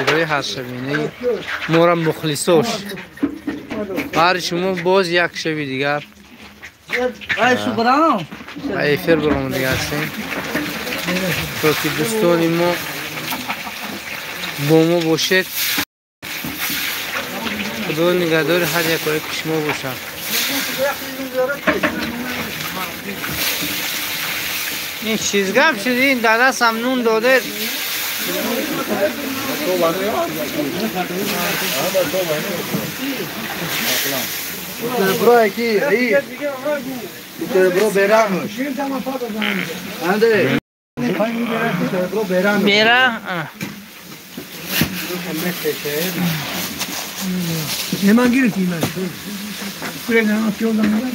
صدای هرشبینه ما را مخلصاش هر شما باز یک شبی دیگر ایفر برام دیگر هستیم تا که دوستان ما با ما باشد. خدا نگهدار هر یک که شما باشد. این چیزگم شده این داده سمنون داده برو یکی برو بیرانش انده برو بیران بیرا hemen girin hemen. Buraya hemen yoldan hemen.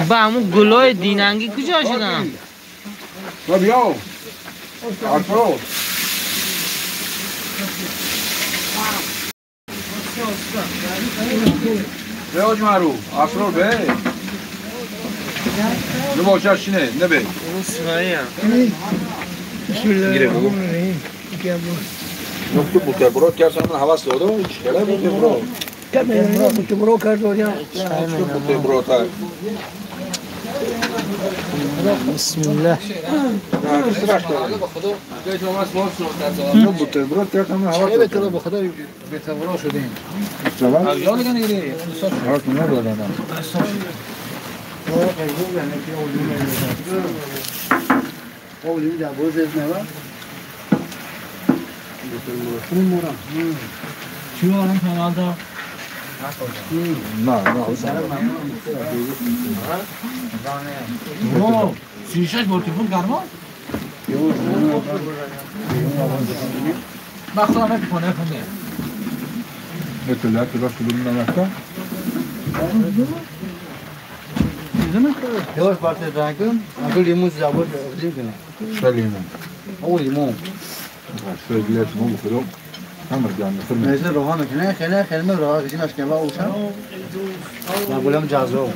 با همون گلای دیننگی کجا شدن؟ بیاو افراد بیاج مرو افراد به نباشه شینه نبه گیره بگو نکتو بوتبرود کرد من حواس دادم چکله بوتبرود بوتبرود کرد داریم بوتبرود ها بسم الله بوتبرود کرد من حواس دادم به خدا بوتبرود شدیم یا دیگه نگیری هات نبودم اولیم در باز از نوا اون مورا چی آرام کانال دا نه شیشش بورتیفون گرما مخصوصا نکنه کنه مثلا کلاس بدون نمکه یواش بارت دانکم اگه لیمون زبور بدیم کنه شلیمون او لیمون شلیمون لیمون بخورم همه جان نفرم مثل روحان کنه خیلی خیلی روحان کسی مشکل با اوشم مقولم جازو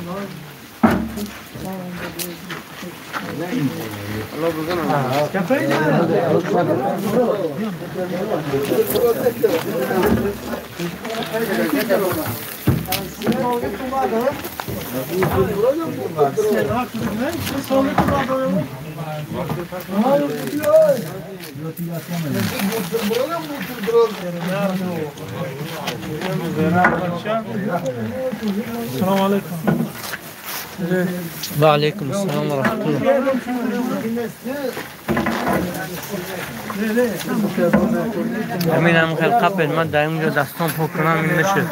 الله بگم کفایت السلام عليكم. وعليكم السلام ورحمة الله. همین هم خیلی قبل من در اینجا دستان پاک کنم این نشه.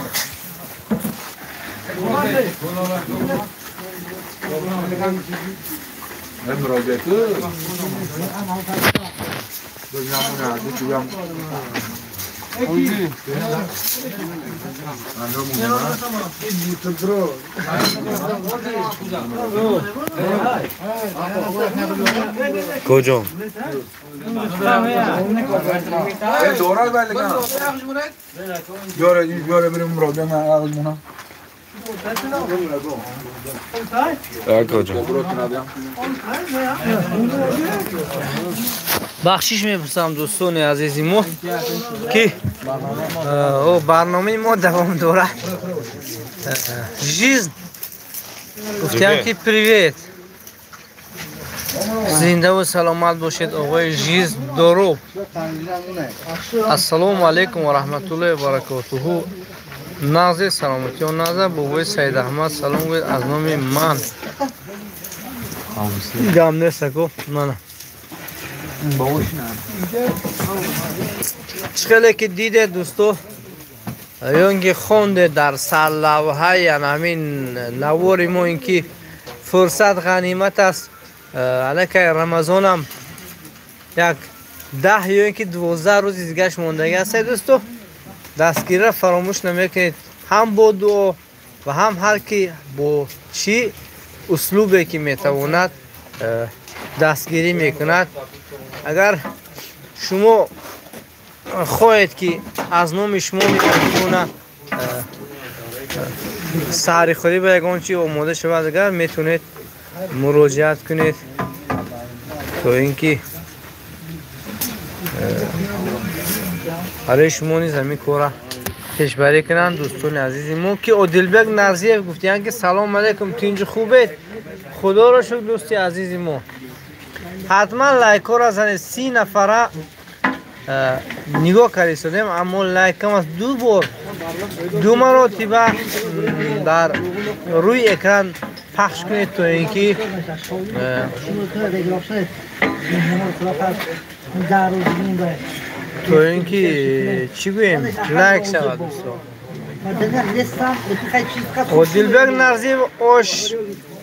مراجعه دنیامون عادی چیام کجا؟ دورا بله کنم بیاره بریم مراجعه من آقایمونم کجا؟ بخشش میپرسم دوستان عزیزی ما که برنامه ما دوام داره. جیز گفتیم که پریویت زنده و سلامت باشید آقای جیز دارو. السلام علیکم و رحمت الله و برکاته. نازه سلامتی و نازه بابای سید احمد سلام گوید از نام من گم نیست کو نه چخیلی که دیده دوستو یونگی خونده در سرلوحه یعنی همین نواری ما اینکه فرصت غنیمت است. علیکه رمضان هم یک 10 یا اینکه 12 روز دیگهش موندگی است دوستو. دستگیری فراموش نمیکنید هم با دعا و هم هر کی با چی اسلوبی که میتواند دستگیری میکند. اگر شما خواهید که از نام شما میتونه سحری خوری به یگان چی آماده شود اگر میتونید مراجعت کنید تا اینکه برای شما نیز همین کورا کشبری کنن دوستان عزیزی ما که عادلبک نرزیف گفتیان که سلام علیکم تو اینجا خوبه خدا را شکر دوستی عزیزی ما حتما لایک ها را زنید 30 نفره نگاه کردیم شدیم اما لایک کم از 2 بار 2 مرتبه در روی اکران پخش کنید تو اینکه چی گوییم لایک شود دوستان عادلبک نرزیف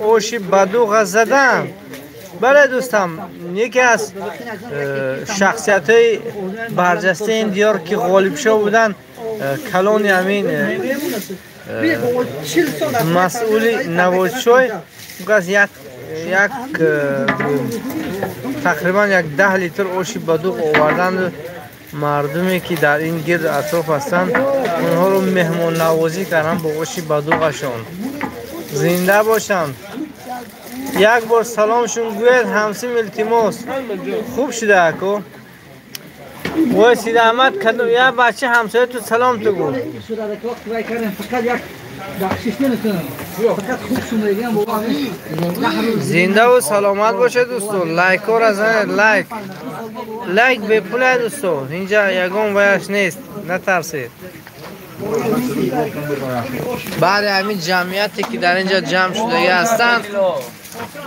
آش بدوغ زدم بله دوستان یکی از شخصیت های برجسته این دیار که غالب شده بودن کلان همین مسئول نوازشوی تقریبا 10 لیتر آش بدوغ آوردن مردمی که در این گرد اطراف هستند اونها رو مهمان نوازی کردن با آش بدوغشون زنده باشند یک بار سلامشون گوید همسیم التماس خوب شده اکو وای سید احمد کدو یا بچه همسایه تو سلام تو گو زنده و سلامت باشه دوستو لایک ها را زنید لایک به پول دوستو اینجا یگان ویش نیست نترسید بعد همین جمعیتی که در اینجا جمع شده هستند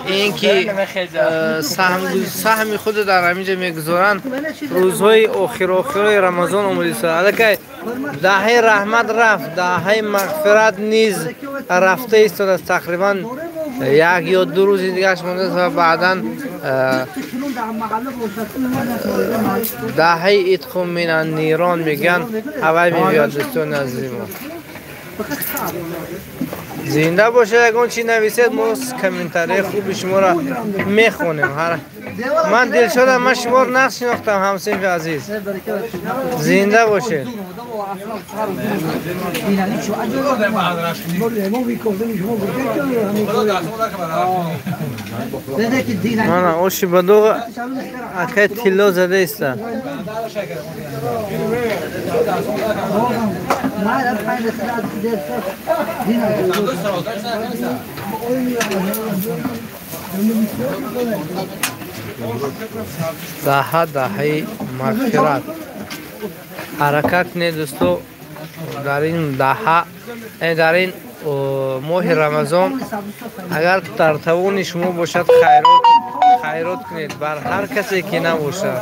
این که سهم خود در همینجا میگذارن روزهای آخر رمضان اومده سال که دهه رحمت رفت دهه مغفرت نیز رفته است تقریبا 1 یا 2 روز دیگه مونده و بعدا دهه ادخل من النیران میگن هوای میاد دوستان عزیزم زنده باشه یکون چی نویسید ما کامنتاری خوب شما را میخونیم من دلشدم من شما رو نشناختم همسین عزیز زنده باشه من آشی بدوغ اکای تیلو زده است دهه مغفرت حرکت نه دوستو در این در این ماه رمضان اگر در توان شما باشد خیرات کنید بر هر کسی که نباشد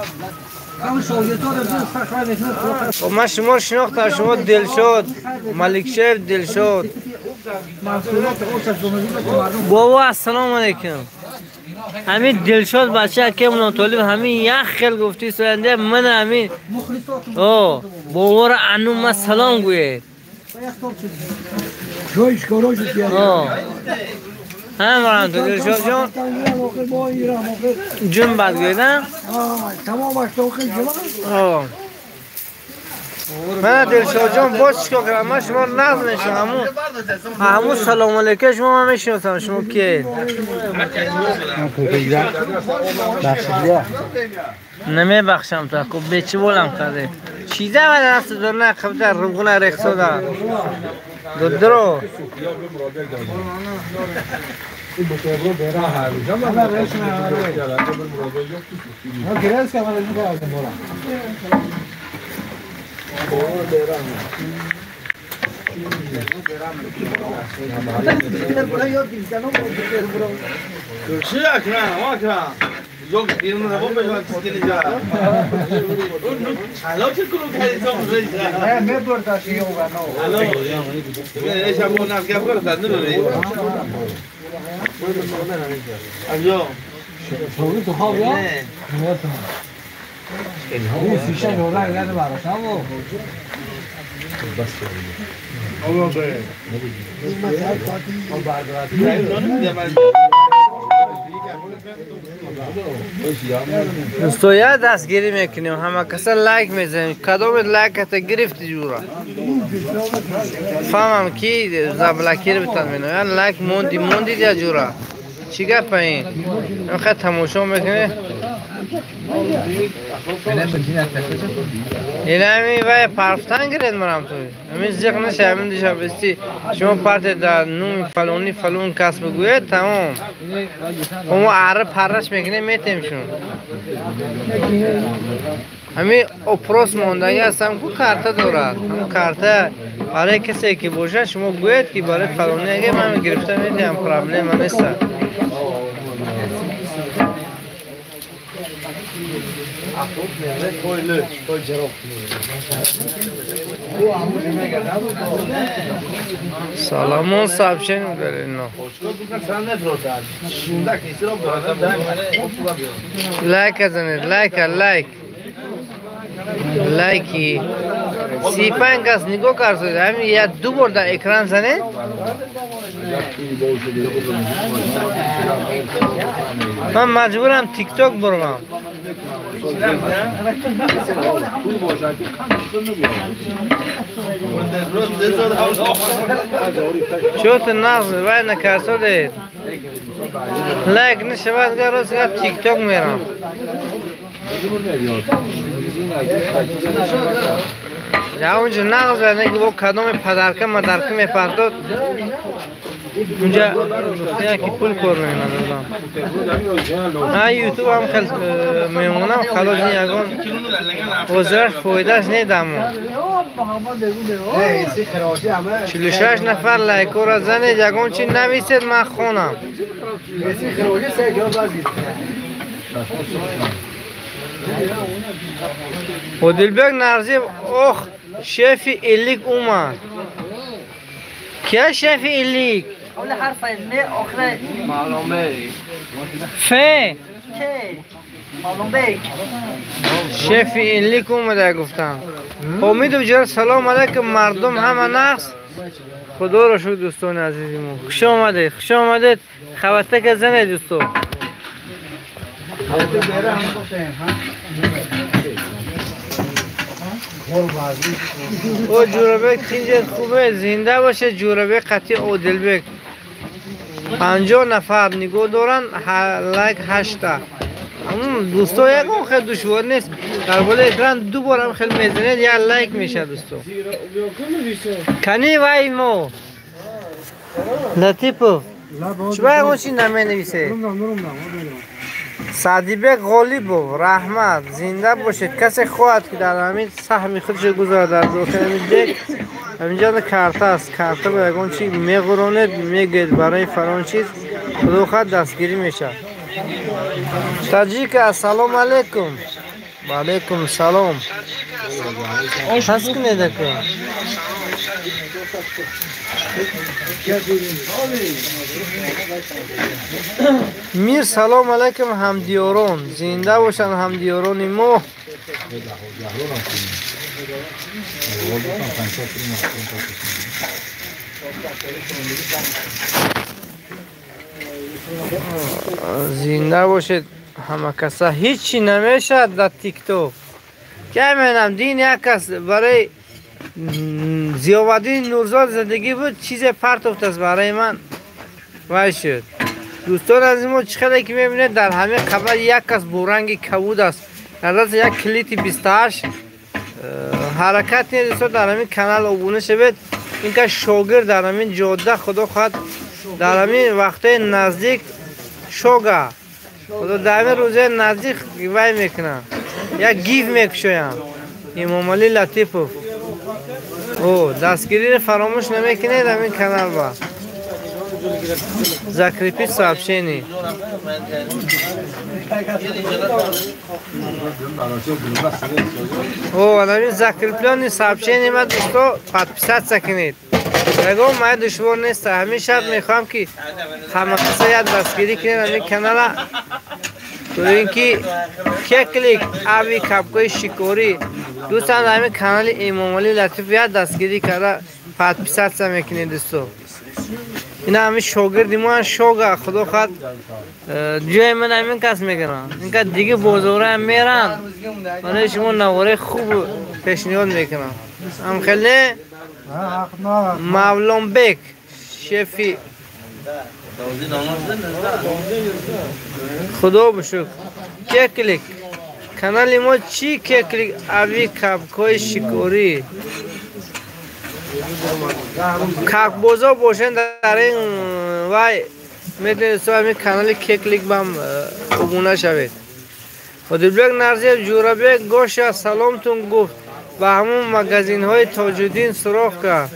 و من شما رو شناختم شما دلشاد ملک شهر دلشاد بابا السلام علیکم همین دلشاد بچه که من طالب همین یک خیل گفتی سوینده من همین بابا انو ما سلام گوید جایش کاراش کردی هم تو دلشاد جان جون بد گویدم تمام اشتاقی جمع من دلشاد جان باز چیکار کنم من شما رو نظم میشم همون سلام علیکم شما هم میشناسم شما کیه نمی بخشم تا که بیچی بولم کرده چیزه و دست دار نقب در رنگونه رخصا در درو Yok, birinin de bomba var isteyince. Alo ki kuru khali to है मैं बर्दाश्त नहीं होगा ना Alo. Ne şambo nas kya karta ne re? Alo. छोड़ी तो खाओ यार ये शीशा ढोला है ना बारा शाम वो बस Allah be और बार बार دوستو یا دستگیری میکنیم همه کسا لایک میزنیم کدوم لایک تا گرفتی جورا فهمم کی زبلکی رو بتن مینو یا لایک موندی یا جورا چی گفت این؟ خیلی تماشا میکنه این همی وای پرفتن گرید مرم توی همین زیق نشه همین دیشا بستی شما پرت در نوم فلونی فلون کس بگوید تمام اما عرب پرش میکنه میتیم شون همین اپروس موندگی هست هم که کارتا دارد هم کارتا برای کسی که باشه شما گوید که برای فلونی اگه من گرفته میدیم پرابلم نیست سلامون سابشن می‌داره اینا لایک ازنید لایکی 35 کس نگاه کرد همین یا دو بار در اکران زنه من مجبورم تیک توک برم شوت ناز وای نکرسو دید لایک نشود که روز که تیک توک میرم یا اونجا ناز وای نگه با کدام پدرکه مدرکه میپرداد اونجا یکی پول کار میمونم ها یوتیوب هم خیلی میمونم خلاص یکان وزرش فایدهش نیدم 46 نفر لایکو را زنید یکان چی نویسید من خونم و دلبک نرزی اوخ شیفی ایلیک اومد کیا شیفی ایلیک اول حرف م آخر معلومه ف که معلوم بیک شیفی ایلیک اومده گفتم امید و جر سلام علیکم مردم همه نقص خدا رو شد دوستان عزیزمون خوش آمدید خبرته که زنه دوستو او جوربک تینجت خوبه زنده باشه جوربک قطعی او دلبک 50 نفر نگاه دارن لایک 8 تا دوستو یکم خیلی دشوار نیست در بالا اکران دو بار هم خیلی میزنید یا لایک میشه دوستو کنی وای مو لطیفو چبای اون چی نمی نویسه سعدیبک غالیبو رحمت زنده باشید کسی خواهد که در همین سهم خودش گذارد در داخل همین دک همینجا کارت است کارت با یکون چی میگروند میگید برای فلان چیز خدا خواهد دستگیری میشه تاجیک السلام علیکم و علیکم سلام هست کنید کن میر سلام علیکم همدیاران زنده باشن همدیاران ما زنده باشید همه کسا هیچی نمیشد در تیک توک که منم دین یک کس برای زیاوالدین نورزاد زندگی بود چیز پرتوفت است برای من وای شد دوستان از ما چقدر که میبینید در همه خبر یک کس بورنگ کبود است در دست یک کلیتی 28 حرکت نیست دوستان در همین کانال ابونه شوید اینکه شاگرد در همین جاده خدا خواهد در همین وقت نزدیک شوگه خدا در همین روزه نزدیک وای میکنم یک گیف میکشویم امام علی لطیفوف او دستگیری فراموش نمیکنید همین کانال با زکریپی صاحبشینی او همین زکریپیانی صاحبشینی ما دوستو پادپیسات سکنید بگم ما دشوار نیست همیشه میخوام که همه کسا یاد دستگیری کنید همین کانال تو اینکه که کلیک آبی کپکوی شکوری دوستان همین کانال امام علی لطیف یاد دستگیری کرده پادپیسات میکنید دوستو اینا همین شاگردی ما شوگه خدا خواهد جای من همین کس میگرن اینکه دیگه بازاره هم میرن من شما نواره خوب پیشنهاد میکنم هم خیلی مولان بیک شفی خدا بشکر که کلیک کانال ما چی کیک اوی کپکای شکوری کاک بوزا باشن در این وای میتونید همین کانال کیکلیک بام ابونه شوید و دیبلک نرزی جورابک گوش سلامتون گفت و همون مگزین های تاج‌الدین سراغ کرد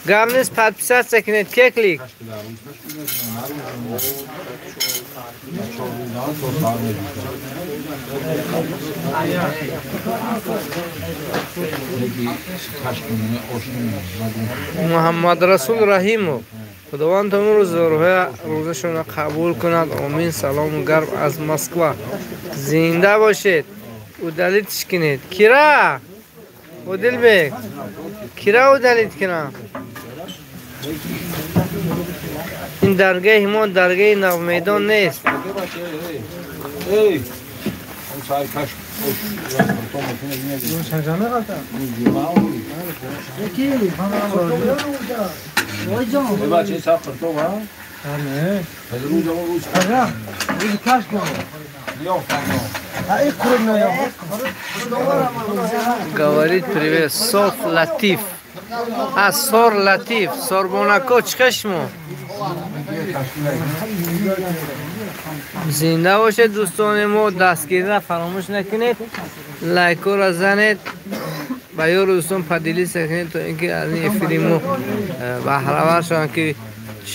گام نیست پد سکنید کیکلیک محمد رسول رحیمو خداوند امروز روزشون را قبول کند آمین سلام و گرم از مسکو زنده باشید و دلیتش کنید کیرا و دل بگ کیرا و دلیت کنم این درگاه ما درگاه نو میدان نیست Говорит привет, Соф Латиф. А, Сор Латиф, Сор Монако, чкашмо. زنده باشید دوستان ما دستگیری را فراموش نکنید لایک را زنید و یا دوستان پدیلی سکنید تا اینکه از این فیلمو بهره‌ور شوند که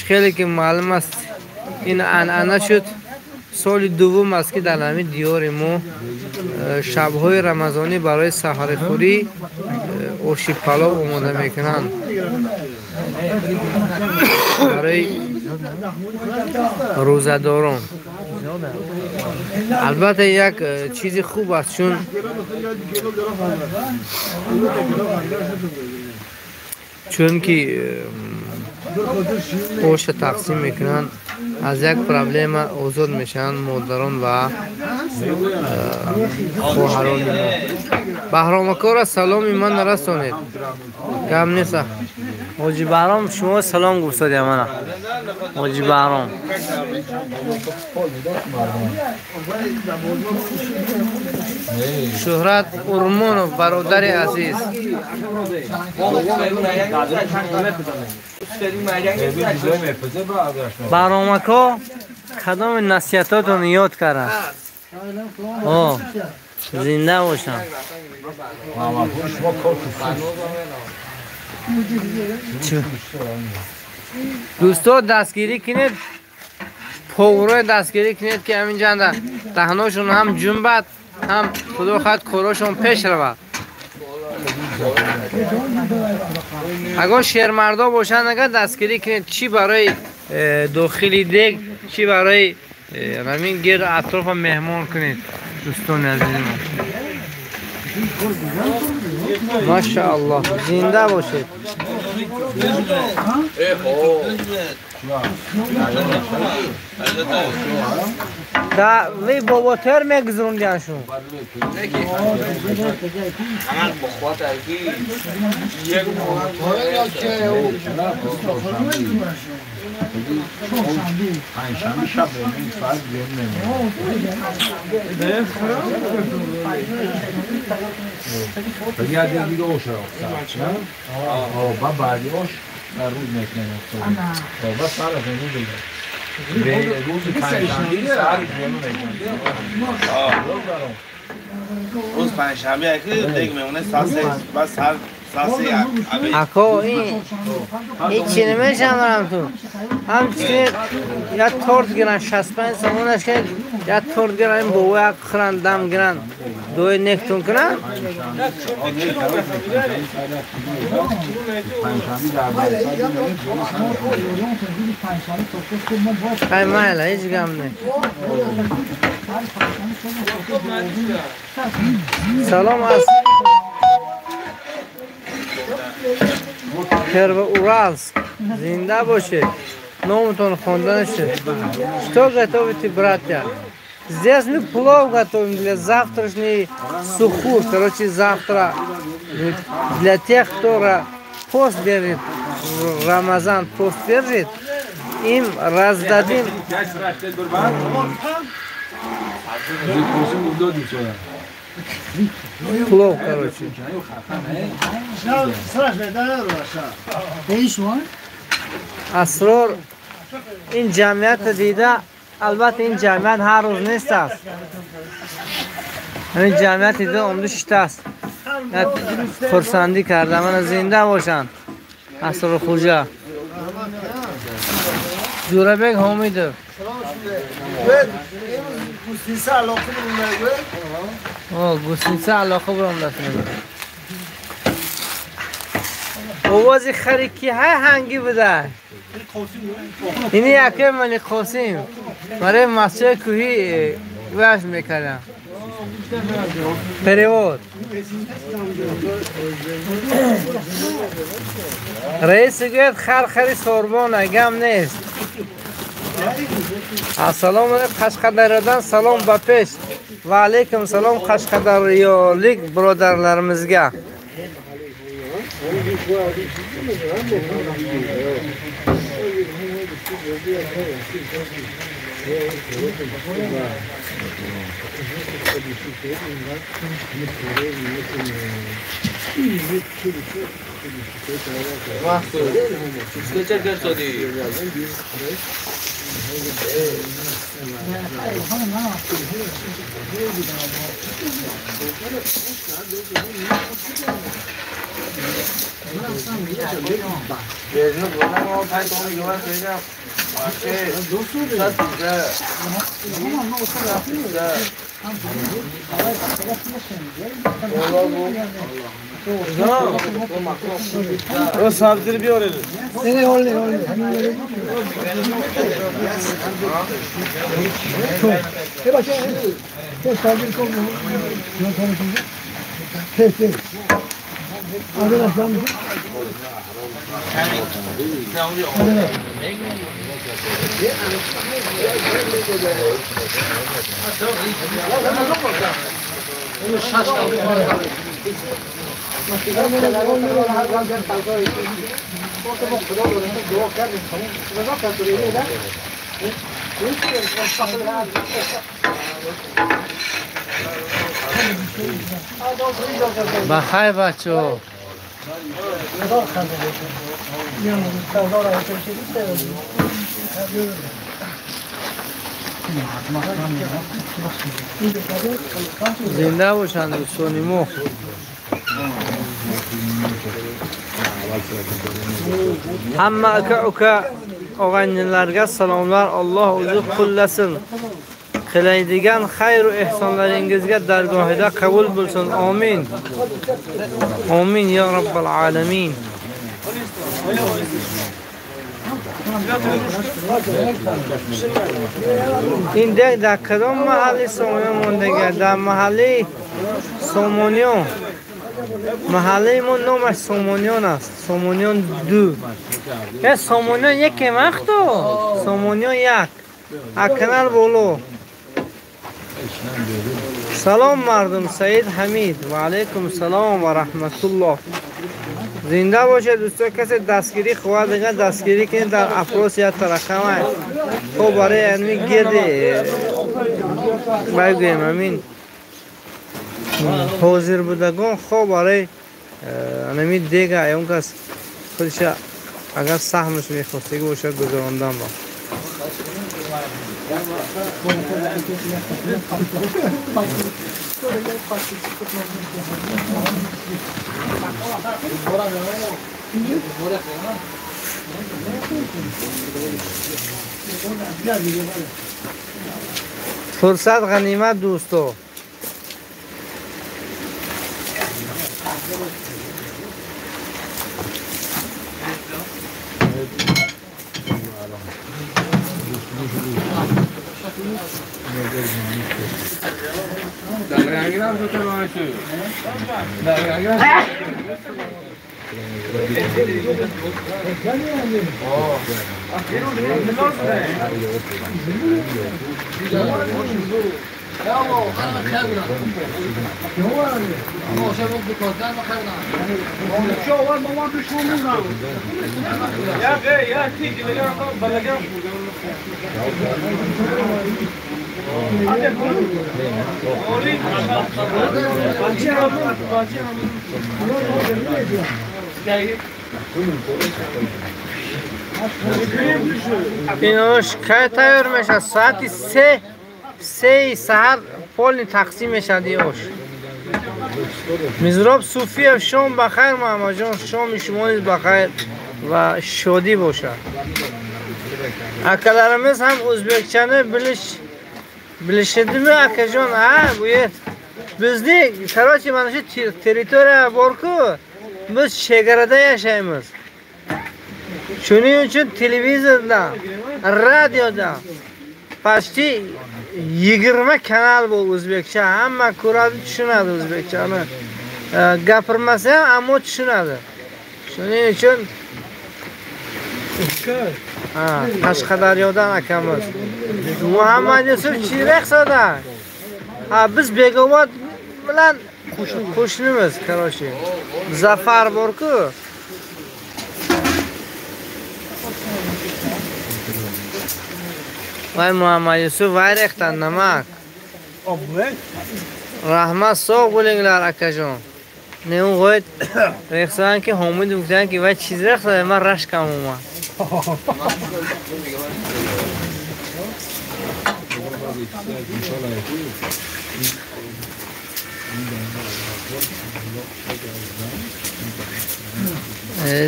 خیلی که معلوم است این عنعنه شد سال دوم است که در همین دیار ما شب‌های رمضانی برای سحرخوری آشی پلاو آماده میکنند برای روزه‌داران البته یک چیز خوب است چون که آش تقسیم میکنند از یک پرابلم آزاد میشن مادران و خواهران ما بهرامکا را سلامی من نرسانید کم نیست حاجی بهرام شما سلام گفتادی من حاجی بهرام شهرت ارمانوف برادر عزیز بهرامکا کدام نصیحتاتون یاد کرده زنده باشم دوستا دستگیری کنید پوره دستگیری کنید که همینجا دهناشون هم جنبت هم خدا خواهد کاراشون پیش رود اگر شیرمردا باشن اگر دستگیری کنید چی برای داخلی دیگ چی برای همین گیر اطراف مهمان کنید دوستان عزیز ماشاءالله زنده باشید دا وی بابا تر میگذروندیانشون پنجشنبه شب این ساعت بیرون دیگه اوش را با بعدی اوش در روز میکنه با سال از این روز دیگه به روز پنجشنبه ساعت روز پنجشنبه که دیگه میمونه بس هر اکو این چی نمیشم برم تو همچنین یا تورت گیرن 65 سمونش که یا تورت گیرن این بوی اک خرن دم گیرن دوی نکتون کنن خیلی مایله هیچ گم نه سلام از Первый Уральск. Зинда боши. Номутон хондонеши. Что готовите, братья? Здесь мы плов готовим для завтрашней сухур. Короче, завтра для тех, кто пост держит, Рамазан пост держит, این رزدادیم خلوب کروچی اسرار این جمعیت دیده البته این جمعیت هر روز نیست است این جمعیت دیده عمدش است خرسندی کرده من زنده باشند اسرار خوجا جوره بگ حامیده گوسنیسه علاقه برام دست نمیده اوازی خریکی های هنگی بده اینی یکی ملی قاسم برای مسجد کوهی وش میکردم پریواد رئیس گوید خری سوربان گم نیست السلام علیکم قشقدریان سلام با پیش و علیکم سلام قشقدریانlik برادرlarimizga O sabzini biyoruz. Ne oldu? Ne başa? Ne sabır konu? Ne konuşuyorsun? Kes. Arkadaşlar mı? بخیر بچه زنده باشند دوستانی مو hamma aka uka og'aynilarga salomlar. Alloh o'zi qo'llasin. Qilaydigan xayr va ehsonlaringizga dargohida qabul bo'lsin. Amin. Amin ya robbal alamin. این در کدام محلی سومونیون موندگه؟ در محلی سومونیون. محله ما نامش سومونیون است. سومونیون 2. سومونیون یک وقتو سومونیون یک اکنال بولو. سلام مردم. سعید حمید و علیکم سلام و رحمت الله. زنده باشه دوستان. کسی دستگیری خواهد دیگه دستگیری کنید در افراس یا ترقمه خب برای انمی گرده بگویم امین حاضر بودگان خب برای انمی دیگه اون کس خودش اگر سهمش میخواستگی باشه گذراندن با فرصت غنیمت دوستو. اینوش که تیار میشه ساعت 3 سحر پول تقسیم میشه دیوش مزراب صوفی شام بخیر محمد جان شام شما بخیر و شادی باشه اکلارمیز هم ازبکچانه بلشدی می اکا جان ها گوید bizde Karachi mana shu territoriya bor-ku, biz chegarada yashaymiz. Shuning uchun televizorda, radioda pasti 20 kanal bor o'zbekcha, hamma ko'radi, tushunadi o'zbekchani. Gapirmasa ham ammo tushunadi. Shuning uchun Qashqadaryodan akamiz Muhammad Yusuf Chiraksoda. Biz Begobod bilan qo'shnimiz Karachi. Zafar bor-ku. Vay Muhammad Yusuf vayraqdan namak. Rahmat sog' bo'linglar akajon. Ne o'g'it rexsanki Homid o'g'tanki va chizraq man rashkam umuman.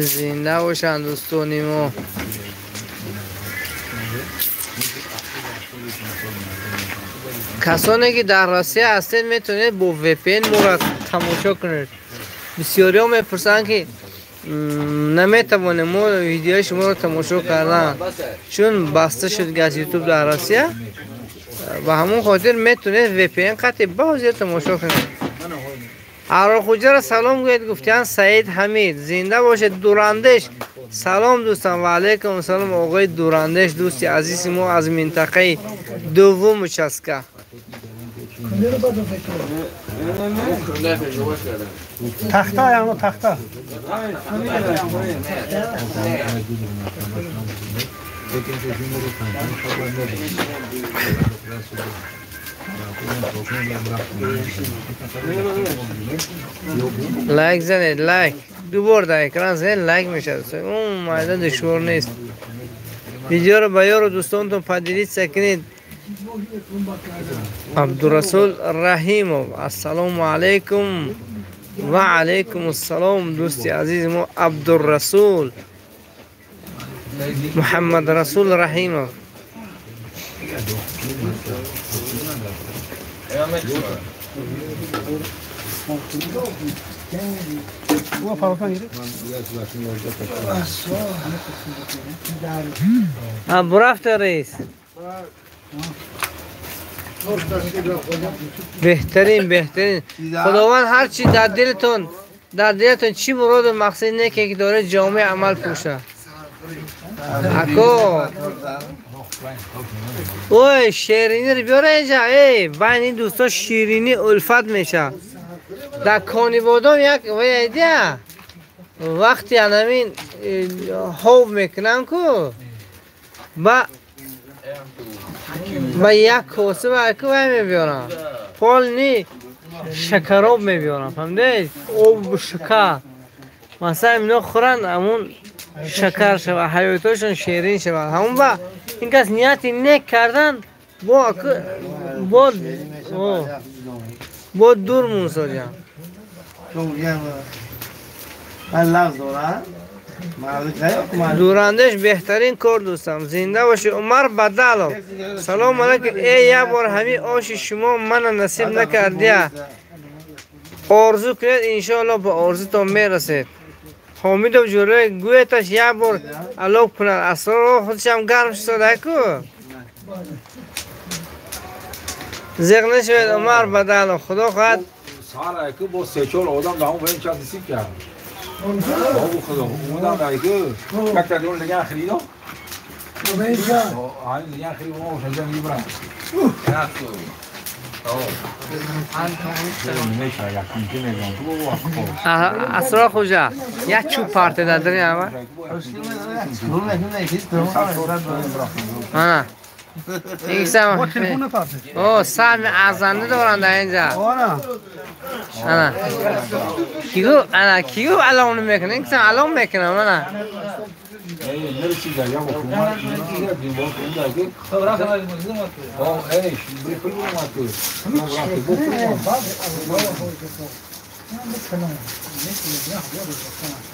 زنده باشن دوستانیمو. کسانی که در روسیه هستید میتونید با VPN ما را تماشا کنید. بسیاری ها میپرسن که نمیتوانیم ما ویدیوهای شما را تماشا کردن چون بسته شد از یوتیوب در روسیه و همون خاطر میتونید VPN قطعی بازی تماشا کنید. ارال خوجه را سلام گوید گفتیان سعید حمید زنده باشد. دوراندش سلام دوستان و علیکم سلام آقای دوراندش دوستی عزیز ما از منطقه دوم چسکه. تخته یا تخته لایک زنید لایک دو بار در اکران زنید لایک میشه اون مایده دشوار نیست. ویدیو رو با یار و دوستانتون پدیدید سکنید. عبدالرسول رحیمov السلام علیکم و علیکم السلام دوستی عزیز ما عبدالرسول محمد رسول رحیمov. برفت رئیس بهترین خداوند هر چی در دلتون چی مراد و مقصد نیکی که داره جامعه عمل پوشه. اکو اوه شیرینی رو بیاره اینجا. بین این دوستا شیرینی الفت میشه. در کانیبادان یک ویدیه وقتی همین خوب میکنن که با یک کاسه با اکو میبیارن پال نی شکراب میبیارن فهمده؟ آب شکر مثلا اینا خورن همون شکر شود حیاتشون شیرین شود. همون با این کس نیتی نیک کردن با دور موسادیم. دوراندش بهترین کار دوستم. زنده باشی عمر بدلو. سلام علیکم. یه بار همین آش شما من نصیب نکردیه. آرزو کنید انشاءالله به آرزوتان میرسید. حامد و جوره گویتش یه بار علاق کنند. اسرار خودش هم گرم شده که زیغ نشوید عمر بدلو. خدا خواهد سهر که با 3-4 آدم به همون باید چند نصیب کرد. بابا خدا اومدم دیگه فکر دون دیگه خریدم آه دیگه خریدم و شجاع میبرم اسرار خوجا یک چوب پارته دادنی اما آنا این سم اوه سم ارزنده دارن در اینجا آنا کیگو علام میکنه این سم علام میکنه آنا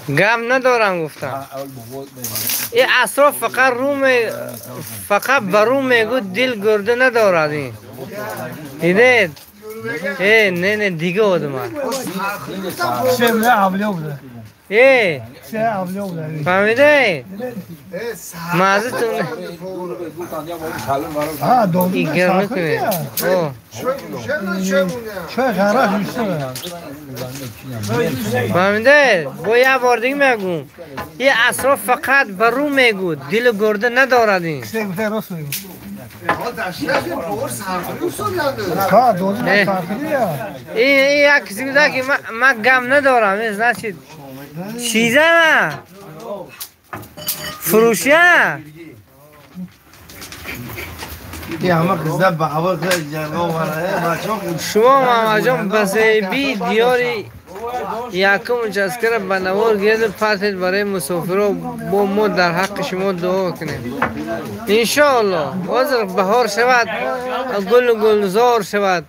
گم ندارم گفتم این اسرار فقط برو میگو دل گرده ندارد این دیدید نه دیگه بودم فهمیده مازتون این گرمه کنه فهمیده با یه بار دیگه میگم یه اسرار فقط برو میگو دل گرده ندارد این این یک کسی بوده که من گم ندارم این نشید چیزه نه فروشه شما ماما جان بزیبی دیاری یکم جسکر بنوار گرد پرتید برای مسافرها با ما در حق شما دعا کنیم انشاءالله وزر بهار شود گل و گلزار شود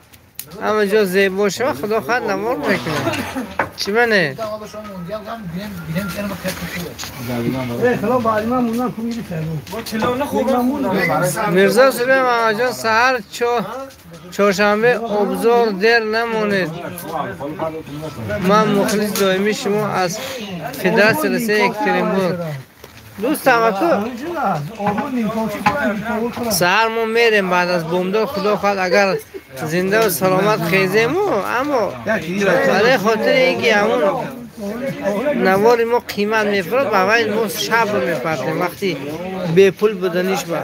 اما جا زیبا شود خدا خواهد نوار میکنه چی منه؟ مرزا سلیم ماما جان سهر چهارشنبه ابزار در نمانید من مخلص دائمی شما از فدراسیون رسه اکترینبورگ دوستم اکو سهر ما میریم بعد از بومدار خدا خواهد اگر زنده و سلامت خیزیم اما برای خاطر اینکه همون نوار ما قیمت میفرد و اول ما شب رو میپرتیم وقتی به پول بدنیش با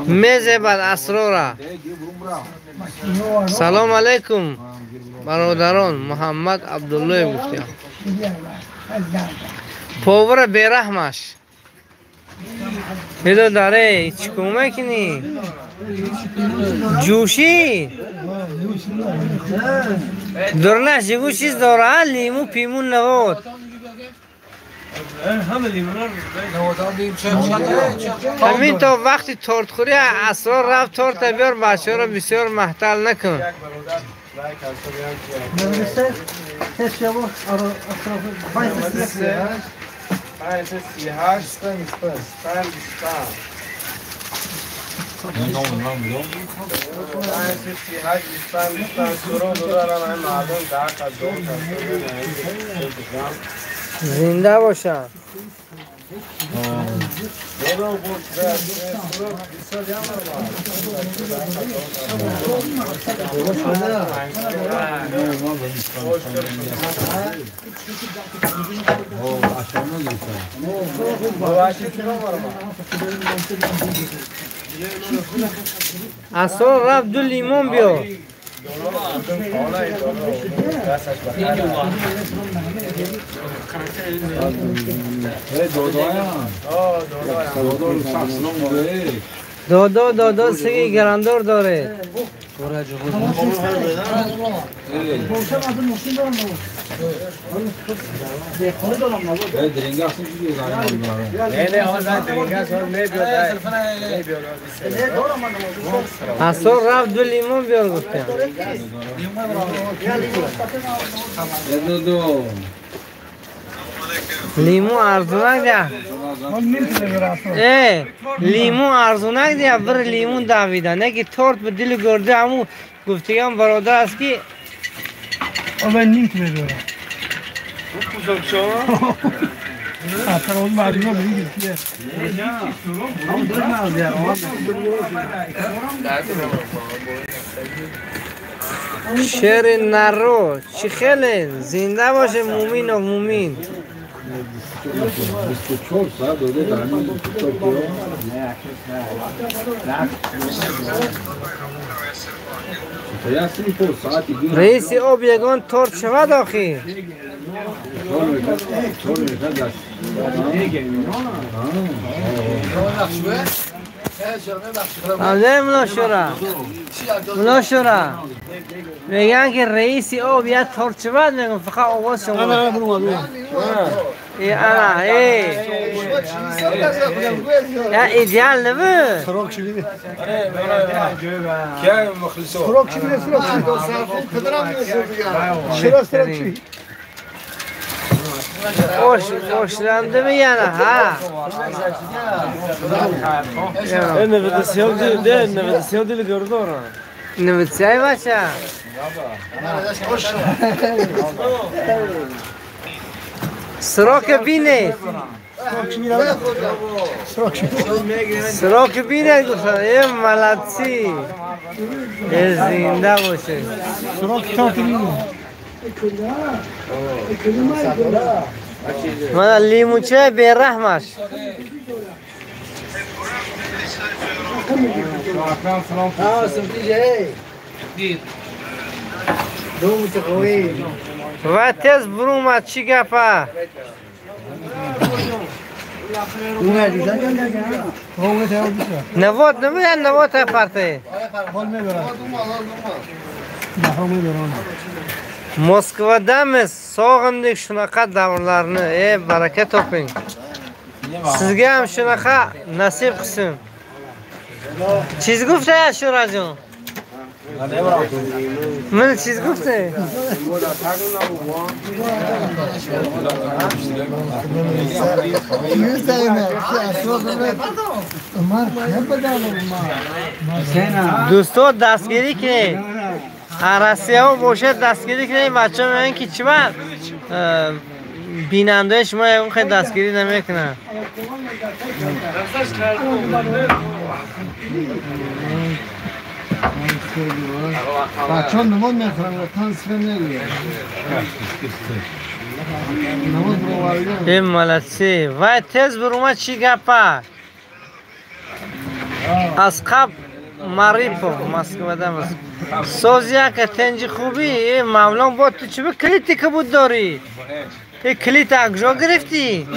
میزه بعد اسرارا سلام علیکم برادران محمد عبدالله گفتیم پاور بیرحمش هیدو داره چکومه کنی جوشی درنش جگو چیز داره لیمو پیمون نواد همین تا وقتی تورت خوری اسرار رفت تورت بیار بچه را بسیار محتل نکن زنده باشن اصلا رفت دو لیمون بیار دادا سگی گراندار داره اصلا رفت دو لیمون بیار گفتم لیمو ارزونک ده لیمو ارزونک ده بر لیمون دویده نه که تورت به دل گرده همون گفتگم برادر است که اول نیم کیلو داره بزرگ شما اصلا اون مردم بگید که هم شیر نرو چی خیلی زنده باشه مومین و مومین 24 ساعت داده در همین 24 کیلو رئیس آب یگان ترد شود آخی آده ملا شورا میگن که رئیس آب یک ترد شود میگن فقط آواز شما ای انا یا ایدیال نبود فراق شدی که مخلصو فراق شدی چرا فراق شدی hoşlandı mı yani ha? Nevedisyonu dili gördü orada. Nevedisyonu başa. Sırok bine. Sırok bine kuşa. Ey malatsi. Zinde boşe. Sırok tatili. Bana limonçe berrahmaş. و تز بروم چی گپا نوات نمیدن نوات پرته Moskvadamiz, sog'indik shunaqa davrlarni. Baraka toping. Sizga ham shunaqa nasib qilsin. Chiz gufta ya Shurajon. Men chiz gufta. Do'stlar dastgiri keling. Rossiya باشه دستگیری کنید بچه ها میگن که چی بر بیننده شما اون خیلی دستگیری نمیکنن بچه ها نماز میخورن و تنصفه نگوید نماز بروارگاه این ملسی و تز برومه چی گپه از قبل Maripo, Moskvadamiz. So'zya ka tenji خوبی مولان با تو چه کلیتی که بود داری؟ این کلیت اگجا گرفتی؟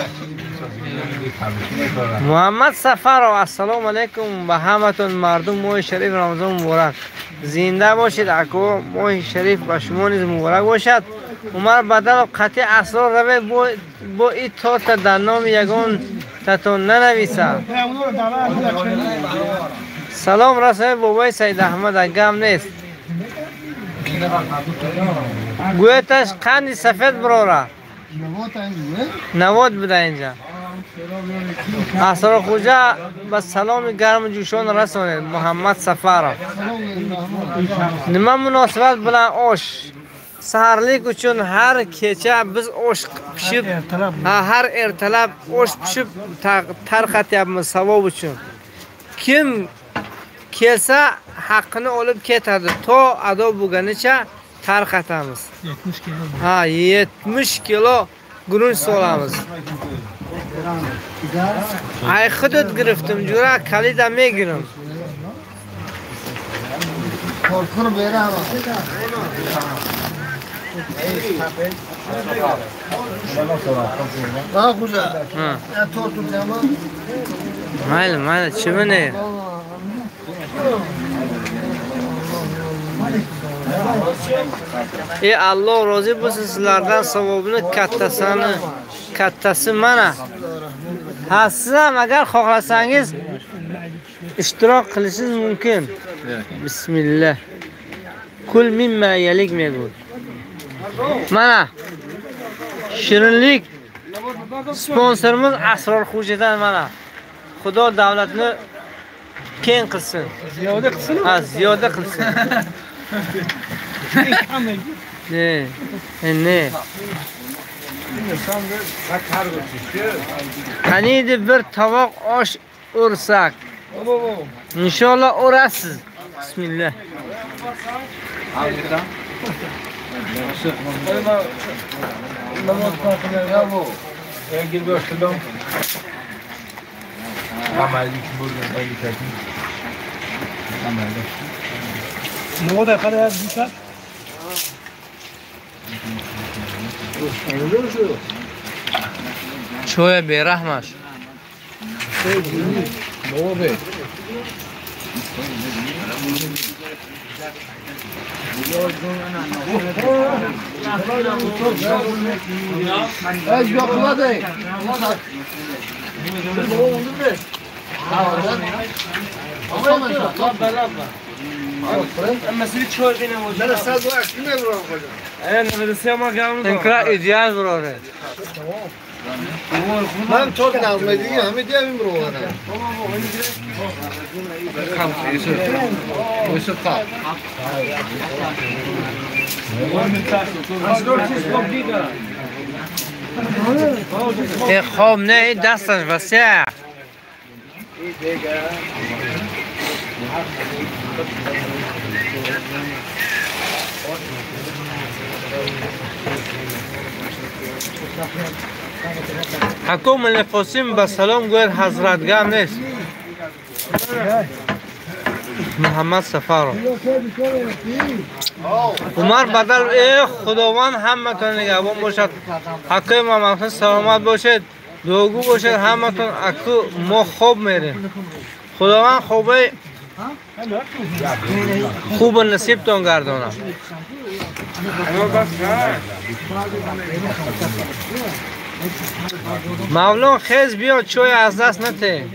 محمد سفر السلام علیکم به همتون مردم ماه شریف رمضان مبارک زنده باشید اکو ماه شریف با شما نیز مبارک باشد عمر بدل قطع اسرار روی با این تورت در نام یگان تتون ننویسه سلام رسول بابای سید احمد اگم نیست گویتش قندی سفید براره نواد بده اینجا اسرار خوجا با سلام گرم جوشان رسونید محمد سفر نما مناسبت بلن اوش سهرلیک uchun har kecha biz osh pishib har ertalab osh pishib tarqatyapmiz savob uchun kim kelsa haqqini olib ketadi to ado bo'lganicha tarqatamiz 70 kilo گرون solamiz ay hudud گرفتم جورا کلیدا میگیرم korkur beri ama daha güzel ya tortu tamam mayli chimini ey Alloh rozi bo'lsin sizlardan savobini kattasi mana ha siz ham agar xohlasangiz ishtirok qilishingiz mumkin bismillah kul mimma yalik megun mana shirinlik sponsorimiz Asror Xo'jadan mana Xudo davlatni keng qilsin ziyoda qilsin ha ziyoda qilsin ne qaniydi bir tovoq osh o'rsak inshaalloh o'rasiz Bismillah. Gir gösterdim. Kamerayı buradan öyle çekin. Kamerayı. Ne oldu kadar güzel? Şöyle bir rahmaş. Ne oldu? Ez yokladı. İnkra idiyal buraya. Ben çok nazmedim ya. Hamid diyeyim bro ona. Yusuf Kap. خب نه این دستش وسیع حکوم الفاسیم به سلام گویر حضرتگاه نیست محمد سفارو عمر بدل ای خداوند همتون نگهبان باشد حکوم محمد سلامت باشد دوگو باشد همتون اکو ما خوب میریم خداوند خوب نصیبتون گردونه مولا خیز بیا چوی از دست نته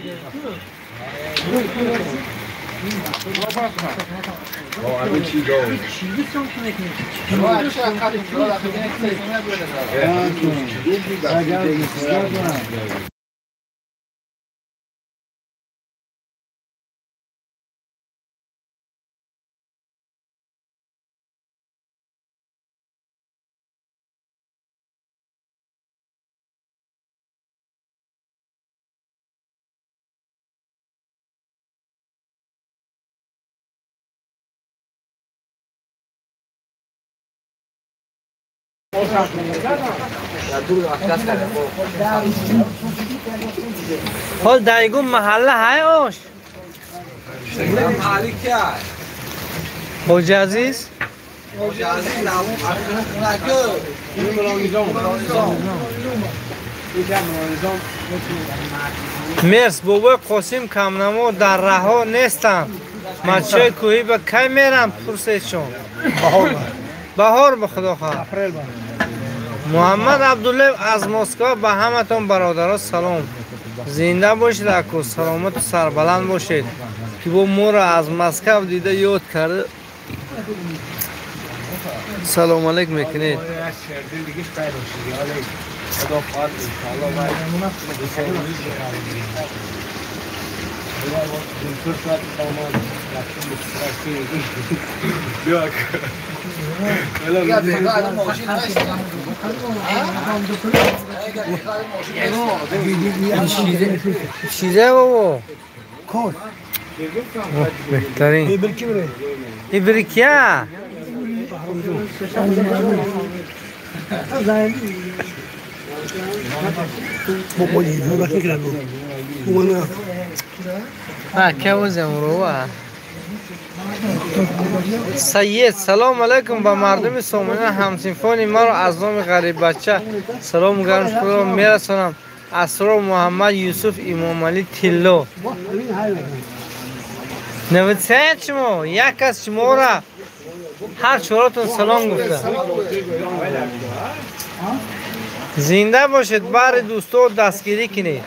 حال دایگون محله های اوش حاج عزیز مرس بابای قاسم کمنما در رها نیستم مچه کوهی به کی میرم پرسید چون بهار به خدا خواه محمد عبدالله از مسکو به همتون برادران سلام زنده باشید اکو سلامت و سربلند باشید که با ما را از مسکو دیده یاد کرده سلام علیکم میکنید چیزه بابا کن بهترین برکی بره ایبریکیا بابایی برکی کرد بابایی که وزم روه سید سلام علیکم به مردم سامانه همسینفونی ما رو از نام غریب بچه سلام گرم شکر میرسونم اسرار محمد یوسف امام علی تیلو نویسید شما یک از شما را هر چهارتون سلام گفته زنده باشید بر دوستو دستگیری کنید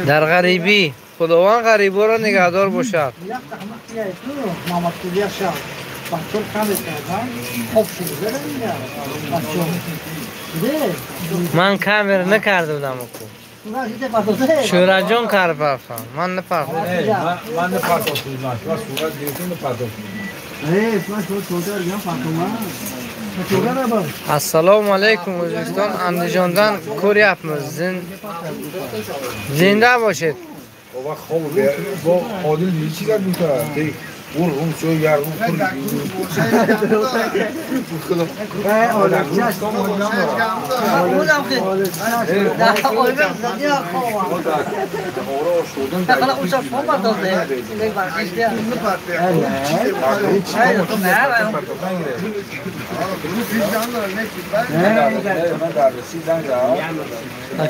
در غریبی خداوند غریبا را نگهدار باشد من کامر نکرده بودم شورا جان کار پرفم من نپرفم من نپرداختم و صورت دیگه نپرداختم السلام علیکم وزیرستان اندیجاندن کوری اپمز زنده باشید بابا خوب با عادل چی کرد می‌کرد دی اون روم شو یار روم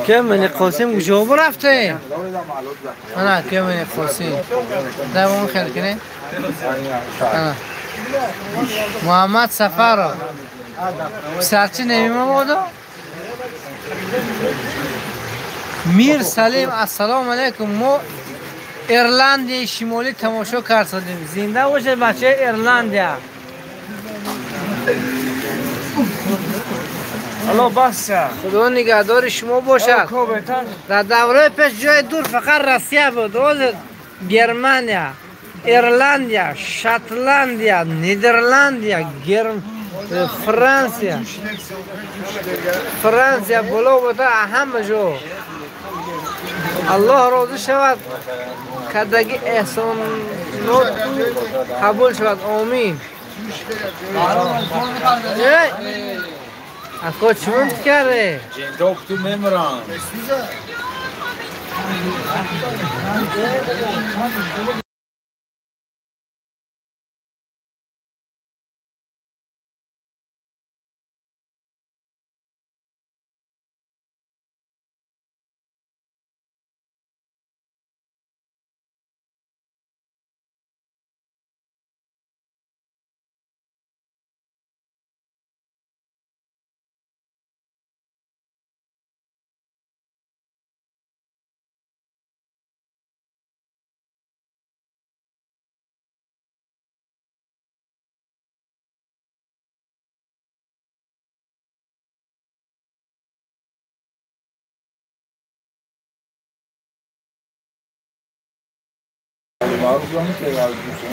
که من قاسم جواب رفته نه که من قاسم دوام خیلی کنه محمد سفر سرچه نمیمه بودو میر سلیم السلام علیکم ما ایرلندی شمالی تماشا کردیم زنده باشه بچه ایرلندیا الو بس خدا نگهدار شما باشد در دوره پیش جای دور فقط روسیه بود گرمانیا ایرلندیا شاتلندیا نیدرلندیا فرانسیا بلو بوده همه جو الله راضی شود کدگی احسان قبول شود آمین اکو چون کرده جندوب تو میمران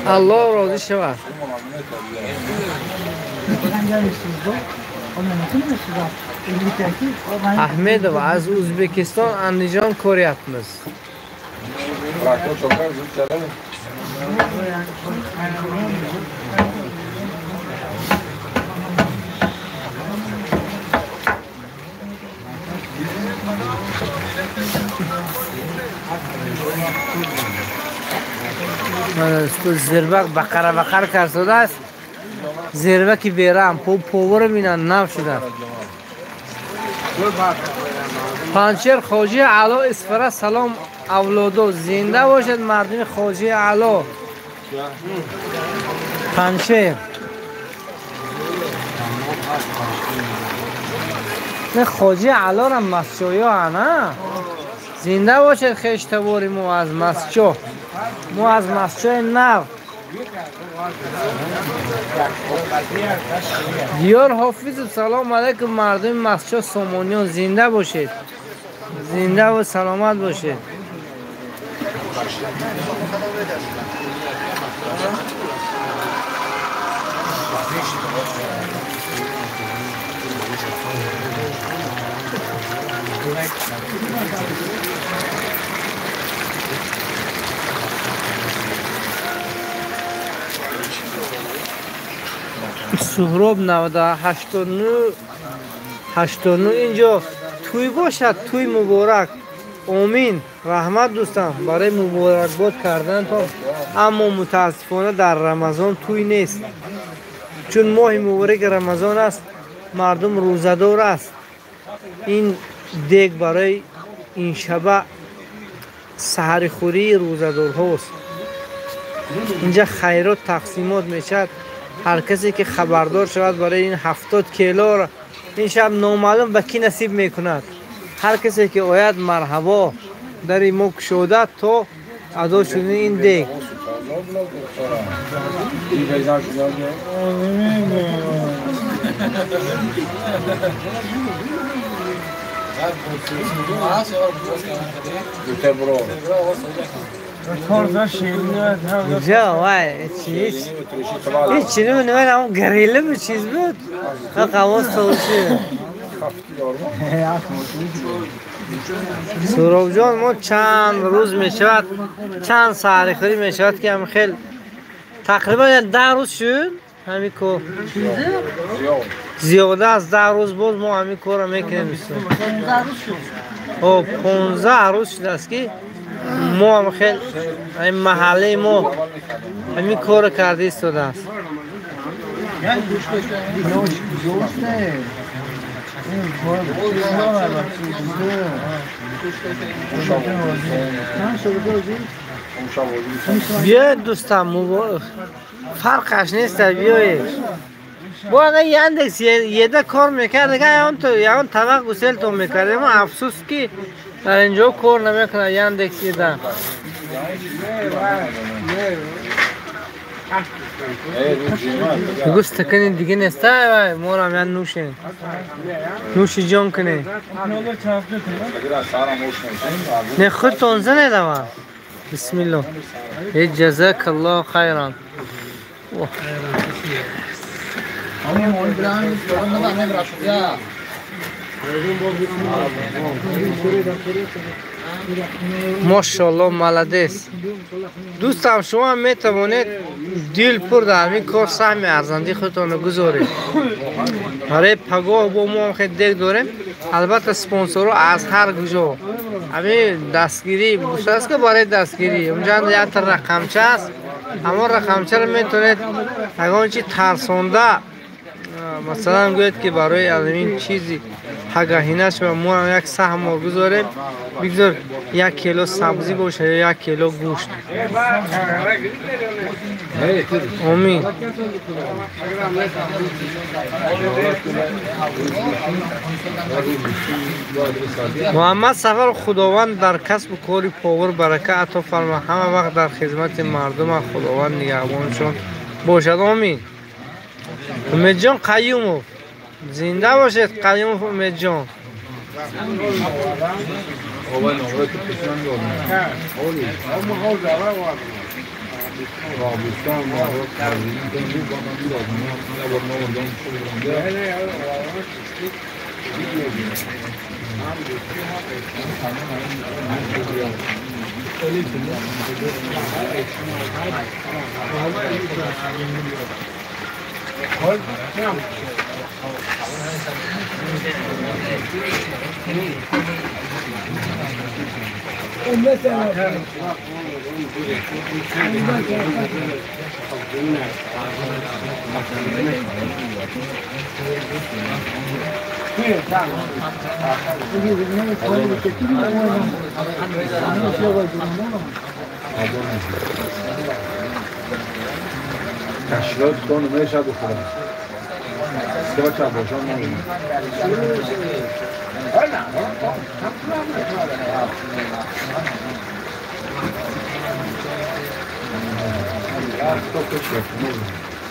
الله راضی شود احمد و از ازبکستان اندیجان کوریاتمız تو زربق بقره کرده است زربکی بیرم پوور مینن نو شده پنچر خوجی علا اسفره سلام اولادو زنده باشد مردم خوجی علا پنچر نه خوجی علا را مسجوی ها نه زنده باشد خشتواری مو از مسجو مو از مسجو نو دیار حافظ سلام علیکم مردم مسجو سامانیان زنده باشید زنده و سلامت باشید سهراب 89 اینجا توی باشد توی مبارک آمین رحمت دوستان برای مبارک باد کردن تا اما متاسفانه در رمضان توی نیست چون ماه مبارک رمضان است مردم روزدار است این دیگ برای این شبه سحر خوری روزدار هاست اینجا خیرات تقسیمات میشد هر کسی که خبردار شود برای این 70 کیلو را این شب نامعلوم به کی نصیب میکند هر کسی که آید مرحبا در این مک شده تا ادا شدن این دیگ اینجا وای هیچ چیزی نمید اما گریله به چیز بود قواس توشی سهراب جان ما چند روز می شود چند ساعت خوری می شود که هم خیلی تقریبا 10 روز شد همین کار زیاده از 10 روز باز ما همین کار رو میکنیم. 15 روز شده است که ما هم خیلی این محله ما همین کار رو کرده ایستاده است. بیاید دوستم فرقش نیست بیایید با اگه یندکس یه کار میکرد دیگه یه طبق گسل تو میکرد اما افسوس که در اینجا کار نمیکنه یندکس یه ده بگو ستکنی دیگه نیسته ما رو هم یه نوشین نوشی جان کنی نه خود تونزه نیده ما بسم الله جزاک الله خیران ماشاءالله ملدیس دوستم شما میتوانید دیل پر در همین کار سهم ارزندی خودتان گذارید. برای پگاه با ما هم خیلی دیگ داریم. البته سپانسرها از هر کجا همین دستگیری بوسه است که برای دستگیری اونجا یک رقمچه است. اما رقمچه رو میتونید اگر چی ترسانده مثلا گوید که برای این چیزی هگاهینش و ما هم یک سهم بگذاریم بگذار 1 کیلو سبزی باشه یا 1 کیلو گوشت. امین محمد سفر خداوند در کسب و کاری پاور برکت عطا فرما همه وقت در خدمت مردم خداوند نگهبانشون باشد. امین. امید جان قیومو زنده باشید قیوم امید جان. تشریفات کن میشه بخورم. سه تا باشم نمی‌دونم.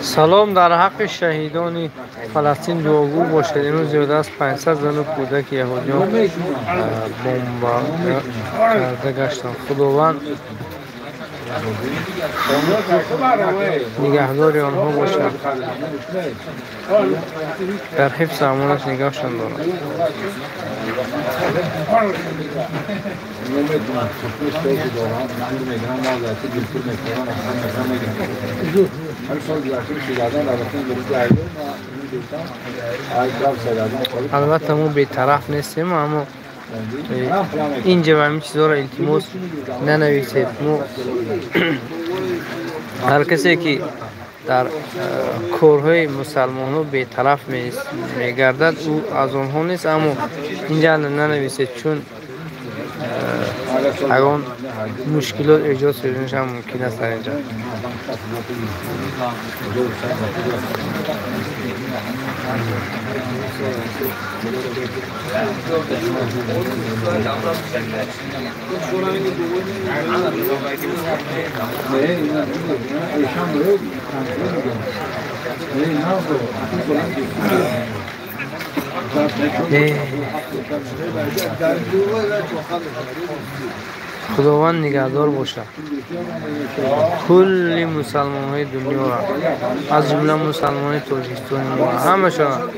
سلام در حق شهیدان فلسطین دعاگو باشد. امروز زیاده از 500 زن و کودک یهودیان بمب کرده گشتند. خداوند نگهداری آنها باشد، در حفظ امانش نگهشان دارد. البته ما بی‌طرف نیستیم اما اینجا همین چیزها را التماس ننویسید. هر کسی که در کارهای مسلمان ها بی‌طرف میگردد او از آنها نیست، اما اینجا ننویسید چون اگر مشکلات ایجاد شدنش هم ممکن است در اینجا. خداوند نگهدار باشه کل مسلمان های دنیا را، از جمله مسلمان تاجیکستان ما همه شان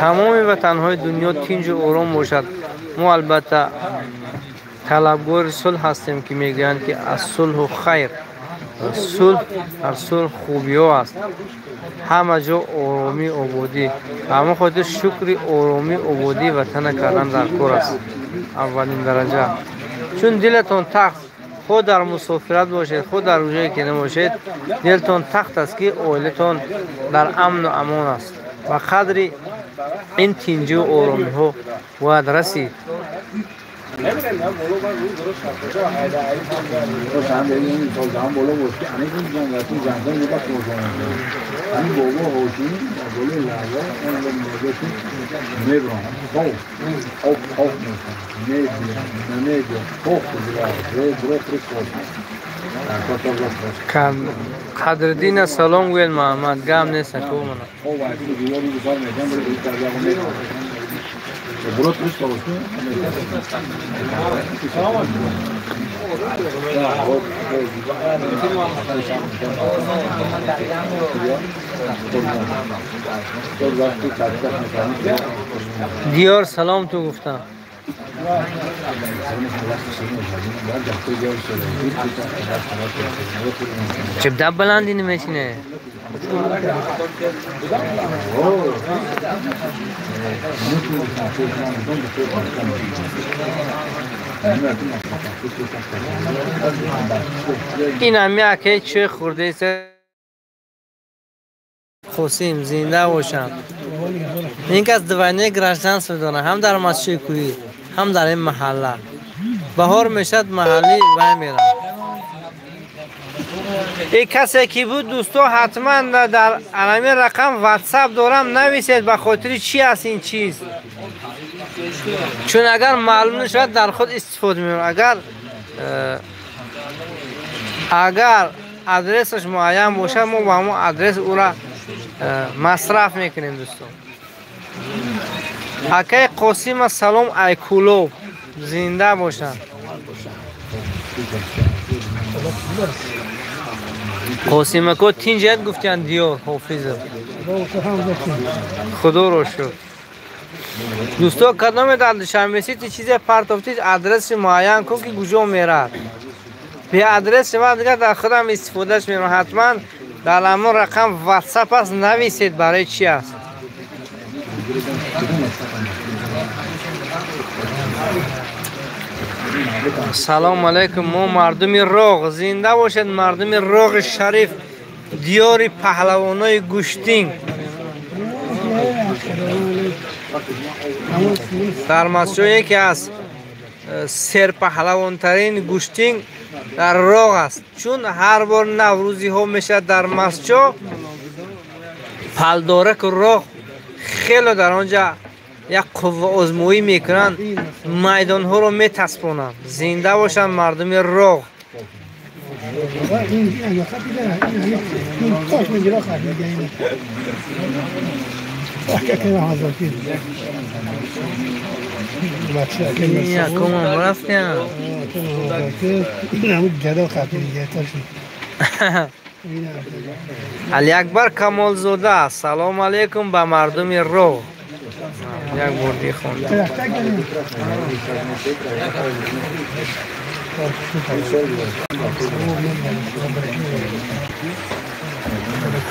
تمام وطن های دنیا تنج و آرام باشد. ما البته طلبگار صلح هستیم که میگویند که از صلح و خیر، صلح هر صلح خوبی ها است، همه جا آرامی آبادی، همه خاطر شکر آرامی آبادی وطن کردن در کار است اولین درجه. چون دلتون تخت خود در مسافرت باشید، خود در روزی که نباشید، دلتون تخت است که عائلتون در امن و امان است و قدر این تنجی و آرامی ها باید رسید. قدردین سلام ویل محمد گام نیست که دیار سلام تو گفتم. چه دب بلندی نمیشینه. این همی که چه خورده است خوسیم زنده باشم. این که از دوانه گرشتن سودانه هم در مسجد کوی هم در این محله بهار میشد محلی و میرم. این کسی که بود دوستو حتما در علمی رقم واتساپ دارم نویسید به خاطر چی است این چیز، چون اگر معلوم نشد در خود استفاده میکنم. اگر ادرسش معین باشه ما با همون ادرس او را مصرف میکنیم دوستو. اکای قاسم سلام ایکولو زنده باشن. قاسم کو تینجت گفتن دیار حافظ خدا رو شکر. دوستو کدام در دوشنبه تی چیز پرتافتی ادرس معین کو که کجا میره به ادرس شما دیگه در خودم استفادهش میکنم. حتما در همون رقم واتساپ است نویسید برای چی است. سلام علیکم. ما مردم راغ زنده باشد. مردم راغ شریف دیار پهلوانای گوشتین در مسجد یکی از سر پهلوان ترین گوشتین در راغ است. چون هر بار نوروزی ها میشه در مسجد پلدارک راغ خیلی در آنجا یک قوه آزمایی میکنن، میدان ها رو میتسبونن. زنده باشن مردم راغ. علی اکبر کمال زاده سلام علیکم به مردم راغ. یک بردی خونده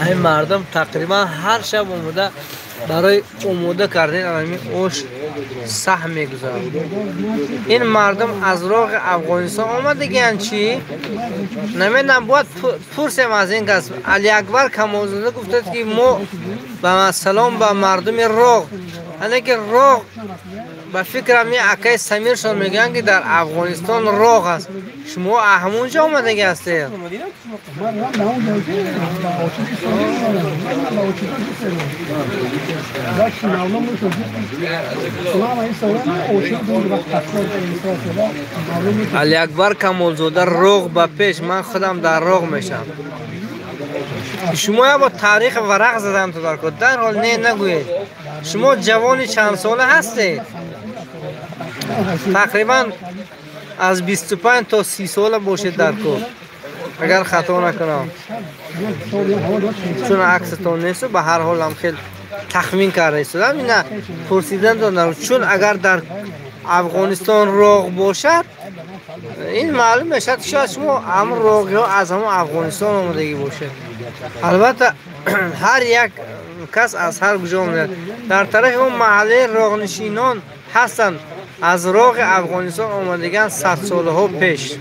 این مردم تقریبا هر شب اومده برای آماده کردن همین اوش سهم میگذارن. این مردم از راغ افغانستان آمده گیان چی؟ نمیدونم باید پرسیم از این کس. علی اکبر کمالزاده گفته که ما به سلام به مردم راغ. اینه که راغ به فکر همی اکای سمیرشان میگن که در افغانستان راغ است. شما همونجا آمده هستید؟ علی اکبر کمالزاده راغ به پیش. من خودم در راغ میشم. شما با تاریخ ورق زدن تو در حال نه نگویید. شما جوانی چند ساله هستید؟ تقریبا از 25 تا 30 سال باشه در کار اگر خطا نکنم چون عکستون نیست به هر حال هم خیلی تخمین کرده است نه پرسیدن دارم چون اگر در افغانستان راغ باشد این معلوم میشد شاید شما هم راغی ها از همون افغانستان آمدگی باشه البته هر یک کس از هر کجا آمده در طرف اون محله راغنشینان هستند از راغ افغانستان آمدگان 100 ساله ها پیش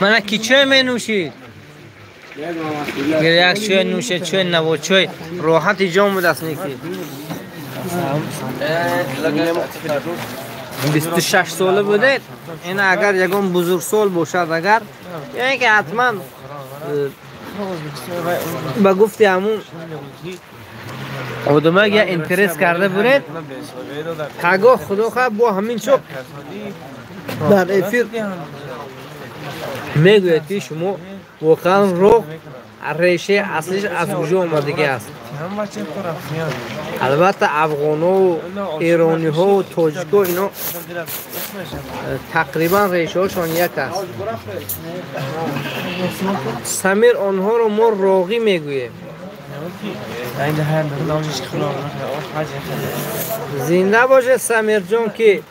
من کی چای می نوشید؟ یک چای نوشه چای نو چای راحت جام دست نگیر 26 ساله بوده این اگر یکم بزرگ سال باشد اگر یعنی که حتما با گفتی همون آدمه یا انترس کرده برید تگاه خدا خواه با همین چوب در افیر میگوید که شما واقعا روغ ریشه اصلیش از کجا آمدگی است البته افغان ها و ایرانی ها و تاجیک ها اینا تقریبا ریشه هاشون یک است سمیر آنها رو ما راغی میگوییم زنده باشه سمیر جان که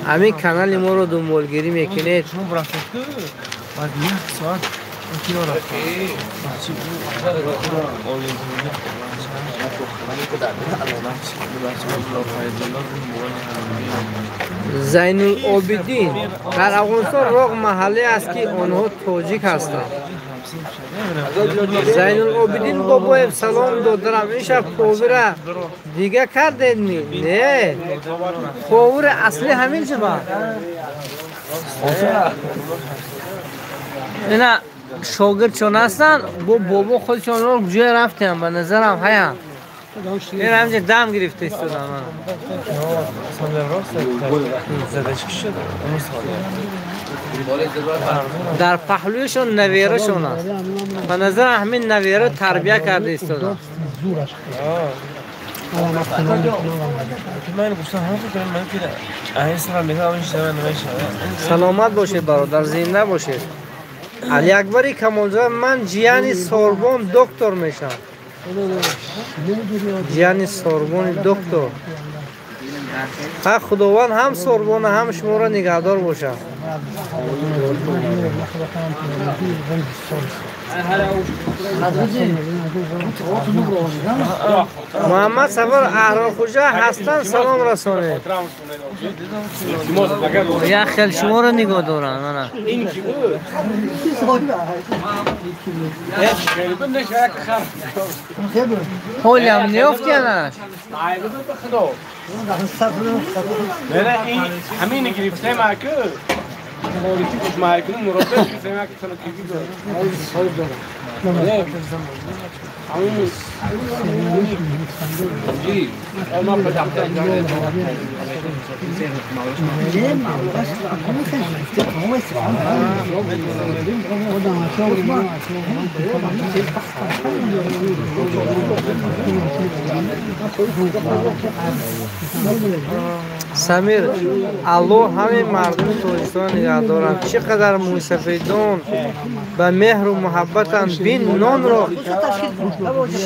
همین کانال ما رو دنبالگیری میکنید زین العابدین در افغانستان راغ محله است که آنها تاجیک هستند زین العابدین بابا سلام دادرم این شب پاور دیگه کردید می نه پاور اصلی همین چه با اینا شاگرد چون هستن با بابا خودشون رو کجای رفتن به نظرم هیا این همینجا دم گرفته استودن در پهلویشون نویرشون هست به نظر همین نویره تربیه کرده استودن سلامت باشه برادر زنده باشه علی اکبری کمالزاده من جیانی سوربن دکتر میشم جیانی سوربن دکتر خداوند هم سوربن هم شما را نگهدار باشه محمد سفر احرار خوجا هستن سلام رسانه یا خیلی شما رو نگاه دارن حالی هم نیافتی یا نه؟ همینه گرفته مکه مالکی کش مکه مربع گرفته مکه تنکیگی داره جی ما بدأت سمیر الله همه مردم توریستان نگاه دارند چقدر موسفیدان به مهر و محبتان بین نان را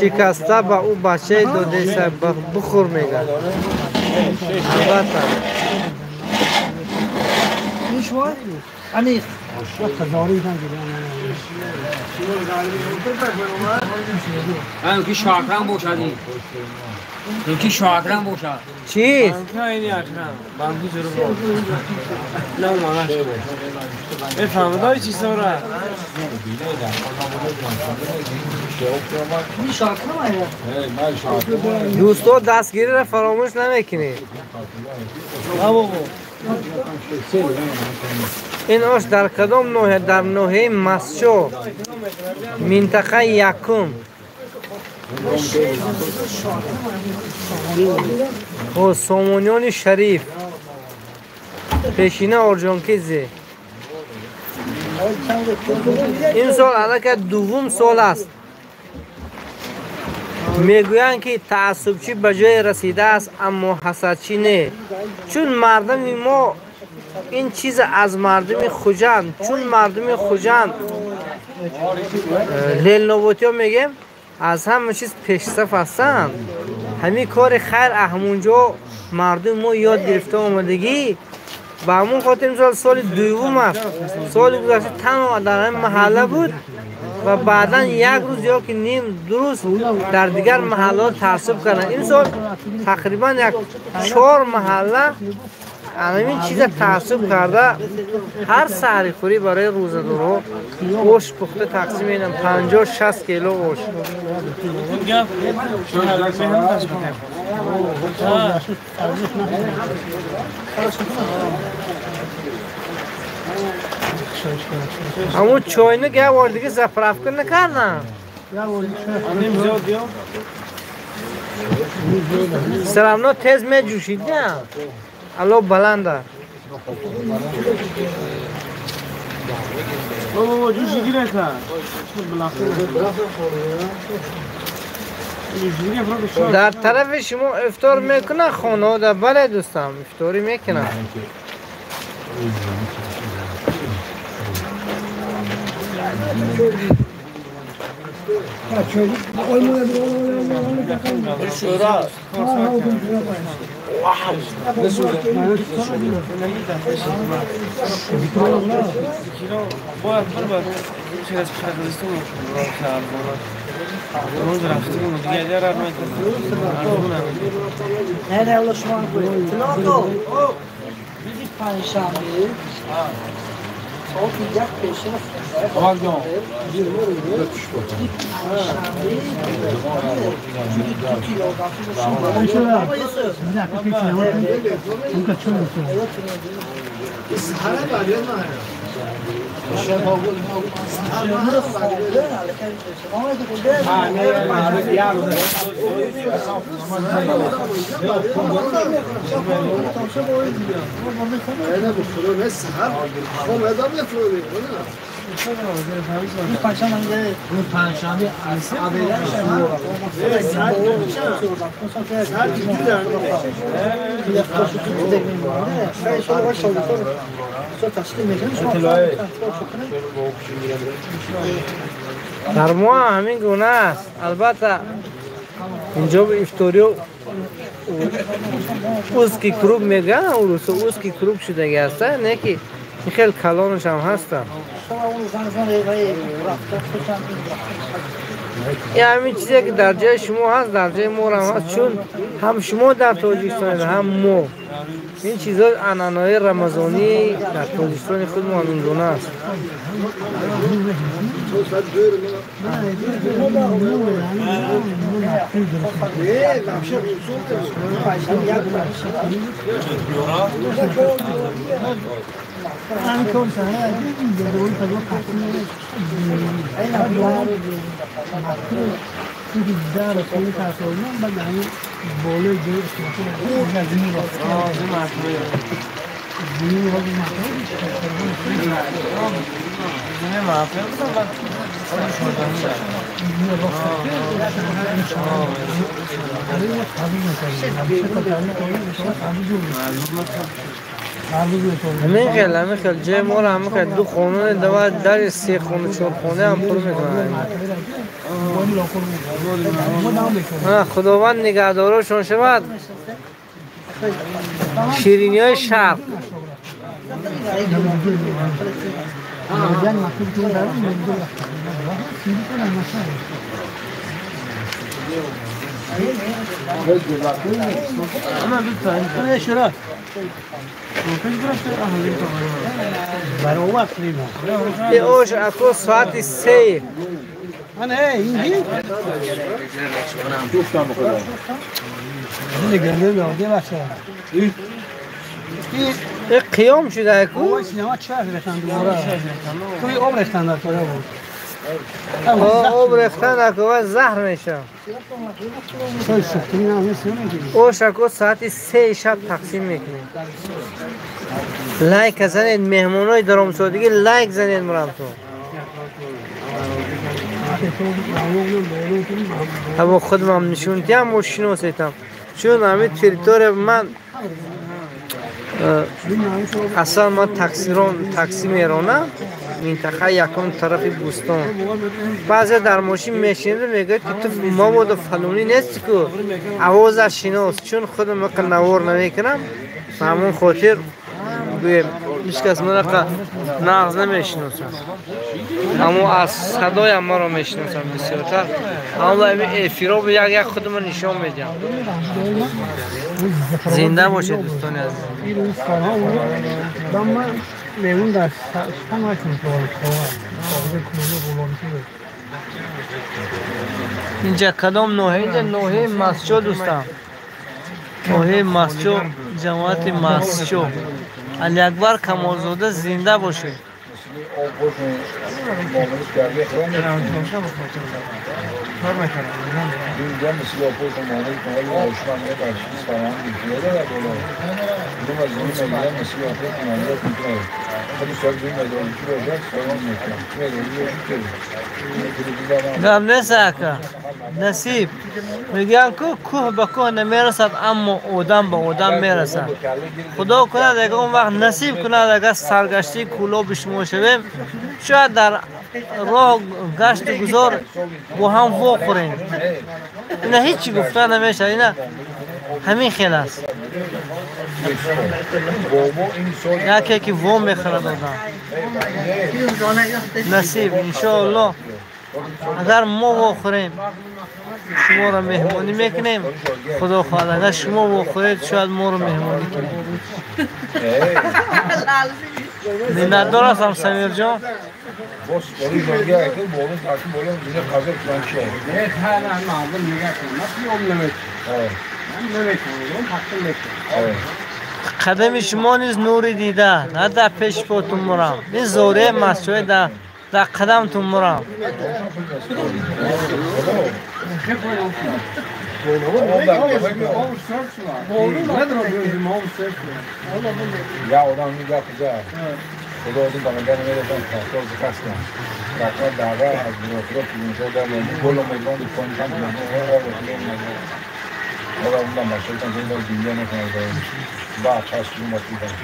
شکسته به او بچه داده سه بخور میگن البته اینکی شاکرم باشدی اینکی شاکرم باشد چیست؟ اینی اکرم بانگی جلو بود نه مانش بفهم داری چی سوره دوستا دستگیری را فراموش نمیکنید این آش در کدام نوحه؟ در نوحه مسچو منطقه یکم و سامانیان شریف پیشینه آرجانکیزی این سال الان دوم سال است میگویند که تعصبچی به جای رسیده است اما حسدچی نه. چون مردم ما این چیز از مردم خوجند، چون مردم خوجند لیل نوبتی ها میگیم از همه چیز پیشصف هستند. همین کار خیر همونجا مردم ما یاد گرفته آمدگی و همون خاطر سال دوم است. سال گذشته تنها در این محله بود و بعدا یک روز یا که نیم روز در دیگر محله تعصب کردن. این سال تقریبا یک 4 محله همین چیز تعصب کرده. هر سحری خوری برای روزه‌دارا گوشت پخته تقسیم اینم 50-60 کیلو گوشت. همون چاینه که وارد دیگه زفرافکن نکردن. سلامنا تیز می جوشید نه؟ الو بلنده. بابا جوشی گیره کن. در طرف شما افطار میکنه خانواده؟ بله دوستم افطاری میکنه. در ما همین گونه است. البته اینجا به افطاری اوسکی کروب میگن، اوسکی کروب شده است، نه که این خیلی کلانش هم هست. این همین چیزی که در جای شما هست در جای ما هم هست، چون هم شما در تاجیکستان هم ما این چیزا عنعنه‌های رمضانی در تاجیکستان خود ما همین گونه است. همین خیلی جای ما را همین خیلی 2 خانه دوار در 3 خانه 4 خانه هم پر میکنن. خداوند نگهدارشون شود. شیرینی های شرق یه اوش اکو ساعت 3 این قیام شده اکو؟ توی آب رفتن در کاره بود آب ریختن اکوه زهر میشه. سای سختونی هم هست نمیگی. او شکو ساعت 3 شب تقسیم میکنیم. لایک زنید مهمونای درام سودگی لایک زنید مرام تو. اما خودم هم نشونتیم و شناسیتم. چون همین تریتور من اصلا ما تاکسی میرونم منطقه یکم طرف بوستان. بعضی در ماشین میشینه میگه که تو ما بود فلونی نیست که آواز شناس چون خودم مقل نوار نمیکنم همون خاطر بگویم هیچ کس من نغز نمیشناسم اما از صدای ما رو میشناسم بسیارتر اما افیرا به یک خودم نشان میدم. زنده باشه دوستان عزیز. میمون در شما اینجا کدام نوحه؟ اینجا نوحه مسجد دوستان. نوحه مسجد جماعت مسجد علی اکبر کمالزاده زنده باشه. گم نیست اکا نصیب میگن که کوه به کوه نمیرسد اما آدم به آدم میرسد. خدا کند اگه اون وقت نصیب کند اگه سرگشتی کولا به شما شویم شاید در راه گشت گذار با هم بخوریم. اینا هیچی گفتن نمیشه. اینا همین خیلی است. یکی که وام میخورد آدم نصیب انشاءالله اگر ما بخوریم شما را مهمانی میکنیم. خدا خواهد اگر شما بخورید شاید ما را مهمانی کنیم. نه درست هم سمیر جان قدم شما نیز نوری دیده نه در پیش پاتون مرم این زوره مسجد در قدمتون مرم. یا آدم میگه کجا خدا از این دامنگر نمیرسن تحصیل بکست کنم رفتن دعوه از مراقبت اینجا در گل و میدان دیپانی کم کنم خدا اون دام باشد کن زنده و دنیا نکنه داریم بعد چشم این باید کنم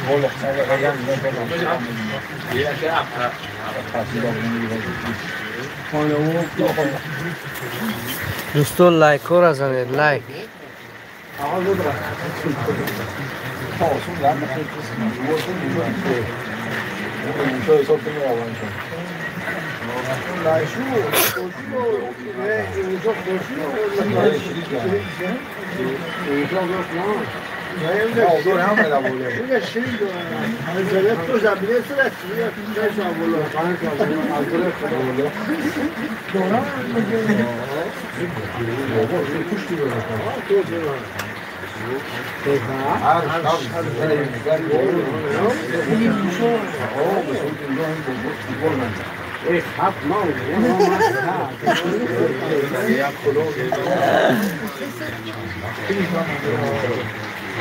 گل اخصان و خیلی هم میدان کنم تحصیل ها دوستان لایک ها را زنید لایک.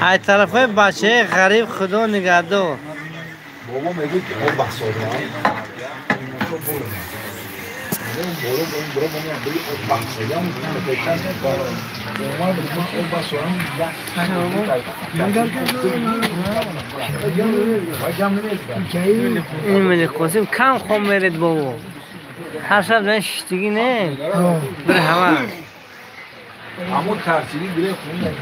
ای طرف های بچه غریب خدا نگهدار. بابا میگه اون بحث این ملک قاسم کم خواب میرید بابا هر شب دارن شیشتگی نه بره همه همون تحصیلی بره خونه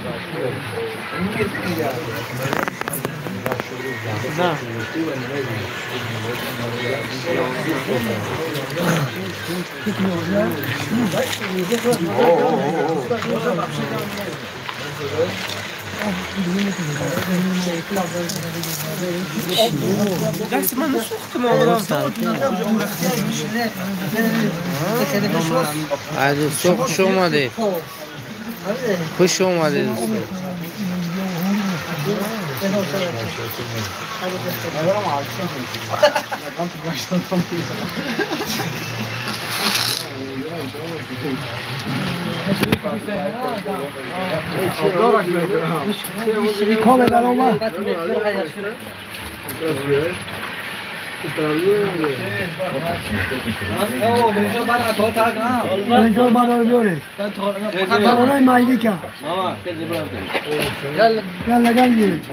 دست من نسوختم آورم دوستان خوش اومده خوش اومده دوستان کامه در اومد اینجا برای بیاره برای مایدی که گل گل گیرید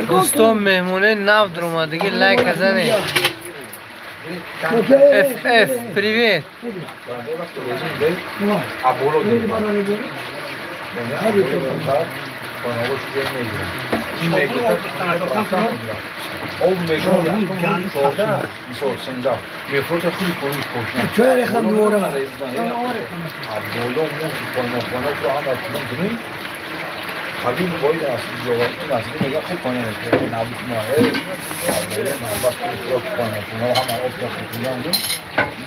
دوستان مهمونه نو در اومدگی لایک بزنید. اف پریویت Habib boyda aslında cevabı nasıl diye yapıp nabit muayene nabit ama opta kullandım.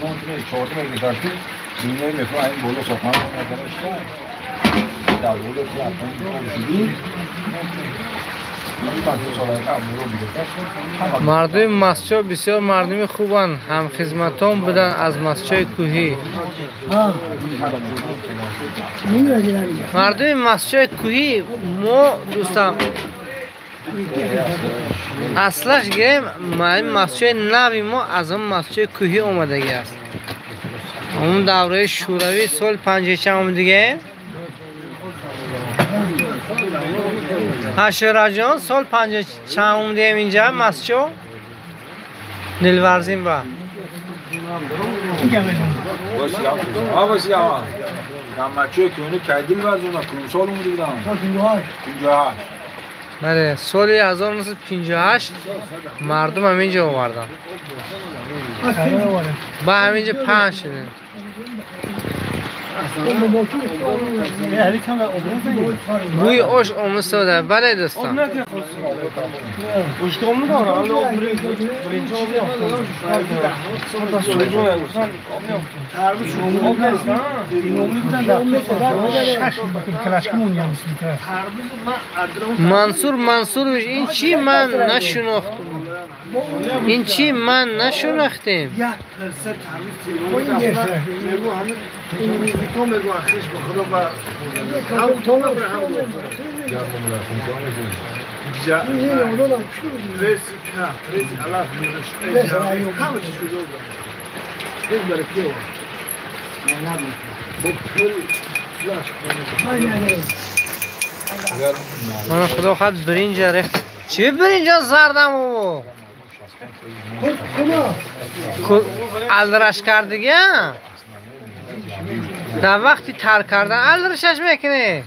Bunun çoğunu giderdi. Dünyayı mesela aynı bolu sokağın arkadaşlar. Daha bolu kullandım. مردم مسجد بسیار مردم خوبن، هم خدمتان بودن از مسجد کوهی. مردم مسجد کوهی ما دوستان اصلش گریم مسجد نوی ما از اون مسجد کوهی اومدگی است. اون دوره شوروی سال 54 دیگه هشتاد جان سال 54 دیگه اینجا مسجد دلورزیم با باشه آقا مسجد کوهی کردیم ورزون کنم سال اون دیگه دارم 58 بله سال 1958 مردم همینجا آوردن با همینجا پنج شدن بوی اوش اومسوده بله دوستان منصور این چی من نشناختم این چی من نشناختم من خدا خواهد برنج ریخت چی برنج زردم او الرش کردگی در وقتی تر کردن الرشش میکنه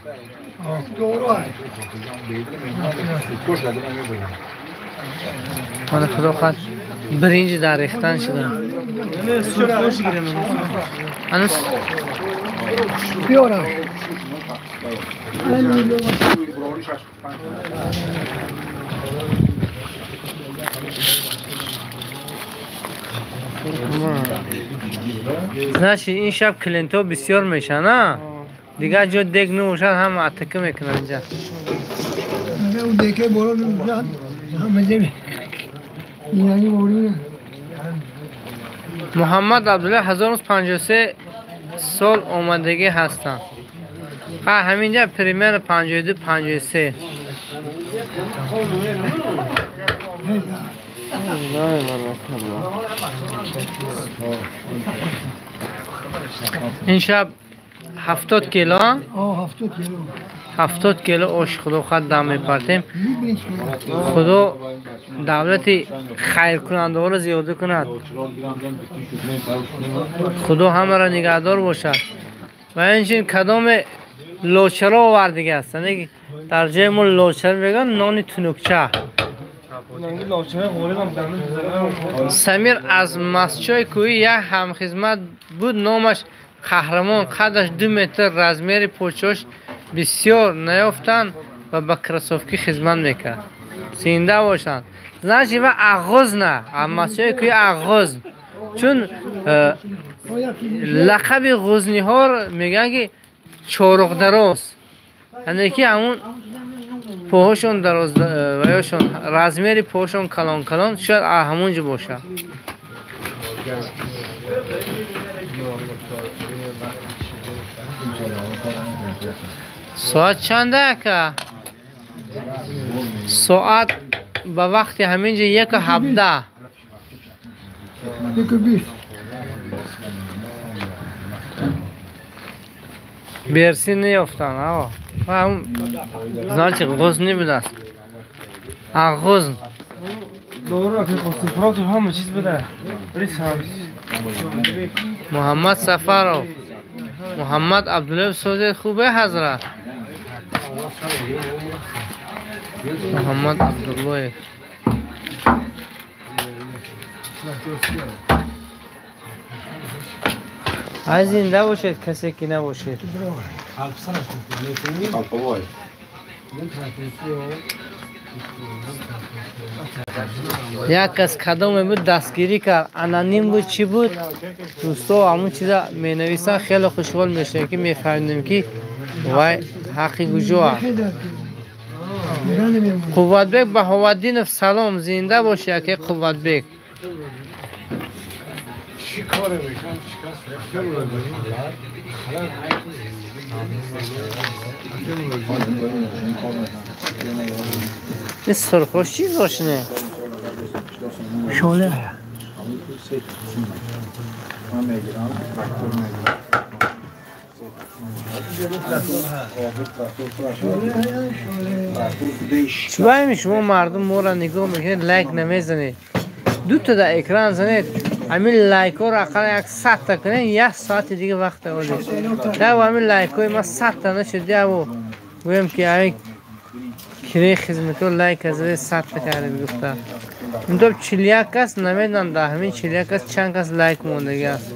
من خدا خواهد برنج در ریختن شدن بیارم نشی این شب کلینتو بسیار میشه نه دیگه جو دیگ نوشد هم اتکه میکنن اینجا اون دیگه برو نمیشد همه زمین اینانی موری محمد عبدالله 1953 سال اومدگی هستن همینجا پریمیر 52 53 این شب 70 کیلو 70 کیلو اوش خدا خود دم میپرتیم خدا دولت خیر کننده ها رو زیاده کند خدا همه را نگهدار باشد و اینچین کدام لوچرا آوردگی هستن در جای ما لوچر بگن نان تنوکچه سمیر از مسجد کوهی یک همخدمت بود نامش قهرمان قدش 2 متر رزمیر پوچوش بسیار نیافتن و به کرسوفکی خدمت میکرد. زنده باشند. زنشی و اغوز نه، اما چه که اغوز، چون لقب غزنی ها میگن که چارق دراز، یعنی که همون پاهاشون دراز و یاشون رزمیری پاهاشون کلان کلان، شاید همونجا باشه. ساعت چنده که؟ ساعت به وقت همینجا 1:17. برسی نیفتن آقا. همون زنچه غزنی بود است. غزن دورا که قصفرات همه چیز بده. ریس هم محمد سفرов، محمد عبدالله سوزی خوبه حضرت. محمد عبدالله از زنده باشید، کسی که نباشید. یک کس کدام بود دستگیری کرد، انانیم بود چی بود دوستا، همون چیزا می نویسن، خیلی خوشحال میشه که میفهمیم که وای حقی گوجو. قوت بیگ بهاءالدین سلام، زنده باشه که قوت بیگ. این سرخوش چیز روشنه شعله چوبایی شما مردم ما را نگاه میکنید لایک نمیزنید، دو تا در اکران زنید، همین لایک ها را اقل 100 تا کنید، 1 ساعت دیگه وقت آدید در همین لایک های ما 100 تا نشده و گویم که همین کلی خدمت ها لایک از 100 تا کرده بگفته این دو 41 کس نمیدن، در همین 41 کس چند کس لایک موندگی است.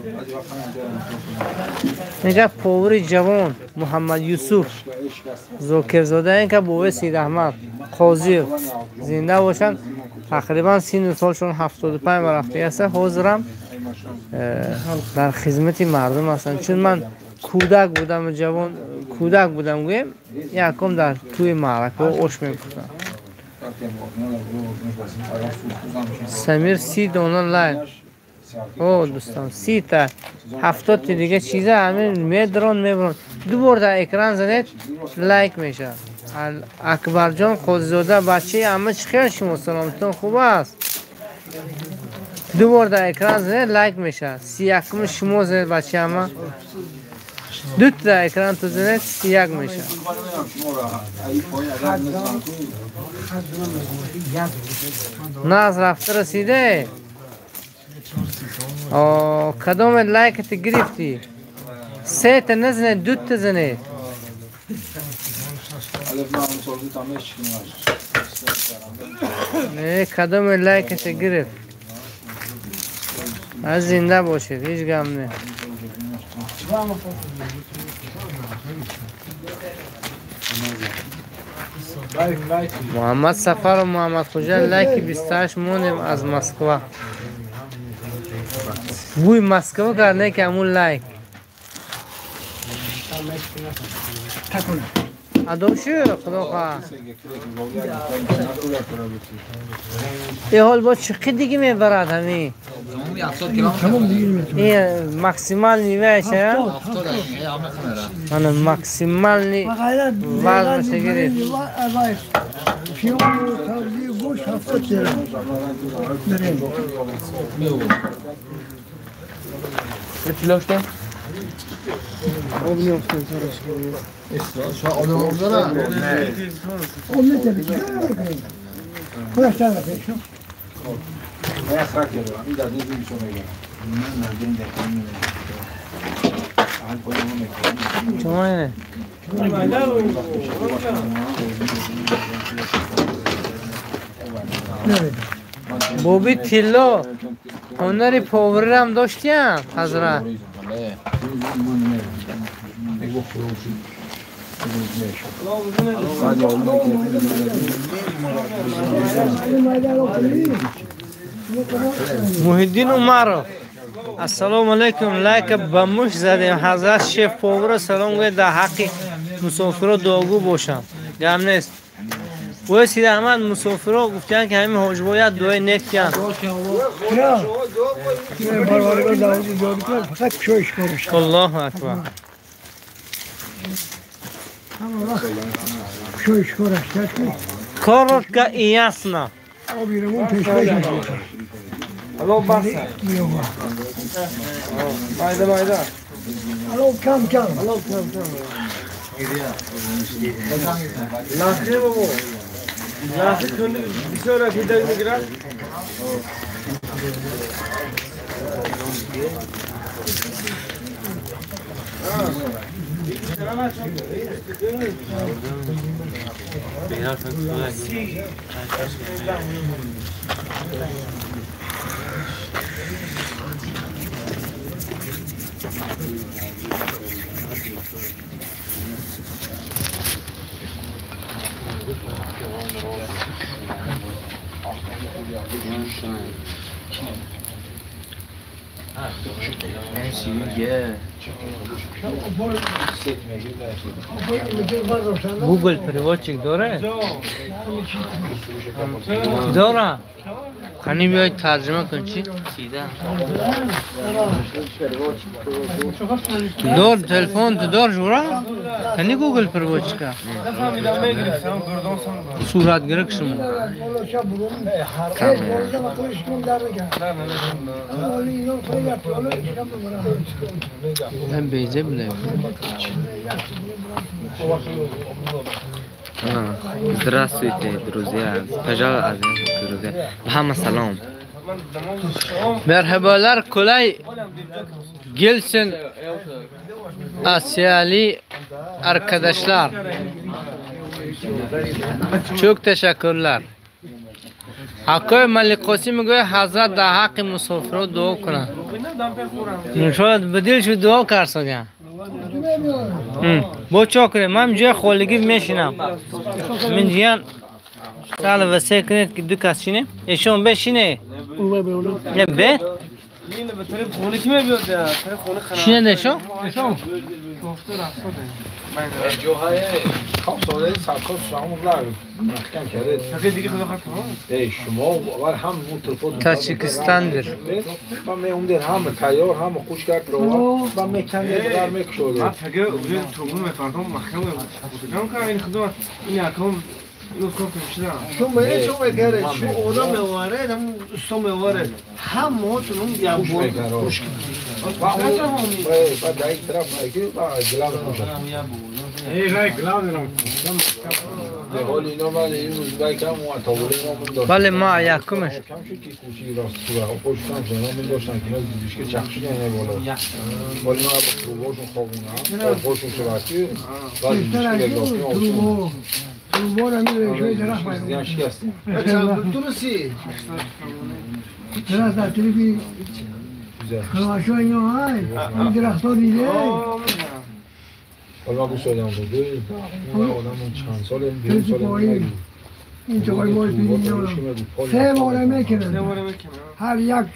میگه پاور جوان محمد یوسف زوکرزاده این که بوه سید احمد قاضی زنده باشن، تقریبا 30 سالشون 75 برفته است. حاضرم در خدمت مردم هستن، چون من کودک بودم، جوان کودک بودم، گویم یکم در توی معرکه اوش میگفتم. سمیر 30 دانه لایک. او دوستان 30 تا 70 تا دیگه چیزا همین میدرون میبرون. دو بار در اکران زنید لایک میشه. اکبر جان قاضی‌زاده بچه همه خیلی شما سلامتون خوب است. دو بار در اکران زنید لایک میشه. 31 شما زنید بچه همه. دو تا در اکران تو زنید 31 میشه. نه از رفته رسیده. کدام لایک تی گرفتی؟ 3 تا نزنید، 2 تا زنید. نه کدام لایک تی گرفت؟ از زنده باشید، هیچ غم نه. محمد سفر و محمد خوجا لایک 28 مونیم از مسکو. بوی مسکو کرده که همون لایک ادام شو خدا خواه. این حال با چقدر دیگه میبرد همین؟ این مکسیمال نیوه شه؟ من مکسیمال نی وزن بشه گرید. پیلاش کن؟ بوبی تیلو هنری پاوری هم داشتیم حضرت. محیدین عمر السلام علیکم لایک بموش زدیم حضرت شیف پاور سلام گوید در حق مسافر دعاگو باشم گم نیست و سید احمد مسافر گفتن که همین حاج باید دعای نیک کن فقط شویش کنش الله اکبر شویش کنش کارت که ایاسنا آبیرمون پیشوش الو بسه مایده الو کم لحظه بابا لحظه کنه بسیار رفیده میگیرم گوگل پریواتچیک داره؟ داره؟ خانی بیاید ترجمه کن چی؟ دار تلفن تو دار جورا؟ خانی گوگل پریواتچیک نفهمیدم میگرفتم گردان سم صورت گرک شما من بیزه بله Здравствуйте, друзья. Пожалуйста, друзья. Hamma salom. Merhabalar kolay gelsin Asyali arkadaşlar. Çok teşekkürler. Hakkı Malik Qasim میگه حضرت در حق مسافر دعا کنه. شاید بدل شو دعا کرسن. با چاکره من جای خالگی میشینم. من جیان سال وسیع کنید که دو کس شینه. ایشون بشینه. نه به؟ اینه به طرف خونه کی میاد یا طرف خونه خراب شینه نشون؟ گفته رفته جاهای خام ساله سرکار شما بلار محکم کرده تاکه دیگه خدا خواهد شما اول هم اون تلفن تاجیکستان'dır. من میام در هم تیار هم خوش کرد رو من میکنه در میکشود من تاکه اونجا توبون میفردم محکم بودم که این خدا این اکام اینو کار کنشیدم شما میگره شما اونا میوارد هم دوستا میوارد هم موتونم یا خوش میکنه خوش بعد یک طرف میگه با گلاو میشه حال اینا من این روز باید کم و تاوله ما من داشتم بله ما یکمش. کم شد که کوچی راست تو ها خوش کم شد من داشتم که اینا دیدیش که چخشی نه بالا ولی اینا با پروباشون خوابونه خوشون شباتی بعد دیدیش که گفتیم آسون بارا میره جوی درخت باید دیدیم شکست درستی درخت در طرفی خلاشا اینا های این درخت ها دیده حالا من گوش دادم بوده اون آدم چند سال این سال این چقای باید بیدیم سه باره میکنه هر یک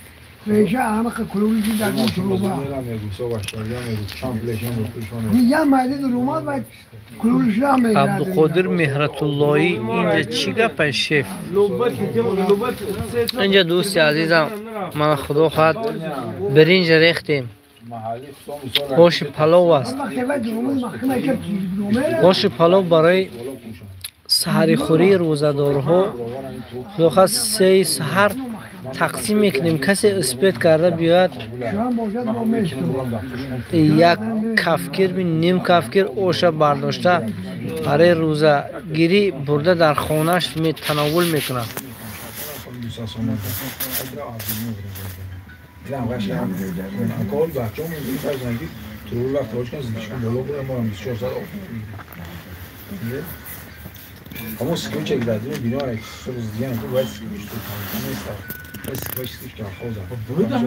ریشه همه کلوریشی در اون شروبه یه مایده در اومد باید کلوریش را میگرد عبدالقادر مهرت اللهی اینجا چی گپه شیف؟ اینجا دوستی عزیزم من خدا خواهد برنج ریختیم گوشت پلو است گوشت پلو برای سحری خوری روزدارها خدا خواهد 3 سحر تقسیم میکنیم کسی اسپیت کرده بیاد یک کفگیر نیم کفگیر اوشا برداشته برای روزه گیری برده در خونش تناول میکنه Ama sıkıntı çektiler değil mi? Binaya sırız diyen bu baş sıkıştı. Neyse. Baş sıkıştı. Burada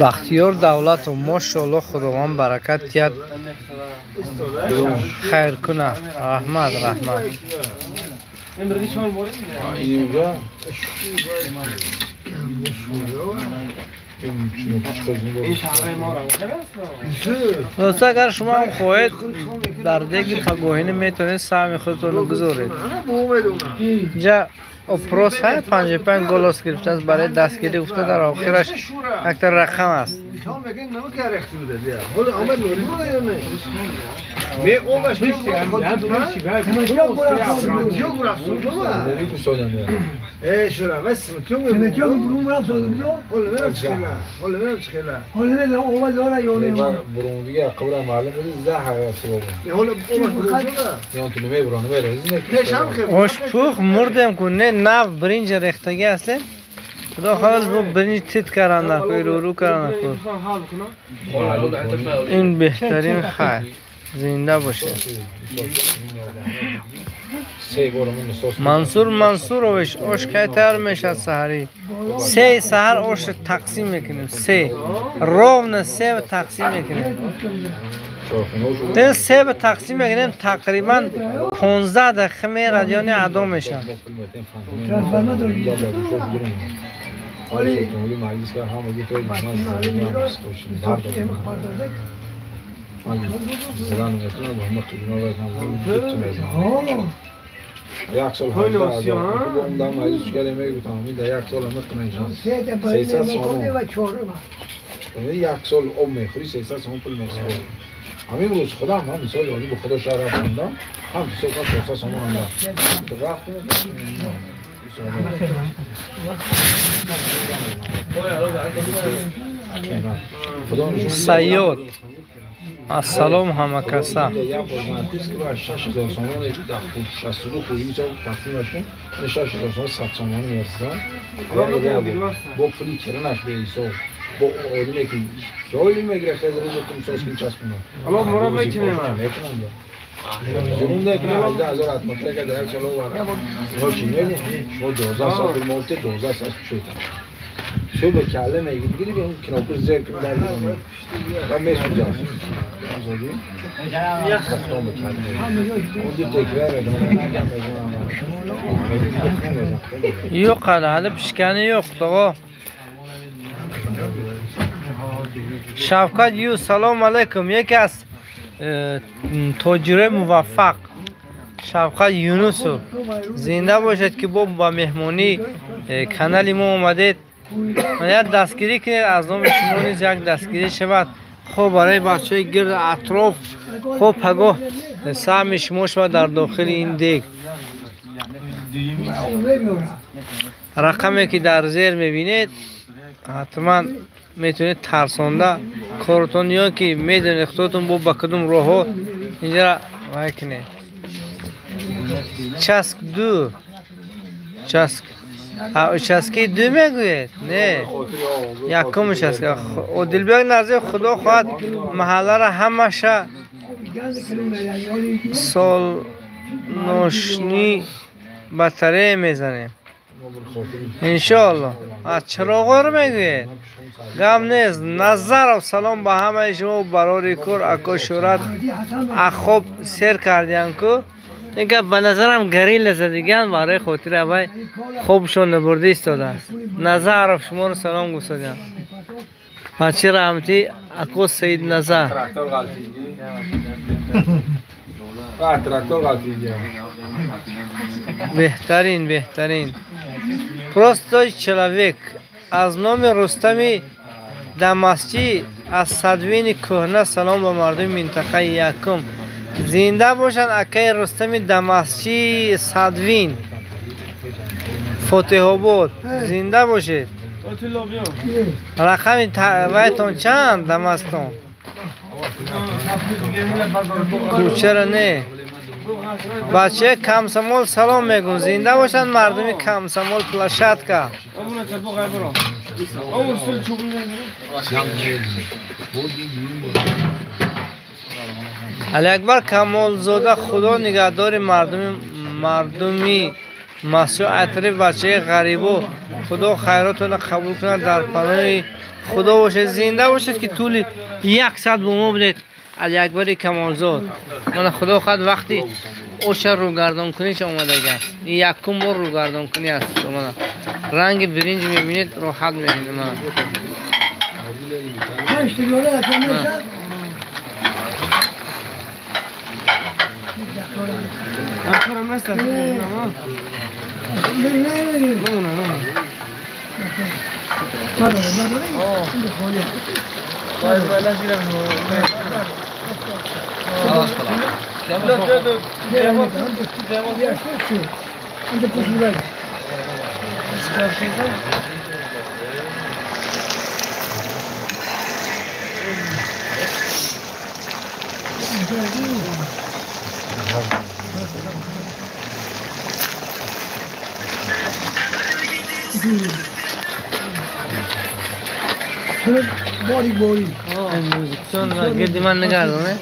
بختیار دولت و ماشاءالله خداوند برکت کرد خیر کنه رحمت اینجا دوستا اگر شما هم خواهید در دیگه پگوهینی میتونید سهم خودتون رو گذارید اینجا اپروس های 55 گلاس گرفته است برای دستگیری افته در آخرش اکتر رقم است برونگی قبلا معلوم بود زهر اوش پوخ مردم کنه نه برنج ریختگی هسته خدا خواهد با برنج تیت کردن نکوی رو کردن نکوی این بهترین خیر زنده باشه منصور اوش که تر میشه سحری 3 سحر اوش تقسیم میکنیم 3 رو نه 3 تقسیم میکنیم ده 3 به تقسیم میکنیم تقریبا 15 دقیقه میرد یعنی ادا میشه یک سال خواهی دام عزیز شکلی میگو تمامی در یک سال همه کنه 300 سومون یک سال میخوری 300 سومون پول میخوری همین روز خدا هم مثال یعنی به خدا شهر رفتندم هم 300 سومون هم سیاد السلام همه کسا با پولی چرنش به ایسا با آدمی که جایی میگیره خیلی روز کم ساز کن چسبونه الان مرا میکنه زنون دیگه نه 10000 اتمسفر که در چلو واره ما چی میگیم شما 2000 سال مولت 2000 سال شد شو به کله میگید دیگه اون کناپور زیر که در میاد و میسوزه آزادی یا خودم به کله اون دی تکرار yok hadi pişkani yok togo Şavkat yu selam aleyküm yeki az tacire muvaffak Şavkat Yunus'u zinde باشد که با مهمونی کانال ما اومدید باید دستگیری کنید از نام شما نیز یک دستگیری شود خب برای بچه گرد اطراف خب پگاه سهم شما شود در داخل این دیگ رقمی که در زیر میبینید حتما میتونید ترسانده کارتون یا که میدونید خودتون با کدوم راه اینجا را وای کنید چسک دو چسکی دو میگوید نه یکم چسک او دلبیگ نزدیک خدا خواهد محله را همشه سال نوشنی بطره میزنیم انشاءالله از چراغا رو میگوید غم نیست نظر و سلام به همه شما برای کور اکا شورت اخوب سیر کردیم که اینکه به نظرم گریل زدگان برای خاطر اوی خوبشون نبرده ایستاده است نظر شما رو سلام گوستادیم بچه رحمتی اکو سید نظر بهترین پروستای چلاویک از نام رستمی دماسچی از صدوین کهنه سلام به مردم منطقه یکم زنده باشن اکای رستمی دماسچی صدوین فتح آباد زنده باشید رقم ویتون چند دمستون چرا نه بچه کمسمول سلام میگم زنده باشن مردمی کمسمول پلاشت که علی اکبر کمال زاده خدا نگهدار مردمی مسیح عطری بچه غریبو خدا خیراتون قبول کنه در پناه خدا باشه زنده باشید که طول 100 به ما بدید علی اکبر کمالزاد من خدا خواهد وقتی اوشر رو گردان کنی چه اومده گه یکم بار رو گردان کنی هست شما رنگ برنج میبینید راحت میبینید من باری چون گردی من نگردم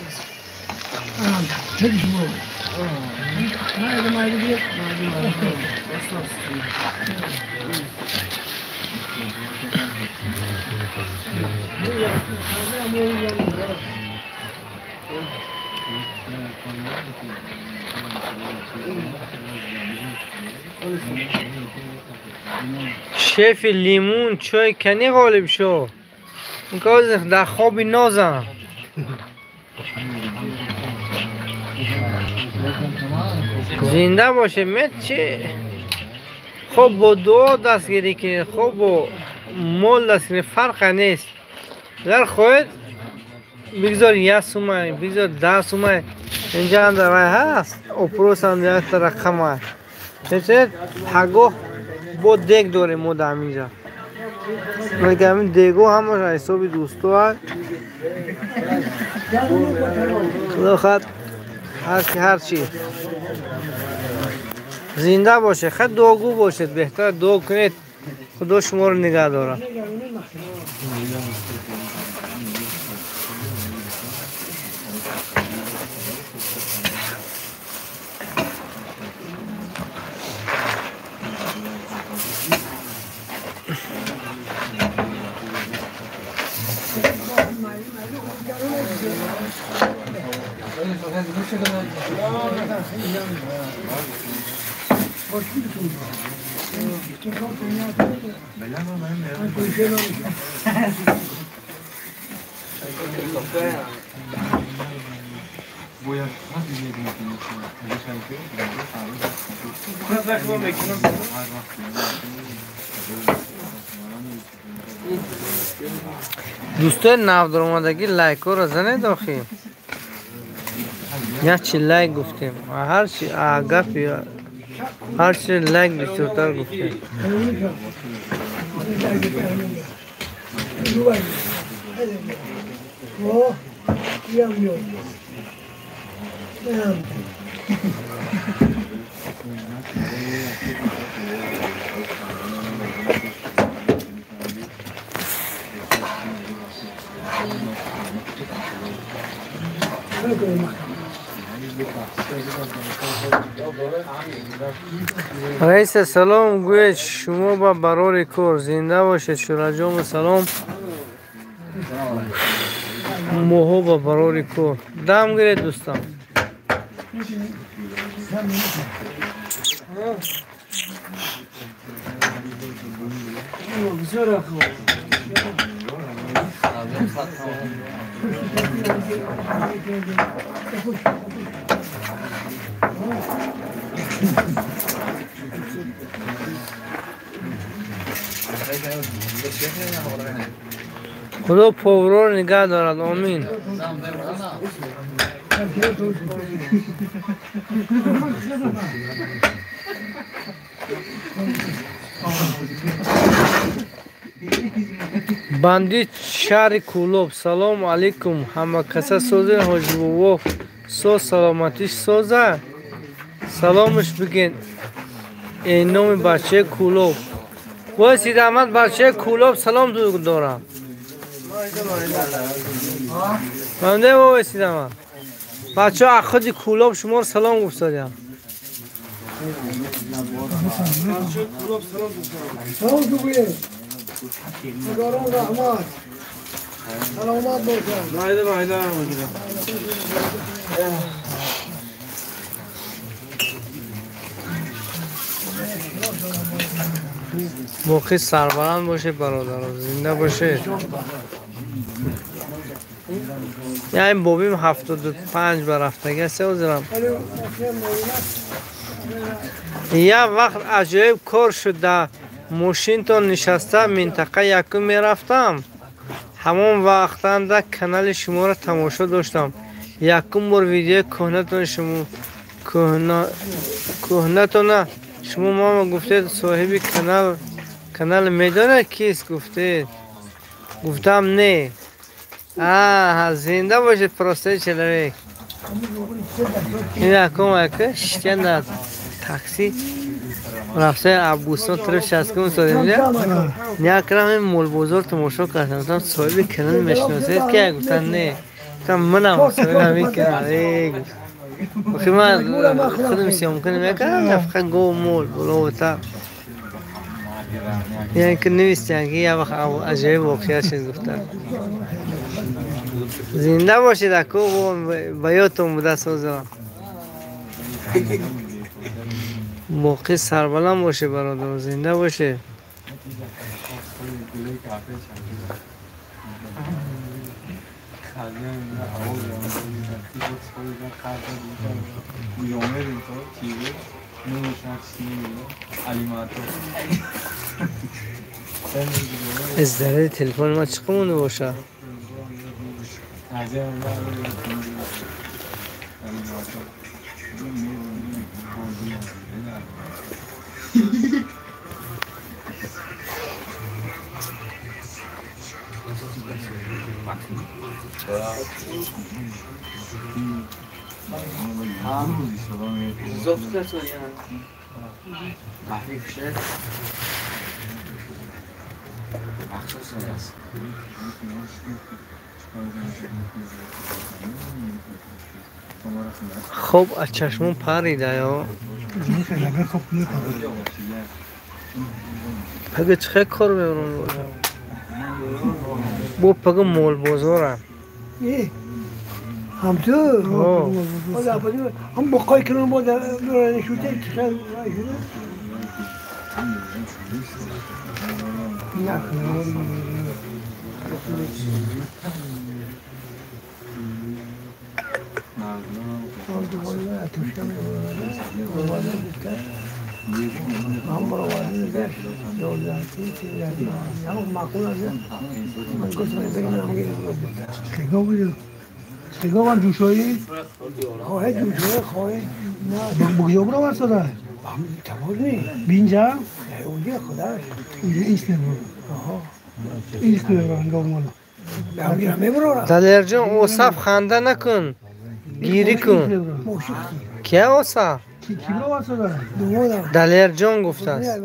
شیف لیمون چای کنی غالب شو این در خواب نازم زنده باشه مت چه خب با دعا دستگیری که خب با مول دستگیری فرق نیست در خواهد بگذار 1 سومه بگذار 10 سومه اینجا هم در رای هست اپروس هم در رقم هست چه حقو با دیگ داره مدام اینجا مگه همین دیگو همه حسابی دوستو هست خدا خواهد هر چی زنده باشه خود دعاگو باشید بهتر دعا کنید خدا شما رو نگه داره دوستان نو در اومدگی لایک رو زنه داخل یا چی لایک گفتیم هر چی گفتی هر چی لایک بسیارتر گفتیم رئیس سلام گوید شما با برار کور زنده باشید شورجام سلام موهو با برار کور دم گیرید دوستان خدا پورو نگاه دارد آمین بندی شهر کولوب سلام علیکم همه کسا سوزه حاجی بابا سو سلامتیش سوزه سلامش بگین این نام بچه کولوب و سید احمد بچه کولوب سلام دارم منده و سید احمد بچه اخوادی کولوب شما سلام گفتادیم سلام دوباره هزاران رحمت سلامت باشد مایده موقع سربلند باشه برادران، زنده باشه. یعنی بابیم 75 برفتگی است وزرم. یا وقت عجایب کار شد در ماشین تا نشسته منطقه یکم میرفتم، همون وقت در کانال شما را تماشا داشتم. یکم بار ویدیو کهنتون شما کهنتون شما ماما گفتید صاحبی کانال میدانه کیست؟ گفتم نه. زنده باشه پروسته چلوی این اکم اکه شکن تاکسی رفته عبوستان طرف شسکون سادیم نیا کرم این مول بزرگ تماشا کردم. گفتم صاحبی کانال میشناسید که؟ گفتن نه. گفتم منم صاحب همین کانال. وقتی من خودم سیام کنم میکردم نفقه گو مول بلو تا یعنی که نویستن که یه وقت عجایب واقعیت شد. گفتن زنده باشید اکو بیاتون بوده سازم. موقع سربلند باشه برادر، زنده باشه. از داره تلفن ما چقدر مونده باشه؟ خب از چشمون پریده یا پگه چه کار میبرون بو پگه مول بزرم هم تو هم بقای کنون با دوران شوته چه سیگار من جوشایی؟ خواهد جوشایی خواهد نه بگذار برو ورساده تمام نی بینجا؟ اونجا خداش اونجا ایست نبرو ایست نبرو انگاه مولا دلیر جان اوصف خنده نکن گیری کن. که اوصف؟ کی برو ورساده؟ دلیر جان گفته است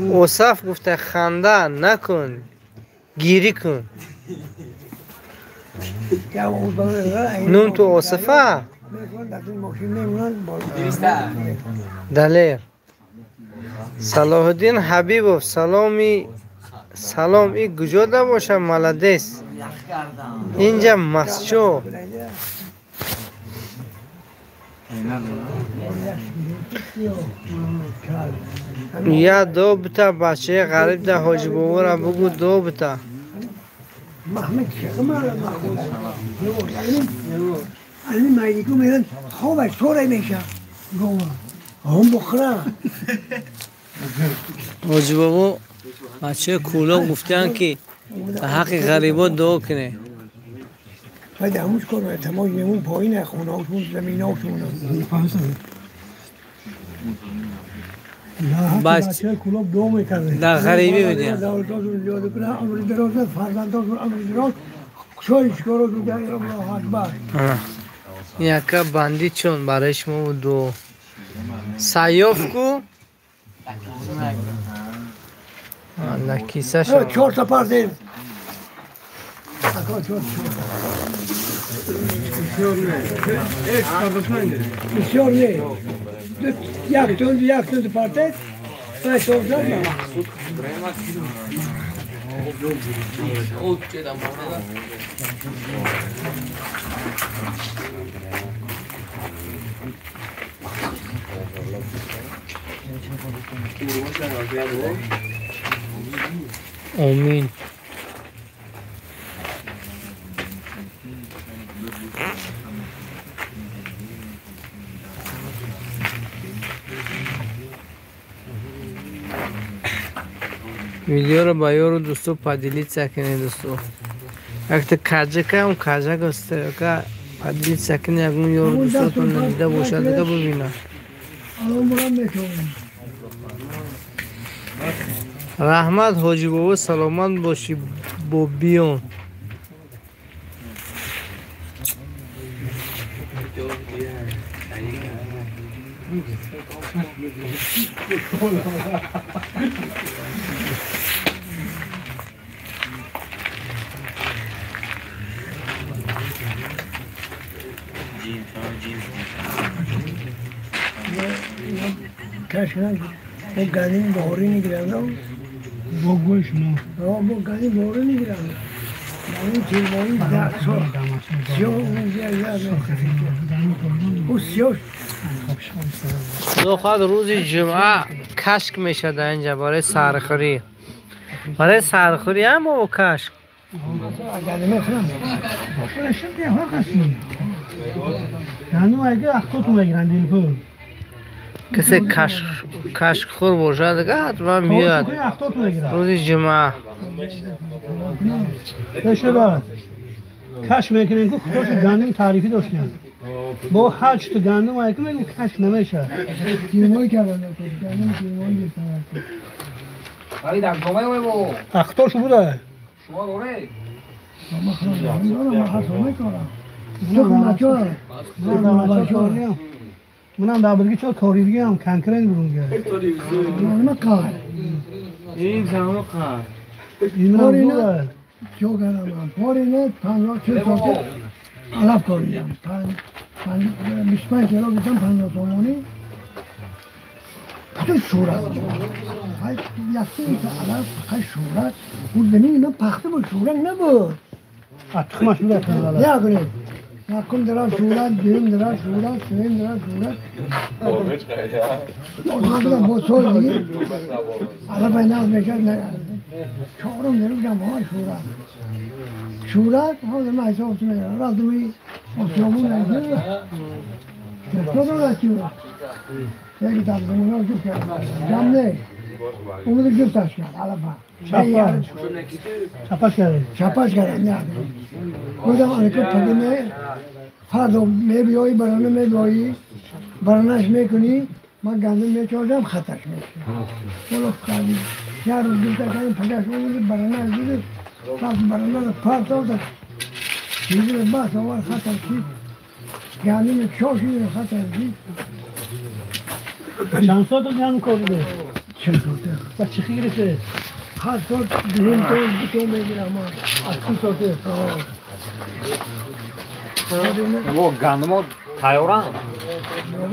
اوصف گفته خنده نکن گیری کن. نون تو اوصفه؟ دلیر صلاح الدین حبیبوف سلام ای گجاده باشه ملدیس اینجا مسچو یا دو بتا بچه غریب ده حاجی بابا را بگو دو بتا محمد الان مایلیکو میگن خوابش طوره میشه هم بخوره حاجی بابا بچه کولا گفتن که حق غریبا دعا کنه. باید هموش کنه تماش نمون پایینه خونه هاشون زمین هاشون بچه کولا دعا میکنه در غریبی بدیم دولتاشون زیاده کنه عمر درازه فرزنداشون عمر دراز شایش کارو دو در الله اکبر یکا بندی چون برای شما دو سیاف کو کیسه شد 4 تا پرده بسیار نه یک تون پارته پس توزد آمین. ویدیو رو با یارو دوستو پادیلیت سکنه دوستو اگه کجا که اون کجا گسته که پادیلیت سکنه اگه اون یارو دوستو تو ندیده باشه دیگه ببینه رحمت حاجی بابا سلامت باشی با بیان کشنگ با گندیم باری نگیرم با گوش ما با گندیم باری نگیرم این تیمایی 10 سال سیاه اون سیاه دو خواهد روز جمعه کشک میشه در اینجا برای سرخوری برای سرخوری هم با کشک گندیم خرم گندیم اگه اختوتون بگیرن دیل کسی کشک خور باشه دیگه حتما بیاد روز جمعه داشته باید کشک میکنین که خوش گندم تعریفی داشتن با 8 تا گندم اگه میگم کشک نمیشه تیمایی کردن گندم تیمایی کردن اختوش بوده شما دوره ما خرم منم در بلگی چه کاری دیگه هم کنکرین برونگه ما کار این زمان کار این هم دوره چو کنم پاری نه 50 سال علف کاریدم 25 کیلو بیشتم 50 تومانی خیلی شورت یکی که علف خیلی شورت اون زمین اینا پخته بود شورت نبود تخمش بوده کنه یکم درا شورت دوم درا شورت سوم درا شورت اونم با سول دیگه علف اینا میشه چهارم درو بودم های شورت حالا من حساب میگم رفتمی آسیامون نگه چطور رو رسید یکی تبزمون رو جفت کرد جمع نه اون رو جفتش کرد علفا شپاش کرد نه بودم آنکه پدیمه فردا میبیایی برانه میبیایی برانهش میکنی ما گندم میچوردم خطش میشه ولو کردی یه روز بیشتر کردیم پدرش بودی برانه از دیدی پس برانه رو پرت آورد چیزی رو بس آورد خطش شد گندم چاشی رو خطش شد چند سال تو گندم کردی؟ 40 سال و چی خیلی هر سال دهیم تو میگیرم از 30 سال वो गंदमो थायोरा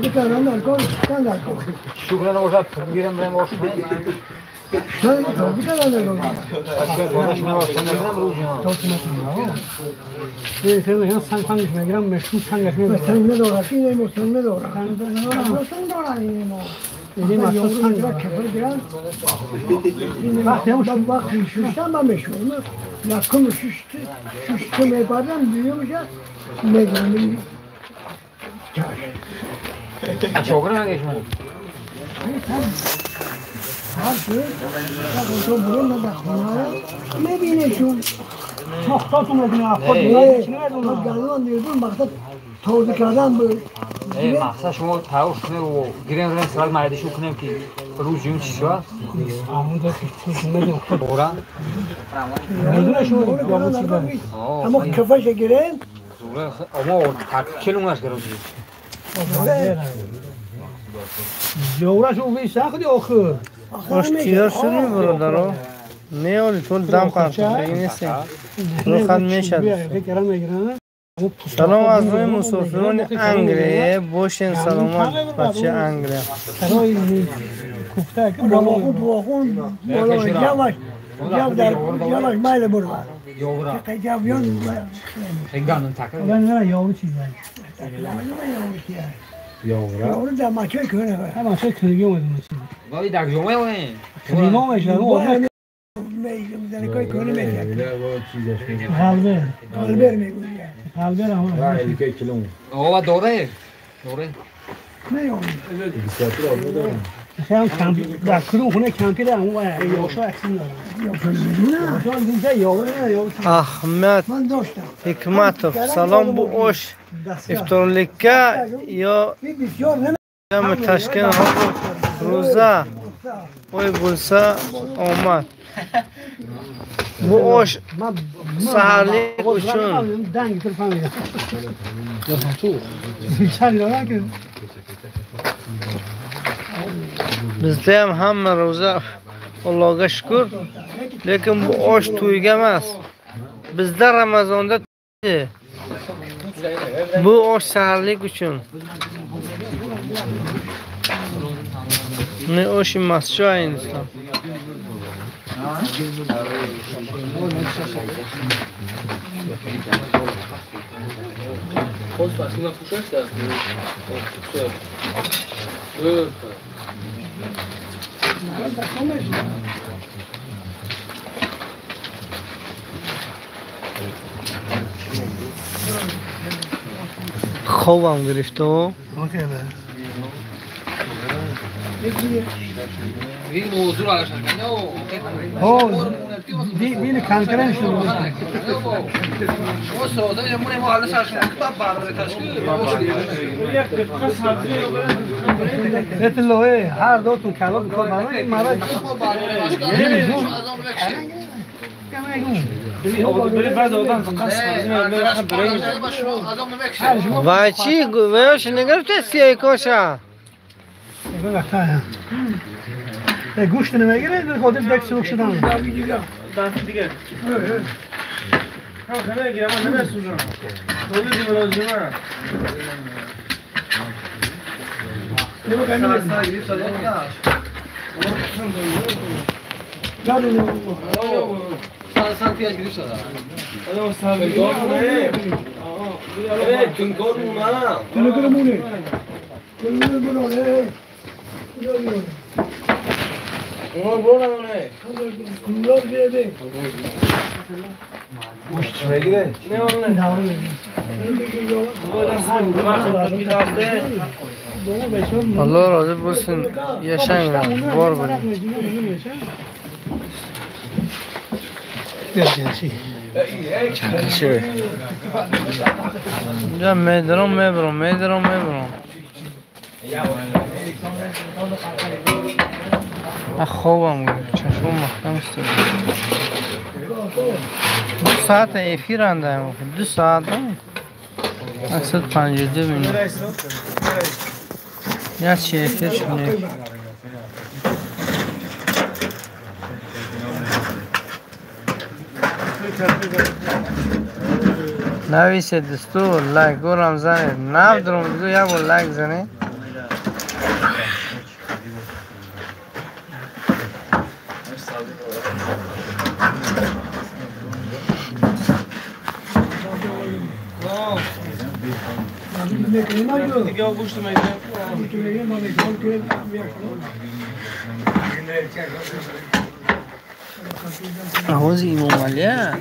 بکنم در کار کن در کار शुक्र ने ओसा गिरम रे मोस sen tabii ki öyle olur. गोरश में ओस ने गिरम रोज Sen hangi gram meşhur hangi sen ne doğru ki ne sen ne doğru sen doğru yine Elim asıl hangi kefir gram bak ya bak şuştan ben meşhur ya kum şuştu mepadam diyormuş ya ne gram छोकरा ना केश में her şey o burun da bakmaya ne bileyim çok tatlı ya خود içine dolu galon diyordum bak da tozu kazan bu مقصد شما تاوش کنه و گیرم رن سال مردشو کنم که روز جون چی شد همون ده که نمیدونم بورا نمیدونم شما اما کفاش گیرن اما کلونش گرفتی جورش او بی سختی آخر باش چیار شدی برادرها میانی چون دم خواهد بگی نیستیم رو خد میشد سلام از روی مسافران انگلیه. باشین سلامت بچه انگلیه. کوفته بالاخون بالا جوش جو در جوش مایل برو که جویان نه یاوی چیز یاوی در مچه کنه هم مچه کنگی اومدیم ولی در جمعه ولی کلیما میشه میگم کوی کنه میشه قلبر میگویه قلبر هم هلیکای کلون آقا دوره نه خیام کمپی در کدوم خونه کمپی دارم اون یاشا اکسیم دارم احمد حکمتov سلام بو اوش افطارلیکه یا تشکیل ها روزه اوی بولسا آمد بو اوش سهرلیک بچون دنگ تلفن میدم چند دارم که bizda ham hamma ro'za Allohga shukr, lekin bu osh to'yga emas. Bizda Ramazonda bu osh saharlik uchun. Ne osh emas, shu Hindiston. خوابم گرفته و این موضوع علاش دین کنکرن شروع او سودا یمونه ما حالا سرش کتاب برای تشکیل اتلوه هر دوتون کلام کار برای مرد وای چی ویش نگرفته سیای کوشا گوشت نمیگیره در خودت دک سوق شدن دیگه خانه گیرم نمیسوزم خودت ملازمه سال پیاز گیری شده الان سال گیره کنکور مونه کنکورمونه کنکورمونه اون برونه کنکور بده میگیره نه اون الله راضی باشین یه شنگ بار بریم چه اینجا میدرم خوابم چشم مختم است 2 ساعت ایفی رنده 2 ساعت 152 minut یا چی ایفی شونه نویسه دستور لایک گورم زنه نو درم دو یا با لایک زنه دیگه گوشت میگیرم آواز امام علیه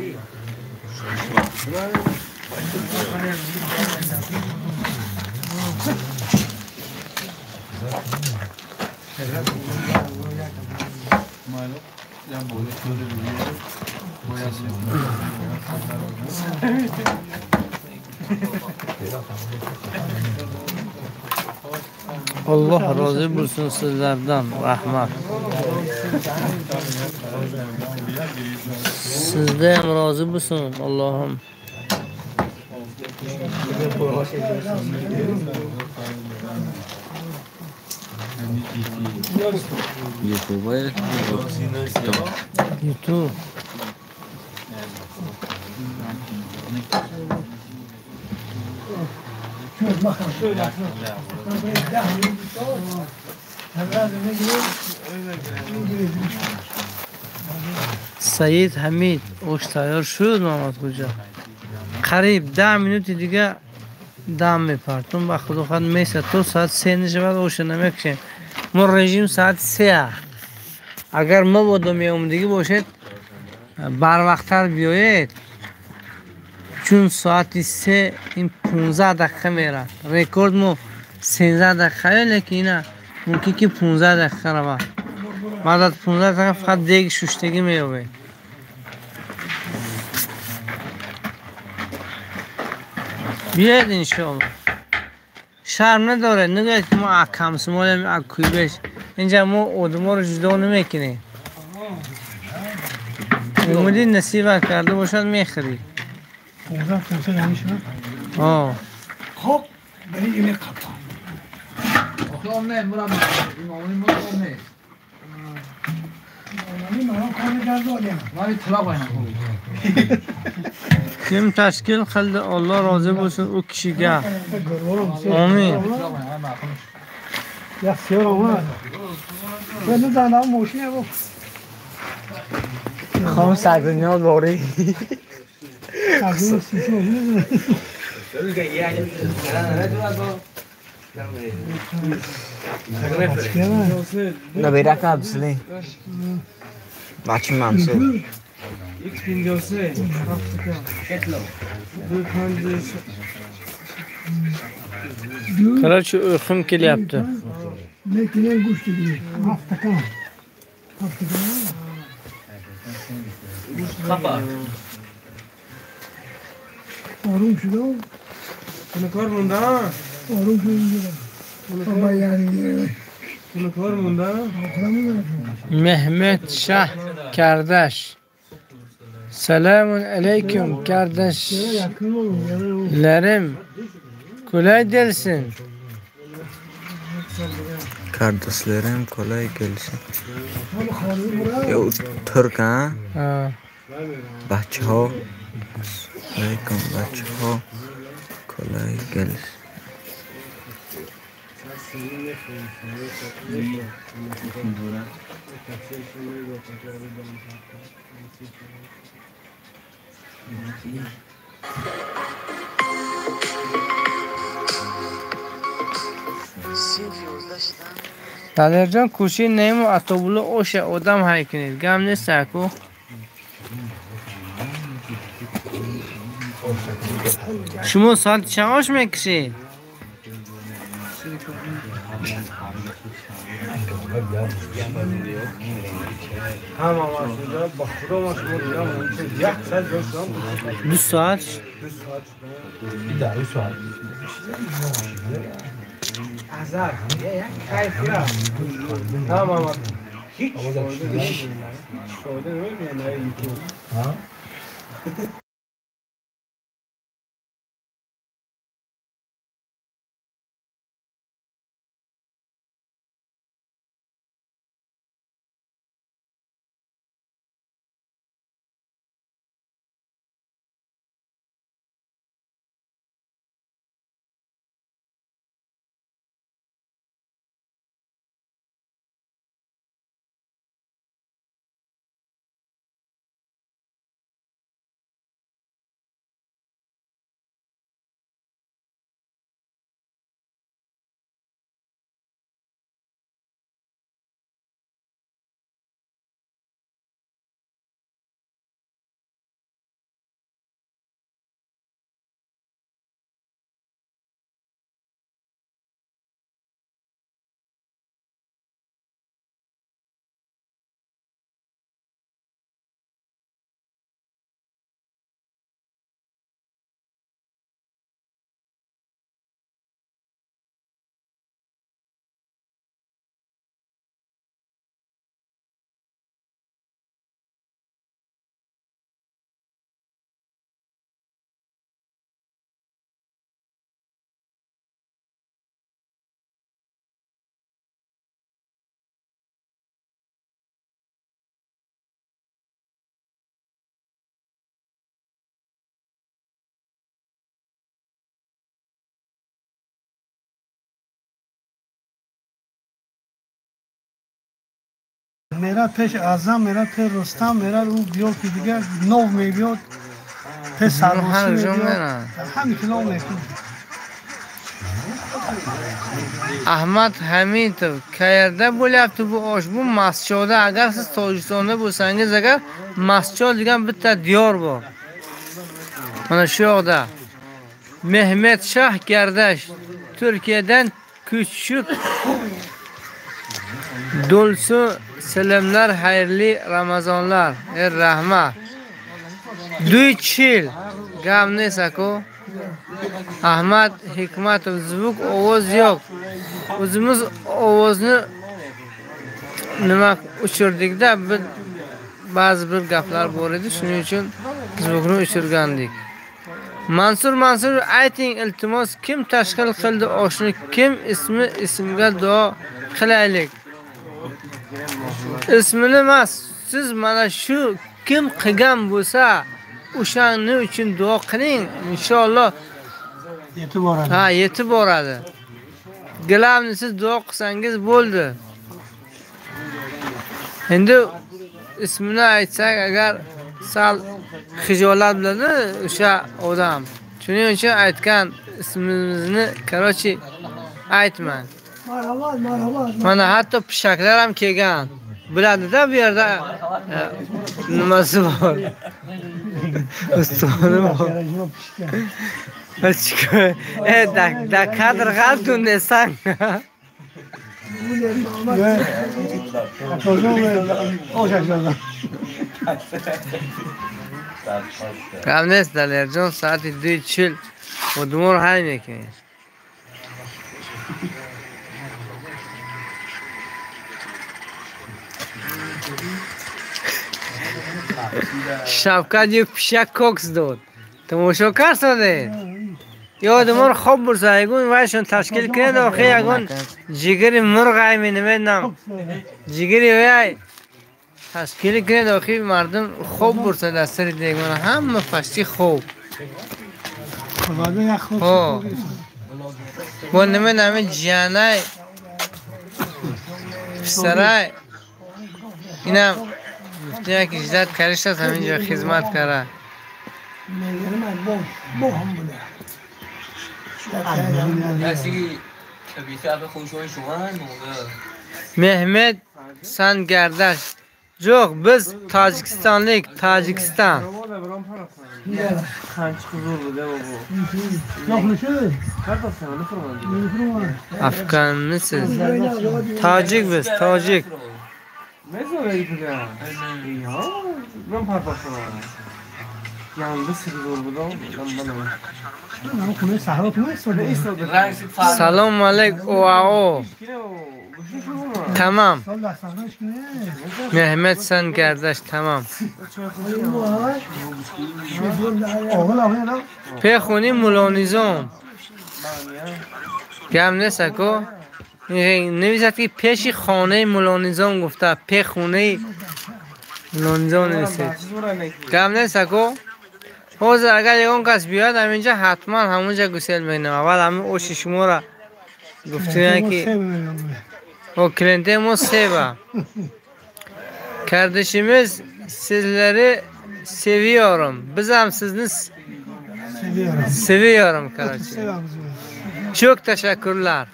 Allah razı olsun sizlerden, rahmet. Sizden razı olsun Allah'ım. YouTube. سعید حمید اوش تیار شد محمد خوجا قریب 10 minut دیگه دم میپرتون با خود خود میسه تو ساعت 3 نشود اوش نمیکشیم ما رژیم ساعت 3 اگر ما با دومی اومدگی باشید بر وقتتر بیایید چون ساعت 3 این 15 دقیقه میره رکورد ما 13 دقیقه لیکن اینا ممکن که 15 دقیقه رو بعد از 15 دقیقه فقط دیگ ششتگی میابه بیاید انشاءالله شرم نداره نگوید که ما کم سمالیم اکوی بش اینجا ما آدم رو جدا نمیکنیم اومدی نصیب کرده باشد میخری 15 یعنی شد خب برای اینه قطعا اخلام نه مرا مامانی مرا نه مامانی مرا کار نگردانیم مامی طلاق باید کم تشکیل خلد الله راضی باشد او کشیگه آمین یک سیار آمد بینو زنده هم موشنه بود خواهم سگرینیات باری سگرین سیسی بود نبیره که بسلی بچه منصور کرا چه ارخم کلی yaptı میکنیم گوشت دیگه هفتکان آروم شده کنه کار مونده آروم شده بابا یعنی کنه کار مونده Mehmet Şah kardeş. Selamun aleyküm kardeşlerim. Kolay gelsin. Kardeşlerim kolay gelsin. Ya Türk ha? Ha. Bachche ho. Aleyküm bachche ho. Kolay gelsin. Tanercan kuşu neyim o atobulu oşa odam haykinir. Gam ne saku? Şumu saat çağış mı kişi? Tamam aslında bak şurada var şurada ya sen görsen 2 saat. Bir daha 3 saat. azar ya kayıp ya tamam hiç şöyle ölmeyen میرد پیش اعظم، میرد پیش رستم، میرد اون بیاد که دیگه نو میبیاد پیش سرباسی میبیاد همین کلام میکنه. احمد همینطور کایرده بولیفت بو آشبو مسجاده اگر siz Tojikistonda bo'lsangiz agar masjid degan bitta diyor bor. Mana shu yoqda Mehmet Shah Gardash Turkiyadan küçük dolusu selamlar, hayırlı Ramazanlar. Rahmat. 2 yil gamne sako Ahmad Hikmatov zvuk ovoz yo'q. O'zimiz ovozni nima o'chirdik-da, ba'zi bir gaplar bor edi, shuning uchun zvukni o'chirgandik. Mansur ayting iltimos, kim tashkil qildi oshni, kim ismga duo qilaylik. Ismini emas, siz mana shu kim qilgan bo'lsa o'shani uchun duo qiling, inshaalloh yetib boradi. Ha, yetib boradi. Gilamni siz duo qilsangiz bo'ldi. Endi ismini aytsak agar sal xijolat biladi o'sha odam. Shuning uchun aytgan ismimizni qarochi aytmang. Marhamat. Mana hatto pishaklar ham kelgan. Biladi-da bu yerda nimasi bor. Ustuni bor. Da kadr g'aldun desang. Kamnes dalerjon saati 2 yil odmor haymekin. Shavkat یک پیشک کوکس داد. تماشا کرده. یادمون خوب برسایگون وایشون تشکیل کرد و خیلی اگون جیگری مرغ ایمینه میدنم. جیگری وای تشکیل کرد و خیلی مردم خوب برسای دستری دیگون همه پشتی خوب. با نمید همه جیانای پسرای اینم گفته که اجازت کارش هست همینجا خدمت کرده. Mehmet San Gardash. Yo'q, biz Tojikistonlik, Tojikiston. Afg'onmisiz? Tojik biz, Tojik. Salom aleyk oao. Tamam. Mehmet San Gardash tamam. Pexuni Mulonizom. گم نیست کو نویسد که پیش خانه مولانیزام گفته پیش خانه مولانیزام نویسید گم نیست کو حاضر اگر یکان کس بیاد همینجا حتما همونجا گسیل بینم اول همه اوشی شما را گفتیم که o klientimiz seva. Kardeşimiz sizleri seviyorum. Biz hem sizni seviyorum kardeşim. Çok teşekkürler.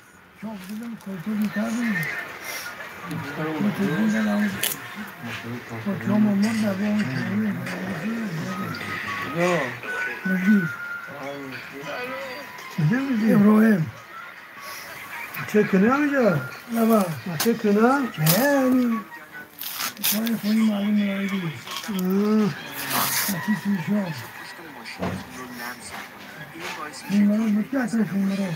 İbrahim. Çekini amca. Ne var? Çekini. Çekini. Şöyle koyayım alayım ya. Bunları mutlu etsin şunları.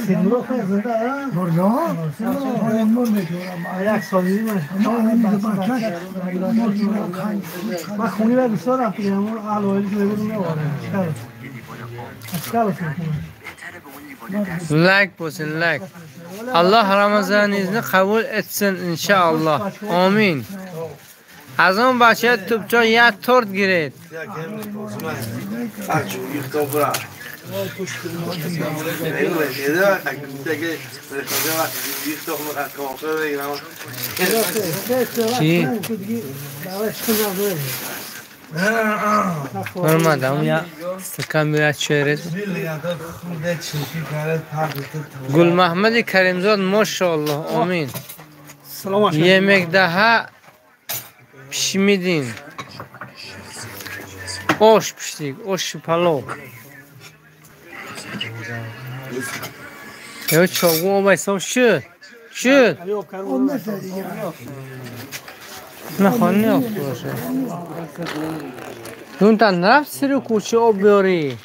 Sen bu kızında ha? Burada. Sen bu ne diyorum? Ayak sallayayım mı? Bak bunu ver bir sonra yapayım. Al o elini verin ne var? Çıkar. Like bo'lsin, like. Alloh Ramazoningizni qabul etsin inshaalloh. Amin. Azon bacha tupcha ya tort giret. چی؟ Olmadı ya. Sıkan biraz çörez. Gül Mehmet Kerimzad maşallah amin. Yemek daha pişmedin. Oş piştik, oş palo. Ya çavuğu olmaysa şu. نه خانه آب باشه اون تا نرفت سر کوچه آب بیاری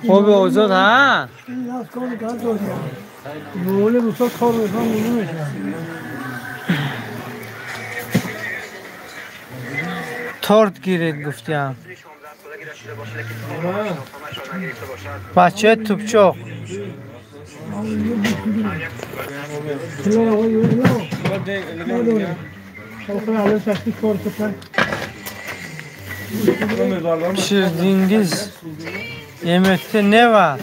آب آزاد ها تارت گیرید گفتیم بچه توپچاق Pişirdiğiniz yemekte ne var?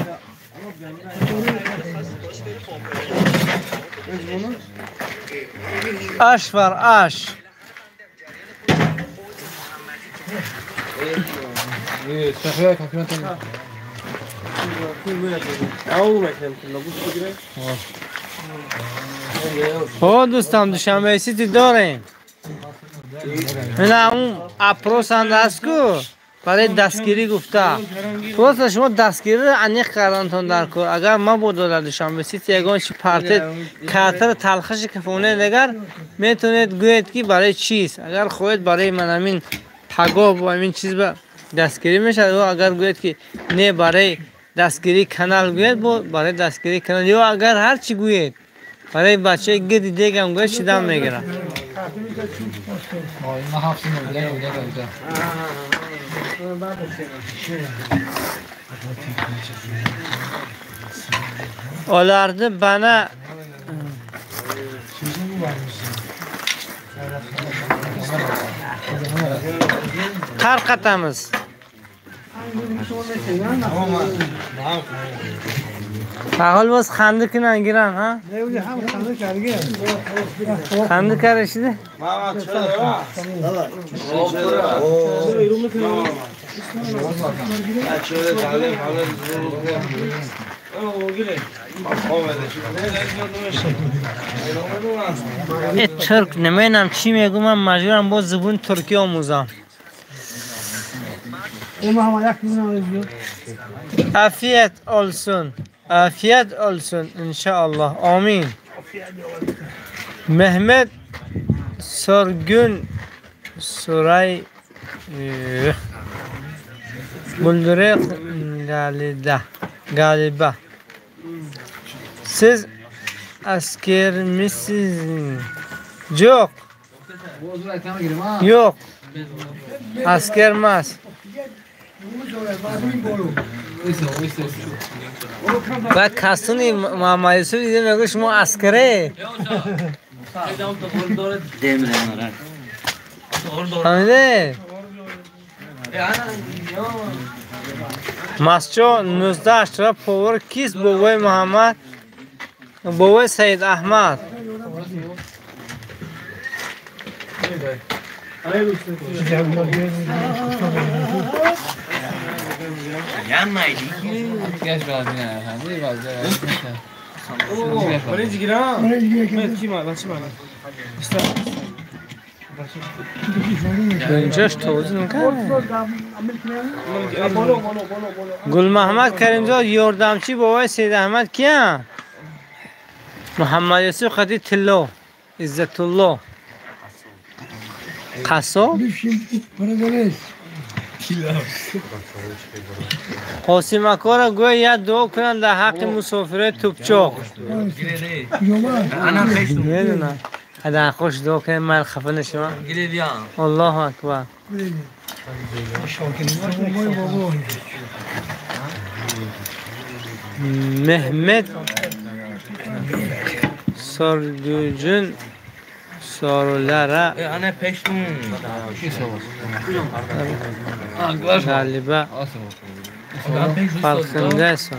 Aş var, aş. خب دوستان دوشنبه سیتی داریم نه اون اپروسند هست که برای دستگیری گفته پروس شما دستگیری رو انیق کردنتون در کار اگر ما بود در دوشنبه سیتی یگان چی پرتید کاتر تلخش کفونه نگر میتونید گوید که برای چیست اگر خواهید برای من همین پگاه و همین چیز با دستگیری میشه و اگر گوید که نه برای دستگیری کانال گوید برای دستگیری کانال یا اگر هر چی گوید برای بچه گردی دیگه هم گوید شدن میگیره olardı bana tarqatamiz Ahol boz xandı kinan giran ha? Xandı karışdı. Türk nemenam çi میگم من مجبورم با زبون ترکی آموزم. Afiyet olsun. Afiyet olsun inşallah. Amin. Mehmet Sorgun Suray Buldure galiba. Siz asker misiniz? Yok. Yok. Asker mas. و کسونی محمد یوسف دیده میگه شما عسکره فهمیده مسجو 19 اشتراک پاور کیست بابای محمد بابای سید احمد اینجاش توضیح میکنه گل محمد کریمزاد یاردمچی بابای سید احمد کیه؟ محمد یوسف خدی تلو عزت الله قصاب قاسم اکارا گوی یه دعا کنن در حق مسافره توپچاق میدونم در خوش دعا کنن من خفه نشم الله اکبر محمد sorulara Ana peştun. galiba farkındaysan.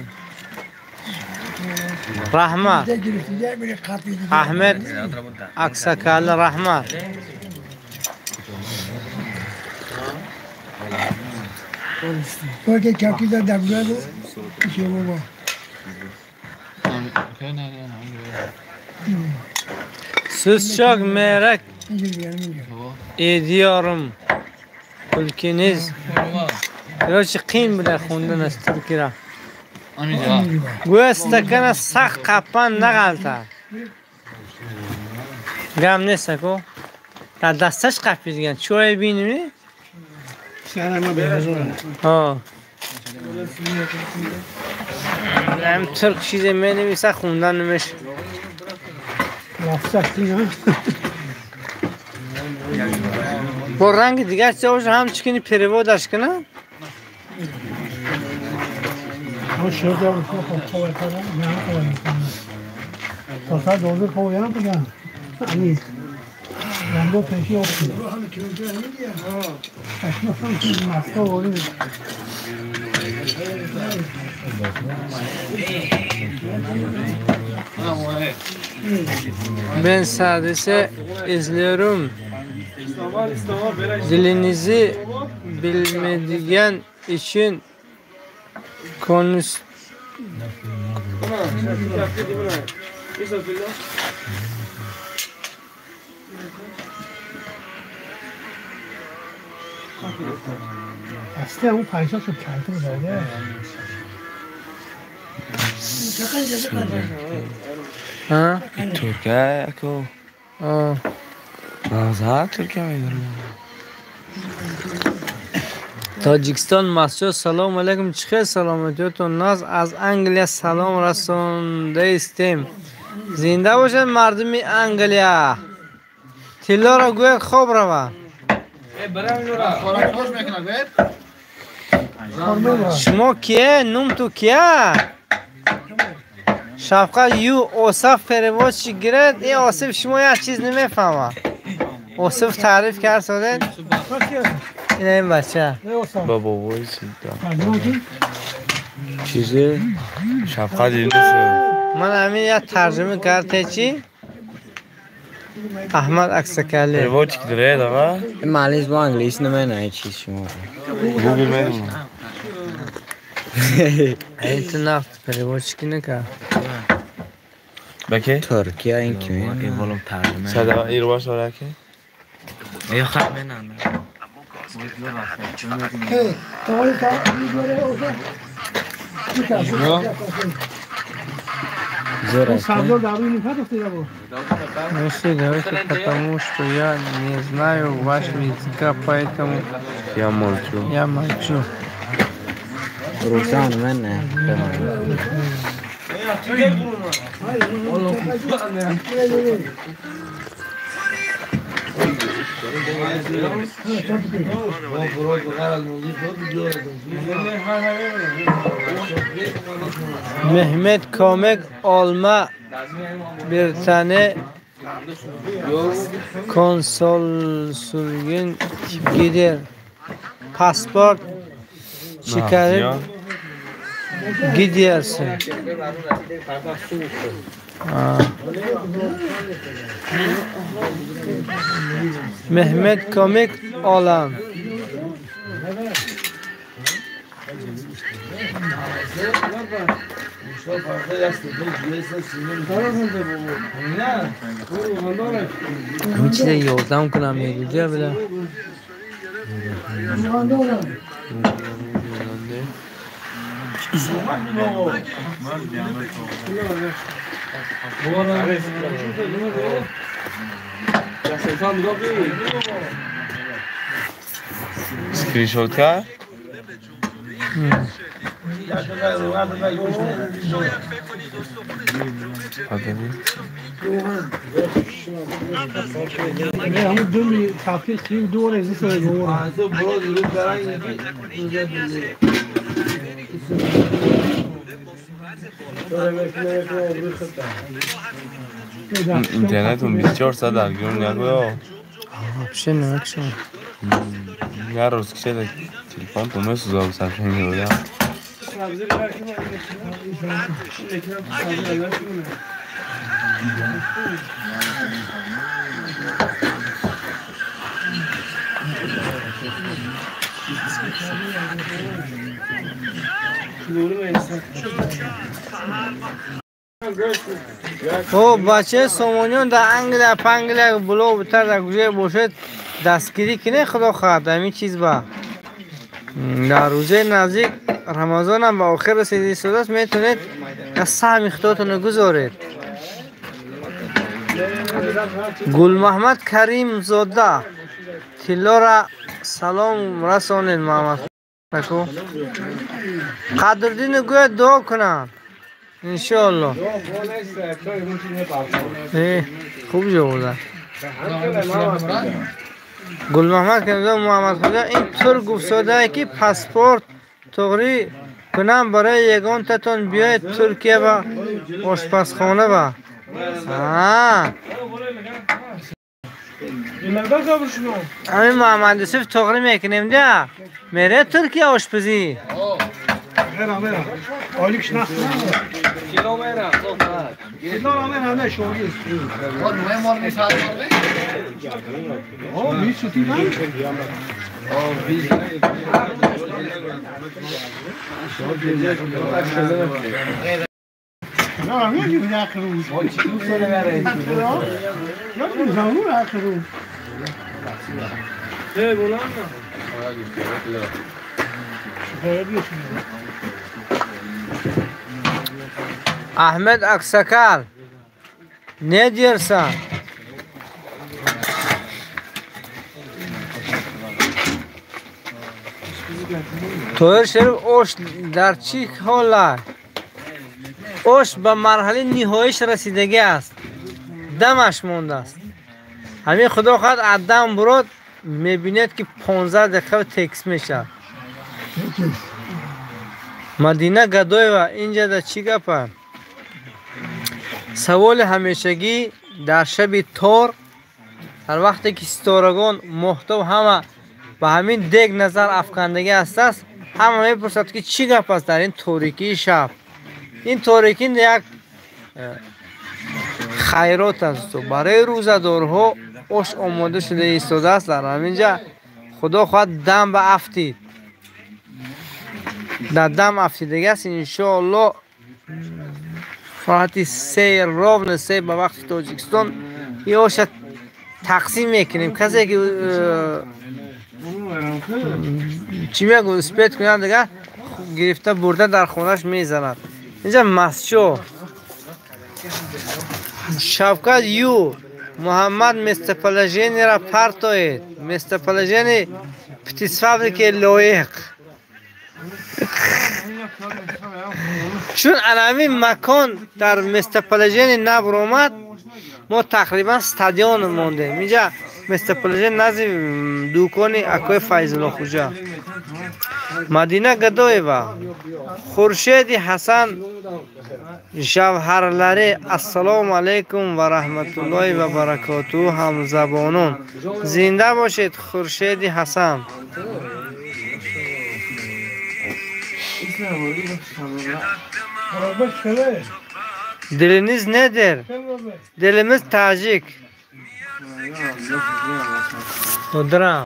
Rahmat. Ahmet Aksakalli rahmat. Porque aqui da Dabrado, eu vou. Siz çok merak ediyorum. Ülkeniz yoki qiyin bilan xundan Turkiya. Bu stakana saq qapan naqalta. Gam nesako? Ta dastash qapizgan. Choy binimi? Sarama beyazora. Ha. Hem Türk şize benim ise xundan nimiş. Lafsaktin ha. Bu rangi diğer çavuş ham çıkını perevod aşkına. O şurada bir şey var. Ne yapalım? Sasa doğru koyalım ya. Hani ben bu peşi okuyorum. Aşkına sanki maske oluyor. Ben sadece izliyorum. Dilinizi bilmediğin için konuş. Aslında o paylaşım çok kârlı böyle. Ha? Türkiye ko. Ha. Nazar Türkiye mi? Tojikiston mahsul salom alaykum chiqay salomatiyatun naz az Angliya salom rasonda istem. Zinda bo'lsin mardumi Angliya. Tillora go'y xo'p rava. Shmo kiye num tu kiya. Shafqat yu Osif переводчик гирад и Осиф шумо як чиз немефahma. Osif ta'rif kar so'rad. این بچه بابا وایسیدا چیزی شفقت نیست من همین یک ترجمه کرده چی؟ احمد اکسکالی روایت کی داره داغا معلیز با انگلیس نمیدونم چیز شما گوگل میدونم این تو نفت پریوچ کی نکرد بکی ترکیه این کی این ولوم ترجمه صدا ایروا سوره کی یا خب منم Сабзор давно не хватит его. Если говорите, потому что я не знаю вашего языка, поэтому я молчу. Я молчу. Руслан мене. Mehmet Komik olma bir tane konsolosluğun gider. Pasport çıkarıp gidiyorsun. Mehmet Komik olan. همین چیزه یادم کنم میگویه بله اسکرین شات کرد Ama dün bir kapı kim doğru ezisi doğru. اینترنتون 24 ساعت درگیر نگو. آپشن نکشون. هر روز که تلفن تو میسوزه صرف می‌کنه. او بچه سومونیون در انگل پنگل بلو بتر در گوشه باشد دستگیری کنه خدا خواهد همین چیز با در روزه نزدیک رمضان هم به آخر رسیده شده است میتونید از سهم اختاتون رو گذارید. گل محمد کریم زاده تلا را سلام رسانید محمد نکو قدردین گوید دعا کنن انشاءالله. خوب جواب گل محمد کنم محمد خدا این طور گفت ساده که پاسپورت تغییر کنم برای یگان تاتون بیاید ترکیه و آشپزخانه با همین محمد یوسف تغییر میکنیم ده میره ترکیه آشپزی میرم آلیکش نخت کیلو میرم نه شوگی نوه مار میساد مار بیش سوتی من نه میگم آخر روز آخر روز احمد اکسکال نه دیرسان تویر شریف اوش در چی حاله؟ اوش به مرحله نهاییش رسیدگی است، دمش مونده است. همین خدا خواهد عدم برود میبینید که 15 دقیقه تکس میشه. مدینه گدایوا اینجا در چی گپه؟ سوال همیشگی در شب تور در وقتی که ستارگان محتو همه به همین دیگ نظر افکندگی است همه میپرسد که چی گپ است در این تاریکی شب. این تاریکی یک خیرات است و برای روزه‌دارها اوش آماده شده ایستاده است. در همینجا خدا خواهد دم به افتید، در دم افتیدگی است انشاءالله. ساعت 3 روز به وقت تاجیکستان یه اوش تقسیم میکنیم. کسی که چی میگه اسپیت کنن دیگه گرفته برده در خونش میزند. اینجا مسجو شفقت یو محمد مستپلژینی را پرتوید. مستپلژینی پتیسفابری که لایق چون علمی مکان در مستپلژینی نبر اومد ما تقریبا استادیون مونده. اینجا مستپلژین نزدیک دوکانی اکوی فیض الله خوجا. مدینه گدایوا خورشید حسن جوهرلری السلام علیکم و رحمت الله و برکاته. هم زبانون زنده باشید خورشید حسن. دلنیز ندر دلمیز تاجیک درام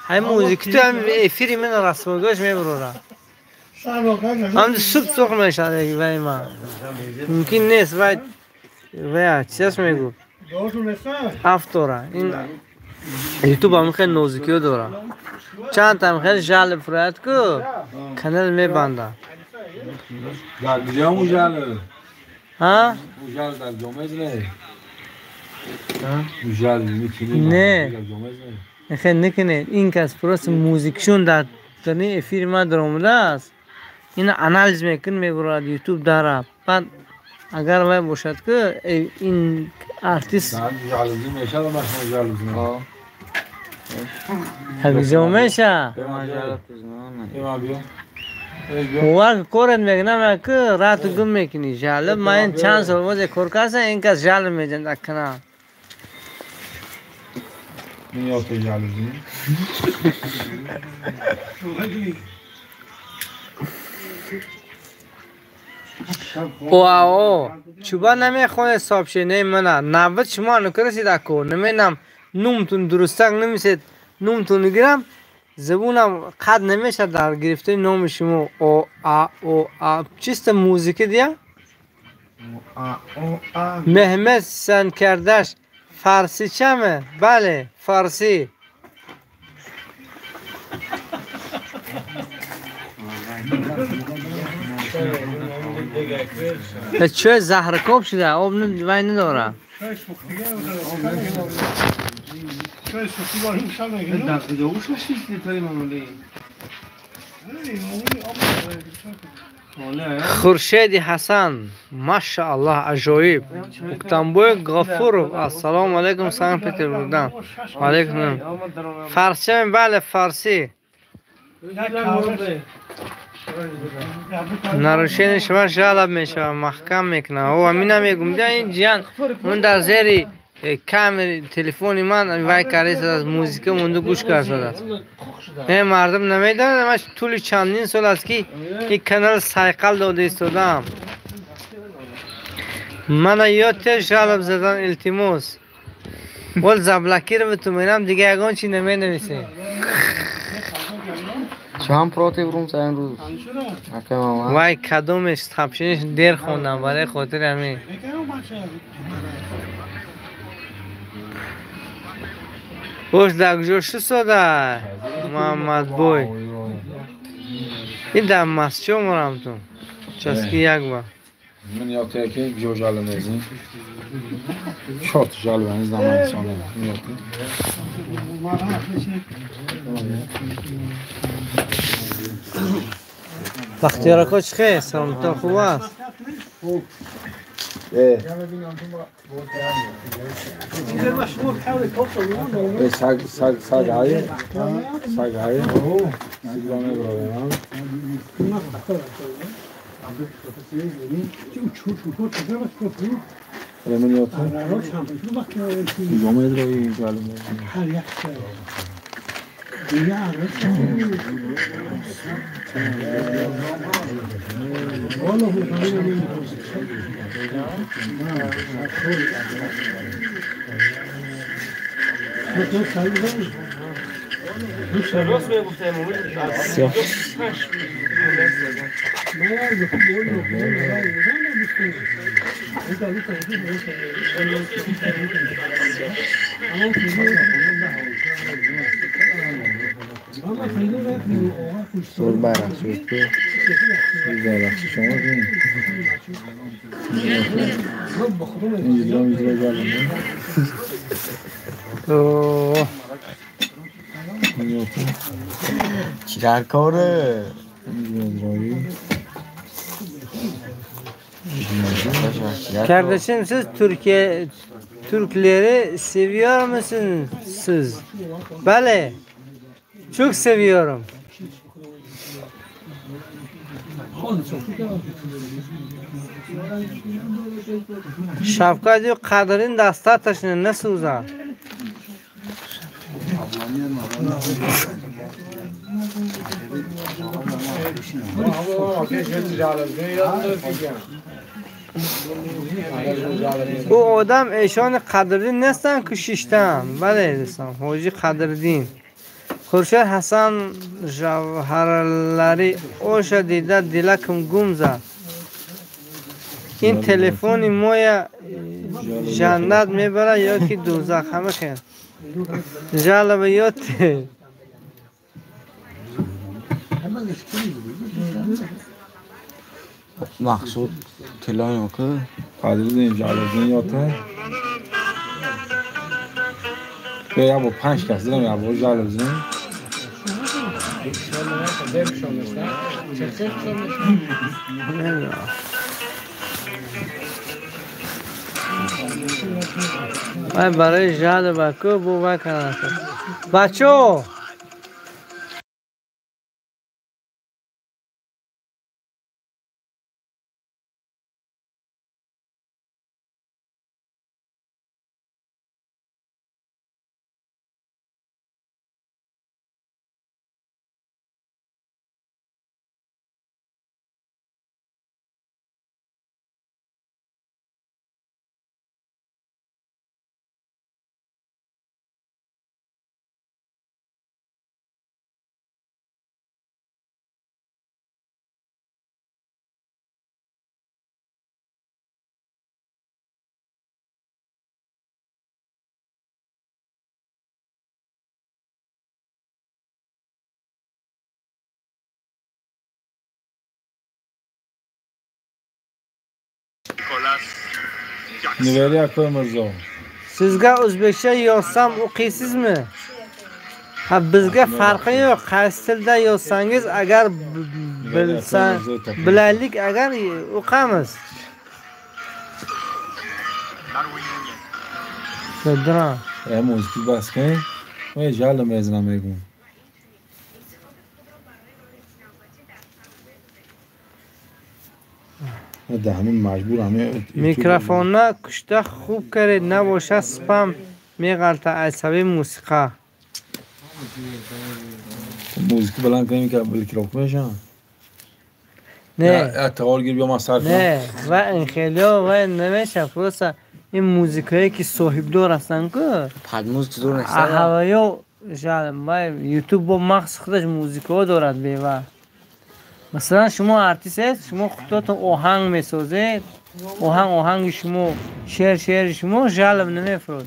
های موزیک تو هم افیری من رسمگاش میبرورم هم سوپ سوخ میشد وای ما ممکن نیست وای چیز میگو افتورا این یوتیوب هم خیلی نوزیکیو دارم چند تا هم خیلی جالب فرایت کو کانال میبندم. در کجا موجال؟ ها؟ موجال در جامعه نه. موجال میکنی؟ نه. خیلی نکنه. این کس پروس موزیکشون در تنی افیر ما درآمده است. این آنالیز میکن میگوید یوتیوب داره. بعد اگر وای باشد که این آرتیست. موجال میشه و مش موجال میشه. همیشه میشه. بیا. وقت کورت میکنم که رات گم میکنی جالب من چند سال واسه کور کاسه این کس جالب میجن دکنه یا تو جالبی واو چوبا نمیخونه حساب شه نه منه 90 شما نکرسید اکو نمینم نومتون درستک نمیسید نومتون نگیرم زبونم قد نمیشه در گرفته نام شما او آ چیست موزیک دیا محمد سنکردش فارسی چمه بله فارسی چه زهرکوب شده آب وای نداره خورشید حسن ماشاءالله عجایب اکتنبوی غفور السلام علیکم سلام پیتر بودم علیکم فارسی بله فارسی نروشین شما جالب میشه محکم میکنه او امین میگم ده این جان اون در زیر کامر تلفنی من وای کاریست از موزیک مونده گوش کرده نه مردم نمیدونن من طول چندین سال است که این کانال سایکل داده استودم من یاد جالب زدن التماس ول زبلکی رو تو میرم دیگه اگان چی نمینویسه چند پراتی بروم سعیم روز وای کدومش تپشینش دیر خوندم برای خاطر همین خوش دکجور شو ساده محمد بوی این در مسجد مرم تو چسکی یک با من یاته که جو جالب نیزیم شورت جالب نیز دامن سانه بختیار کوچ خیلی سلامتا خوب است سگ های سیگرانه برای من یاته جامعه داری جالب سول برق شد که برق شما کنید اینجا جالبه چی در کاره؟ Kardeşim siz Türkleri seviyor musunuz siz? Bale. Çok seviyorum. Şapka diyor Kadir'in dasta taşını nasıl uzar? او آدم ایشان قدردین نیستن که شیشتن بله دوستان حاجی قدردین خورشید حسن جوهرلاری اوش دیده دلکم گم زد این تلفن مویا جنت میبره یا که دوزخ همه خیر جالب یاد مقصود کلاییم که قدردین جالبین یاته یا با 5 کس دیدم یا با جالبین برای جالب که بو بکنه بچو Niveli Akbar Mirzo. Sizga o'zbekcha yozsam o'qiysizmi? Ha, bizga farqi yo'q. Qaysi tilda yozsangiz agar bilaylik agar o'qamiz. Sedra. موزیکی بس کنی و یه جل میزنم میگم ده همین مجبور همه میکروفون کشته خوب کرد نباشه سپم میغلطه عصبی موسیقی موزیکی بلند کنیم که بلکراک میشن نه اتقال گیر بیا ما سر کنم نه و این خیلی ها و نمیشه پروسه این موزیکایی که صاحب دار هستن که پدموز که دور نشتن هوایو یوتیوب با مخص خودش موزیکا دارد بیوه مثلا شما آرتیست هست شما خودتون آهنگ میسازید آهنگ شما شعر شما جالب نمیفرد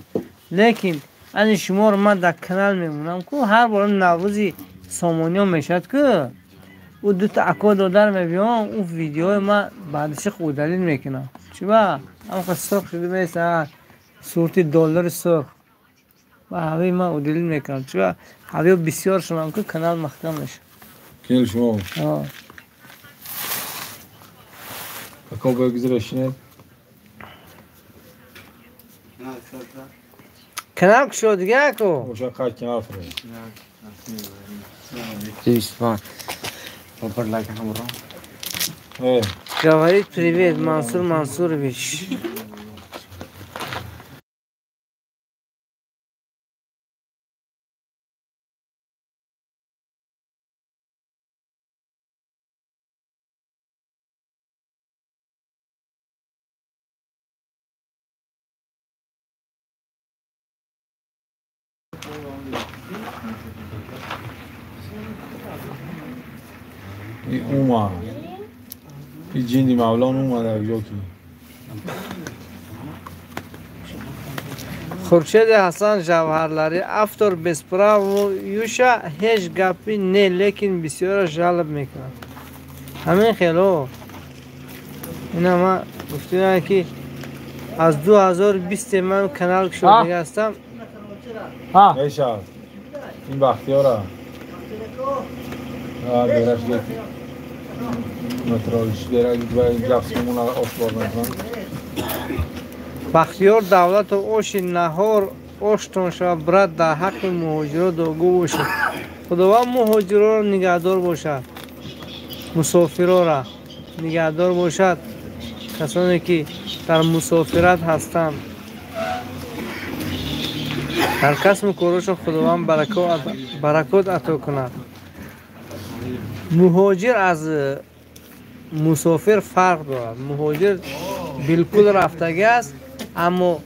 لیکن این شما رو من در کانال میمونم که هر بار نوروزی سامانیا میشد که او دو تا اکا دادر میبیام اون ویدیو من بعدش خوددلیل میکنم چی با؟ اما سرخ شده میسه صورتی دلار سرخ و هوی من او دلیل میکنم چی با؟ هوی بسیار شما که کانال مختم میشه کل شما اکا بگذارشینه کنار کشو دیگه اکو موشا قد کنار فرد دوستان بابر لکه همراه Говорит привет, Мансур Мансурович. اومد این جیندی مولان اومد در جاکی خورشید حسن جوهرلاری افتر بسپرا و یوشا هیچ گپی نه لیکن بسیار جالب میکنم همین خیلی اینا ما گفتیم که از 2020 من کانال شو دیگه هستم ایشاد این بختیاره درش گفت مترالش درش و جفسمون آشبار نکنم بختیار دولت اوش نهار اوشتون شو برد در حق مهاجرات دوگو باشد خداوند مهاجرات را نگهدار باشد مسافران را نگهدار باشد کسانی که در مسافرت هستند در کسب کارشون خداوند برکات عطا کند مهاجر از مسافر فرق دارد مهاجر بالکل رفتگی است اما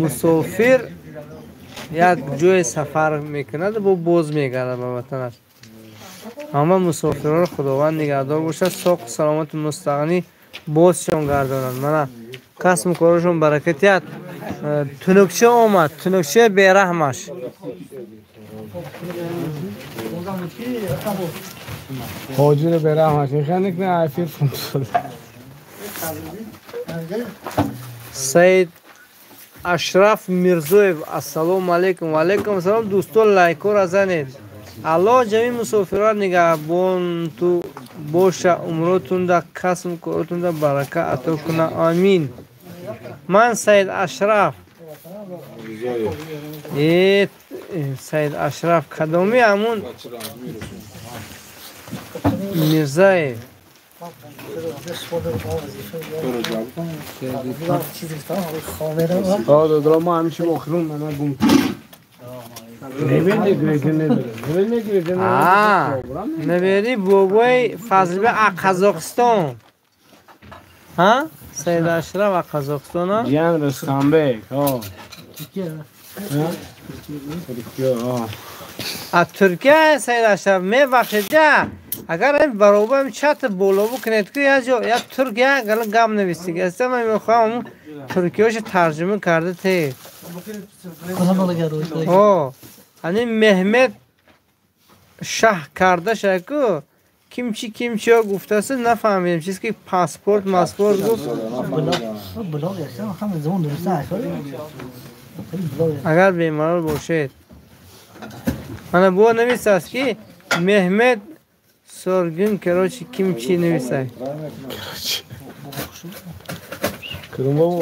مسافر یک جای سفر میکند و باز میگرده به وطنش اما مسافران را خداوند نگهدار باشد ساق سلامت مستغنی بازشان گرداند من کسب کارشون برکتیت تنکچه آمد تنکچه بیرحمش حاجر برحمش میخوانه که عفیر فونسل سید اشرف میرزویف السلام علیکم و علیکم السلام دوستان لایک را زنید الله جمعی مسافران نگهبان تو باشه عمرتون در کسب کارتون در برکت عطا کنه آمین من سید اشرف سید اشرف کدامی همون میرزایف دادرا ما همیشه مخلوم من گم نبیری بابای فضل به قزاقستان ها سید اشرف قزاقستان ها جان رستانبک از ترکیه سید اشرف می وقتی اگر این برابر چت بالا بکنید که یا ترکیه گل گام نویسید است من میخوام ترکیهش ترجمه کرده ته این محمد شاه کرده شکو کیمچی ها گفته است نفهمیدم چیزی که پاسپورت گفت بلاغ هستم همه زمان درسته هست اگر بیمار باشید انا بو نویسه است که محمد سرگین کراچی کیمچی نویسه کدوم بابا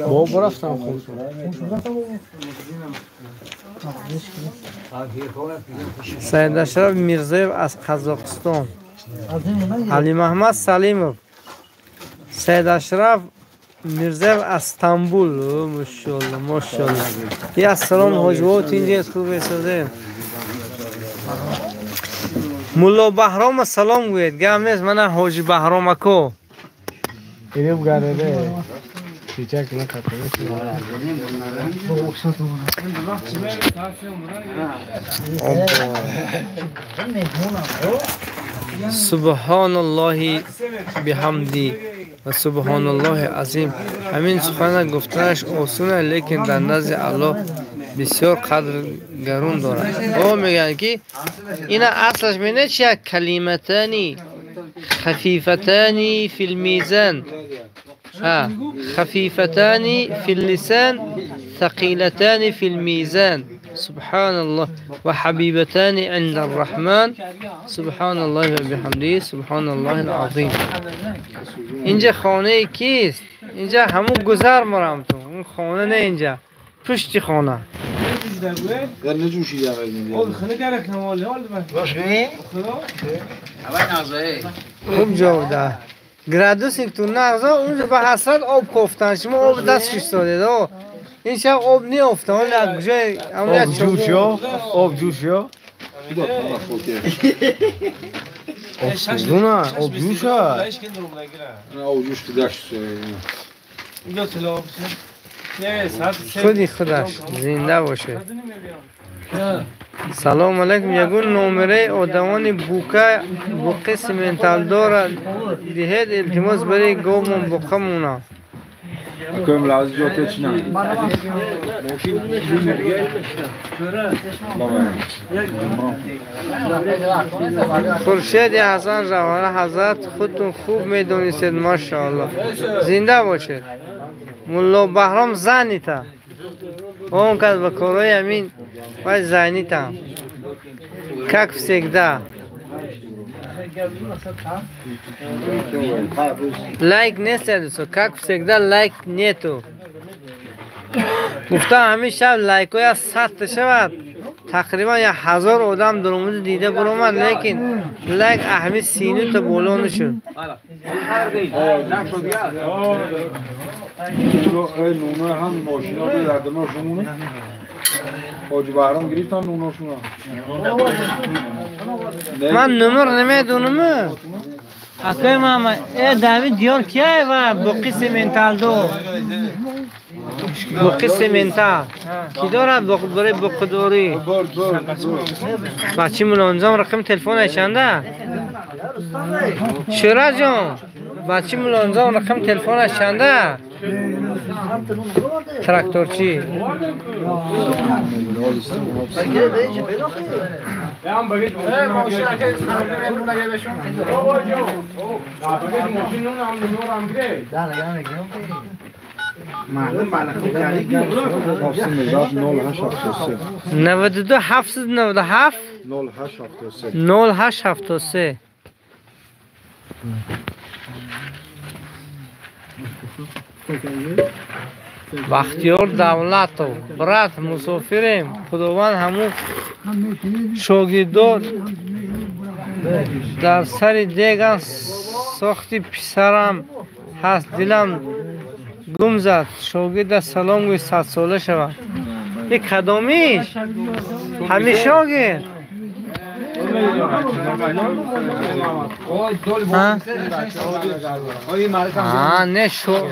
بابا رفتم خوش سید اشرف میرزاєв از قزاقستان علی محمد سلیمov سید اشرف میرزاєв از استانبول ماشاءالله ماشاءالله یا سلام حاجوات اینجا خوب ایستاده مولا بهرام سلام گوید گم نیست من حاجی بهرام اکو اینم گرده چیچک نکته سبحان الله بحمدی و سبحان الله عظیم همین سخن گفتنش آسونه لیکن در نزد الله بسیار قدر گرون دارد او میگن که اینا اصلش مینه چیه کلمتانی خفیفتانی فی المیزان خفيفتان في اللسان ثقيلتان في الميزان سبحان الله وحبيبتان عند الرحمن سبحان الله وبحمده سبحان الله العظيم اینجا خانه کیست؟ اینجا همون گذر مرم تو اون خانه نه اینجا پشت خانه خوب جواب ده گرادوسی تو نغزه اونجا به حسرت آب کفتن شما آب دستش داده این شب آب نی افته اون لگجای آب جوش یا؟ آب جوش یا؟ آب جوش ها؟ آب جوش تو دشت خودی خودش زنده باشه سلام علیکم یگون نمره آدمان بوقه سیمنتال داره دهید التماس برای گومون بوقه مونا اکویم لازم جاته چی نه خورشید حسن روانه حضرت خودتون خوب میدونید ماشاءالله زنده باشید مولا بهرام زنی تا اون کد به کارای امین باید زنی تا کک سکده لایک نیست دوستو کک سکده لایک نیتو گفتم همین شب لایک های از 100 شود تقریبا 1000 آدم در اومد دیده برامد لیکن لایک اهمی سینو تا بالا نشد نونه هم ماشینا به دردنا شمونه حاجی بهرام گرفتن نونه شما من نمر نمیدونم اکای ماما ای داوید دیار کیه و بوقی سیمنتال دو بوقی سیمنتال کی دارد برای بوقدوری بچه ملانزام رقم تلفن اشنده شورا جان بچه ملانزام رقم تلفن اشنده تراکتورچی نود دو 797 0873 بختیار دولت و برات مسافریم خداوند همون شاگردار در سر دیگان ساختی پسرم هست دلم گم زد شاگرد سلام گوی 100 ساله شود یک کدامیش همه شاگرد نه شو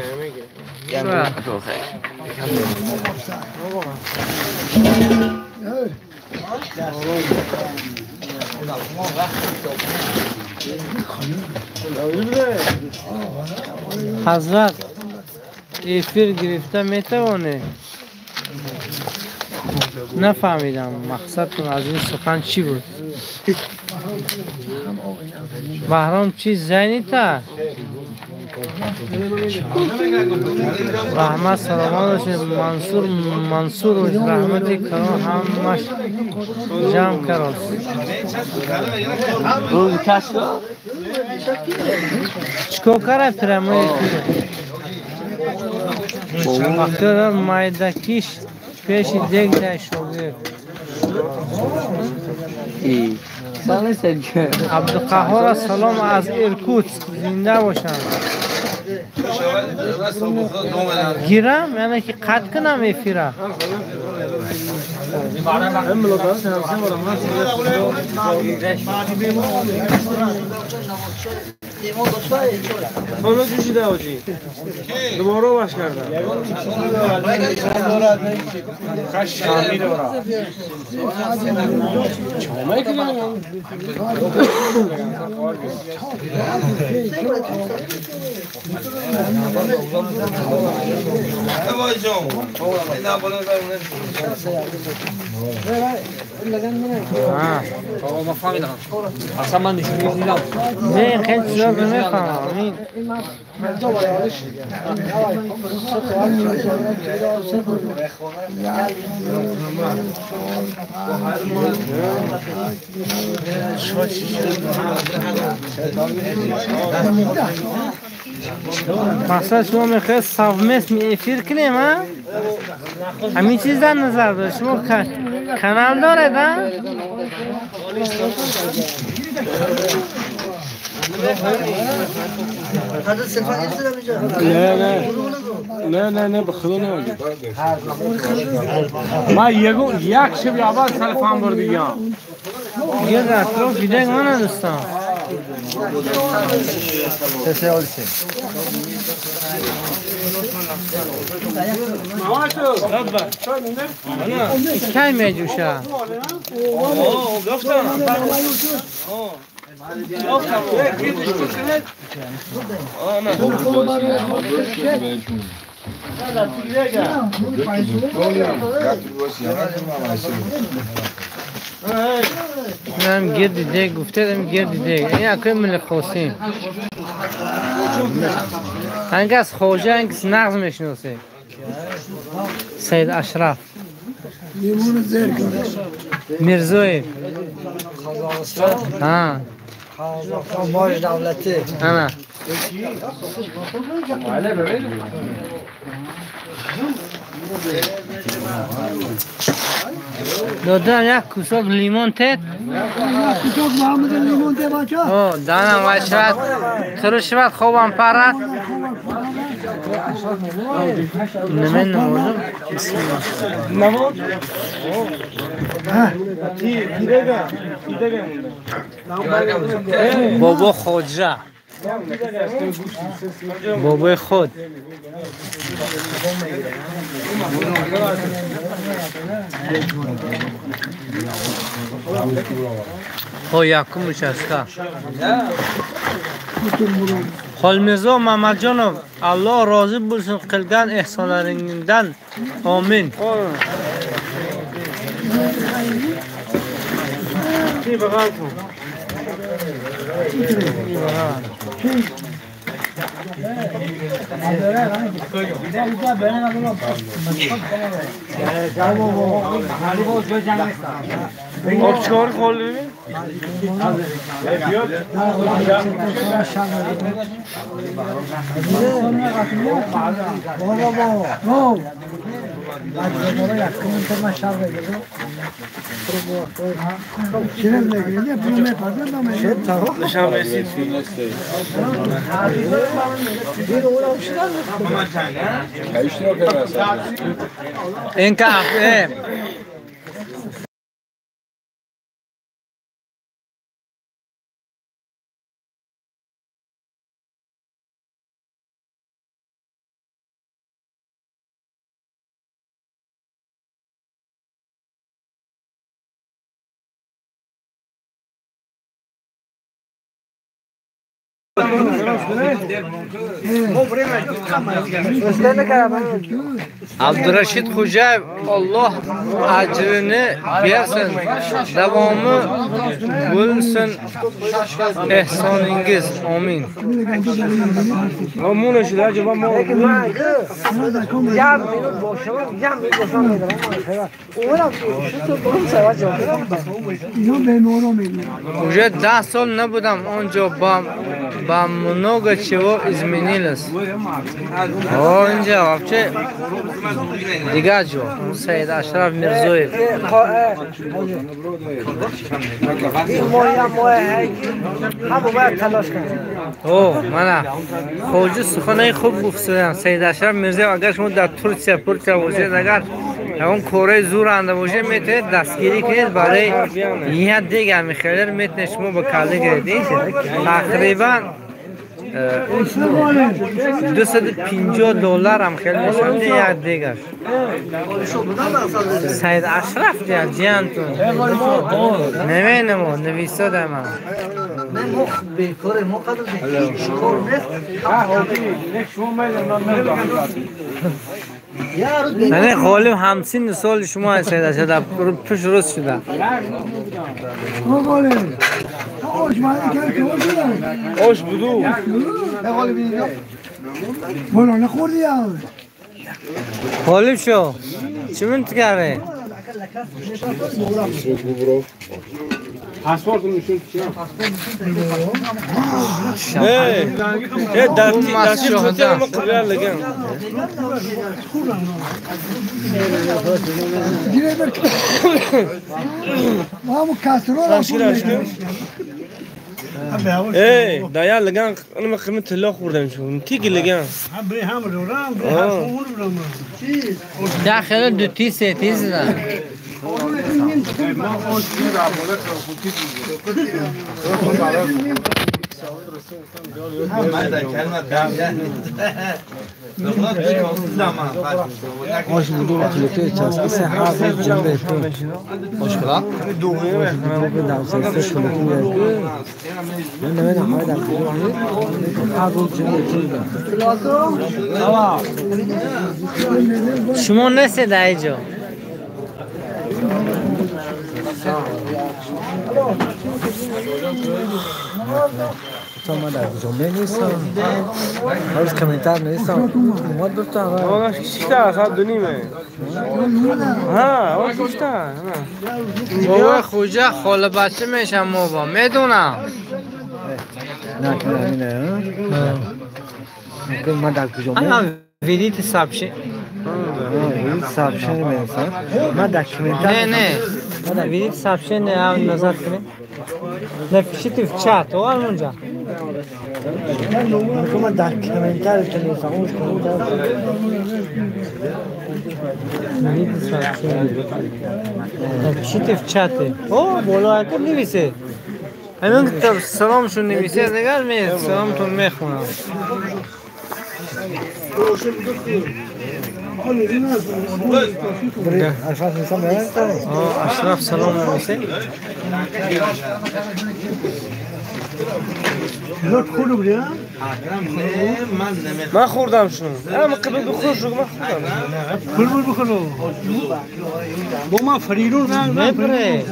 حضرت افیر گرفته میتوانه نفهمیدم مقصدتون از این سخن چی بود؟ بهرام چی زنی تا؟ رحمت سلامات باشه منصور باشه رحمتی کرام همش جمع کرد روز کشتا چکو کرد پیرمه وقتی دار مایدکیش پیش دیگ ده شوگه عبدالقهار سلام از ارکوتسک زنده باشن گیرم یعنی که قد کنم ایفیره حالا جوشیده آجی دوباره باش کردم اصلا من نشونی دیدم نه خیلی چیزا رو نفهمم این مقصد شما میخواید صافمس افیر کنیم ها؟ همین چیز در نظر داره شما کانال داره ها؟ نه به خدا نمیگم من یک شب اول تلفن بردیم یه اطراف ویدیو من نداشتم کی میجوشه هم گردی دیگ گفته دم گردی دیگ این اکوی ملک خوستیم هنگ از خوجه هنگ نغز میشنوسه سید اشرف میرزوی ها ماش دولتی انا دادم یک کوسک لیمون تت کوچک محمد لیمون ده بچه او دانم و شود تروش شود خوبم پرد نمین نموردم بسم الله بابا خوجه بابای خود خو یکمش است خالمیزا محمد جانم الله راضی بولسون قلگان احسانلarinden آمین چی بغل کن آب چکار خواهد ببین؟ نشان رسید این که Abdurashid Xo'jayev Alloh ajrini bersin, davomi bo'lsin ehsoningiz. Amin. Mamnun شده جواب ما Уже 10 سال نبودم اونجا با много чего изменилось. О'нҷа вообще دیگه جو سید اشرف میرزویف او من خوجه سخنه خوب گفتم. سید اشرف میرزویف اگر شما در ترکیه باشید، اگر اون کره زور انده باشه میتونید دستگیری کنید برای یه دیگه میخیلر میتونید شما با کله گیرید. تقریبا $250 هم خیلی میشون یک دیگه. سید اشرف جیان تو نمینم و نویساده من نه غالب 50 سال شما سید اشرف پیش روز شده. آش بدو بالا نخوردی یا غالب شو چی منتگره؟ پاسپورت میشون ای دستی خودی ما قرار لگن ما کسرا ای دایا لگن انا ما قیمت طلا خوردم شو تیگی لگن هم رورم داخل دو تیسه تیز نه آش بودو وقتی که چسبی سه حاضر جنبه تو مشکلات در سیستم شلوغی من نمیدونم های در خیلی حاضر جنبه تو شما نسید اینجا تو ما در جنبه نیستم هرچ کمیتر نیستم ما دو تا آقا شیشتا ساعت دو نیمه ها آقا شیشتا بابا خوجه خاله بچه میشم بابا میدونم نه که نمینه ما در جنبه اما ویدیت سابشه سابشن میرسم ما داکیومنتار نه ما در ویدیت سابشه نه هم نظر کنیم نفیشیتی в чат او اونجا ما داکیومنتار تو نیستم اونش کنم ویدیت سابشه نفیشیتی в чат او بالا که نویسه همین که سلامشون نویسه نگاه می سلامتون میخونم اشرف سلام نمیشه من خوردم شون اما قبل بخور شو من خوردم بخورو با من فریرون نه بره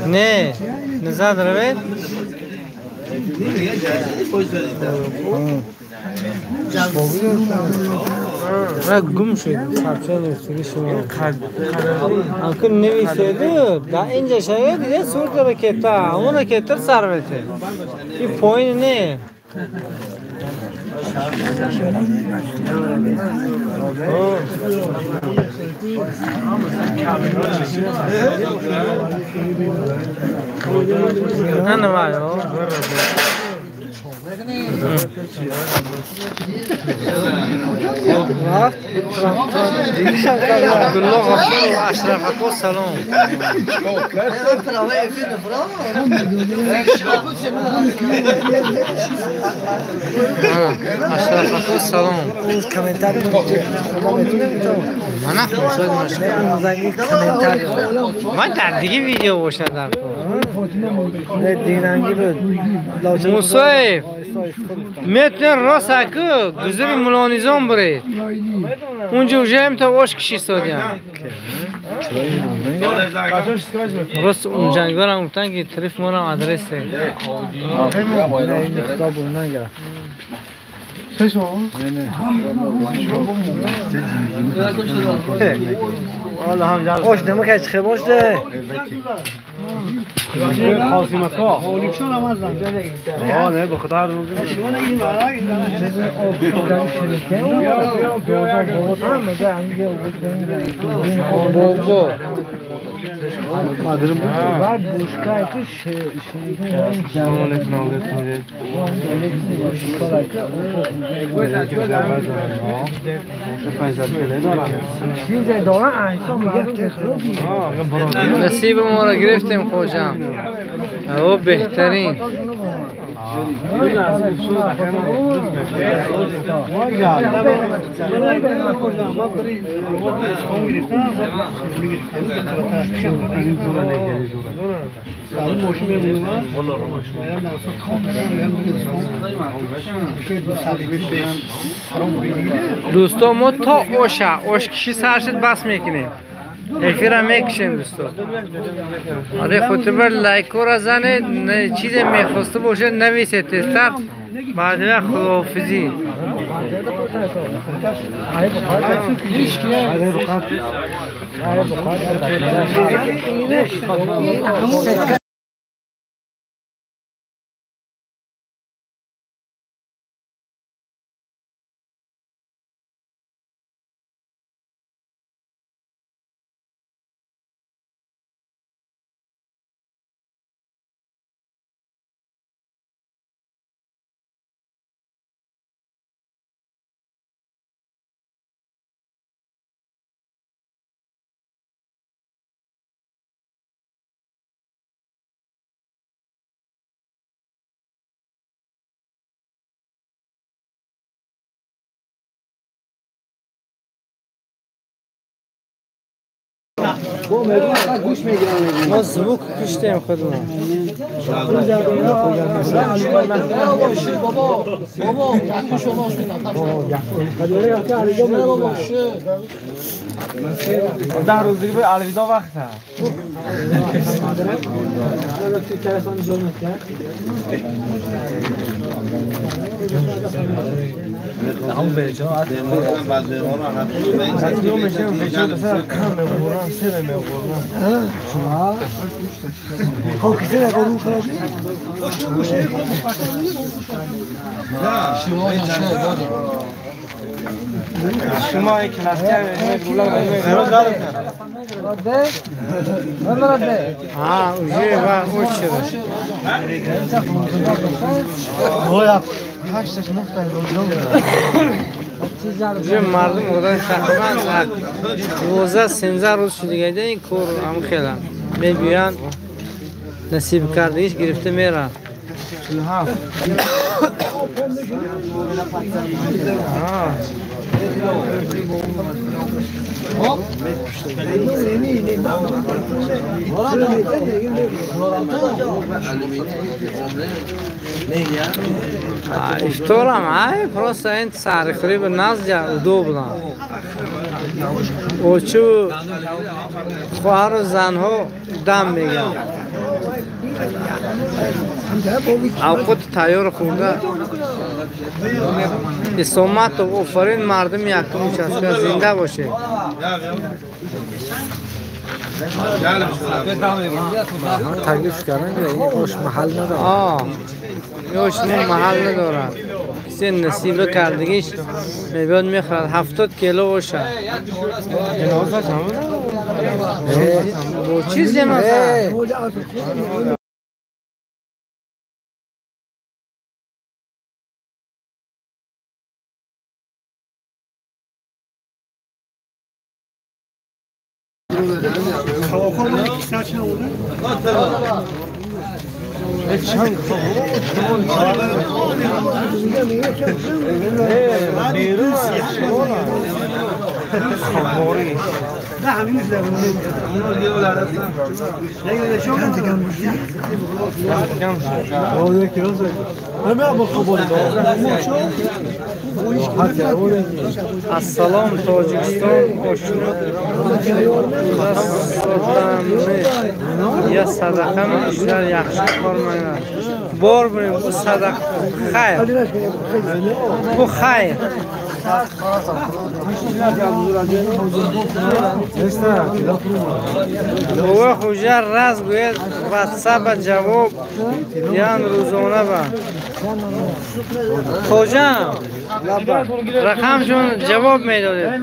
نه نزد روید را گم شد سابچه نوشتگی شما انکل نویسیده دا اینجا شاید دیگه سور داره کتا اون رکتر سروته این پوین نه نه نه عبدالله غفور و اشرف اکو سلام. اشرف اکو سلام. من من در دیگه ویدیو باشه در دینانگی بود موسیف میتونه راست اکو گذری ملانیزان برید اونجا جایم تا واش کشی سادیم راست اون جنگار هم گفتن که طرف ما را آدرسه خوش نمکه چه خوش ده خاصی مکا حالیشون هم از نه به خدا رو نصیب ما را گرفتیم خوشم او بهترین دوستو ما تا اوش کشی سرشت بس میکنیم اخیرا میکشیم دوستو آره خودت بر لایک را زنه چیزی میخواسته باشه نویسه تستر بعد وقت خداحافظی ما زبوک کشتیم خودمون ده روز دیگه به الویدا وقت هست هم به جا شما یک کلاس ها اوجه و اوج شده اوجه مردم بودن تقریبا 12-13 روز شده گیده این کور هم خیلی میبیان نصیب کردهیش گرفته میره افطار هم های پروسه این سر خریب نزد دو بودن و چو خواهر و زنها دم میگن اوقات تیار خونده اسامت و افرین مردم یکمش است که زنده باشه تکلیف کردن که این خوش محل نداره یوش محل نداره کسی نصیبه کردگیش میبیاد میخورد 70 کیلو باشه چیزی مثلا السلام تاجیکستان خوشنود یا صدقه میشتر یخشی کار میگن بار بریم او صدقه خیر او خیر او خوجه رز گوید واتساپ جواب یان روزانه با خوجه رقمشون جواب میدادید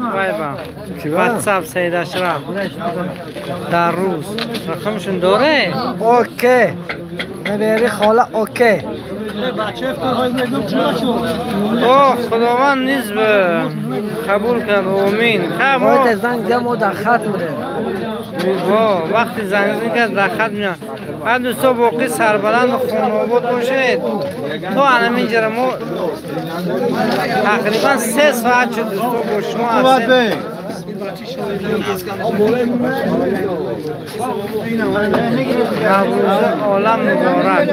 واتساپ سید اشرف در روز رقمشون داره؟ اوکی نبیاری خاله اوکی اوه خداوند نیز به قبول کرد آمین باید زنگ جمع در خط میره وقتی زنگ کرد در خط میاد بعد دوستا باقی سربلند و خانواباد باشید تو الان اینجا ما تقریبا 3 ساعت شد دوستا با شما هستیم نوروز عالم مبارک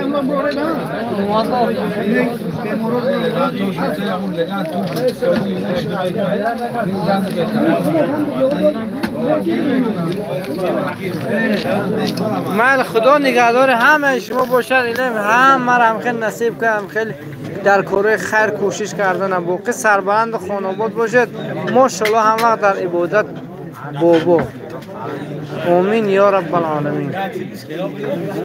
من خدا نگهدار همه شما باشد همه را هم خیلی نصیب کنم خیلی در کار خیر کوشش کردن باقی سربلند و خانواد باشد ماشاءالله هم وقت در عبادت بابا آمین یا رب العالمین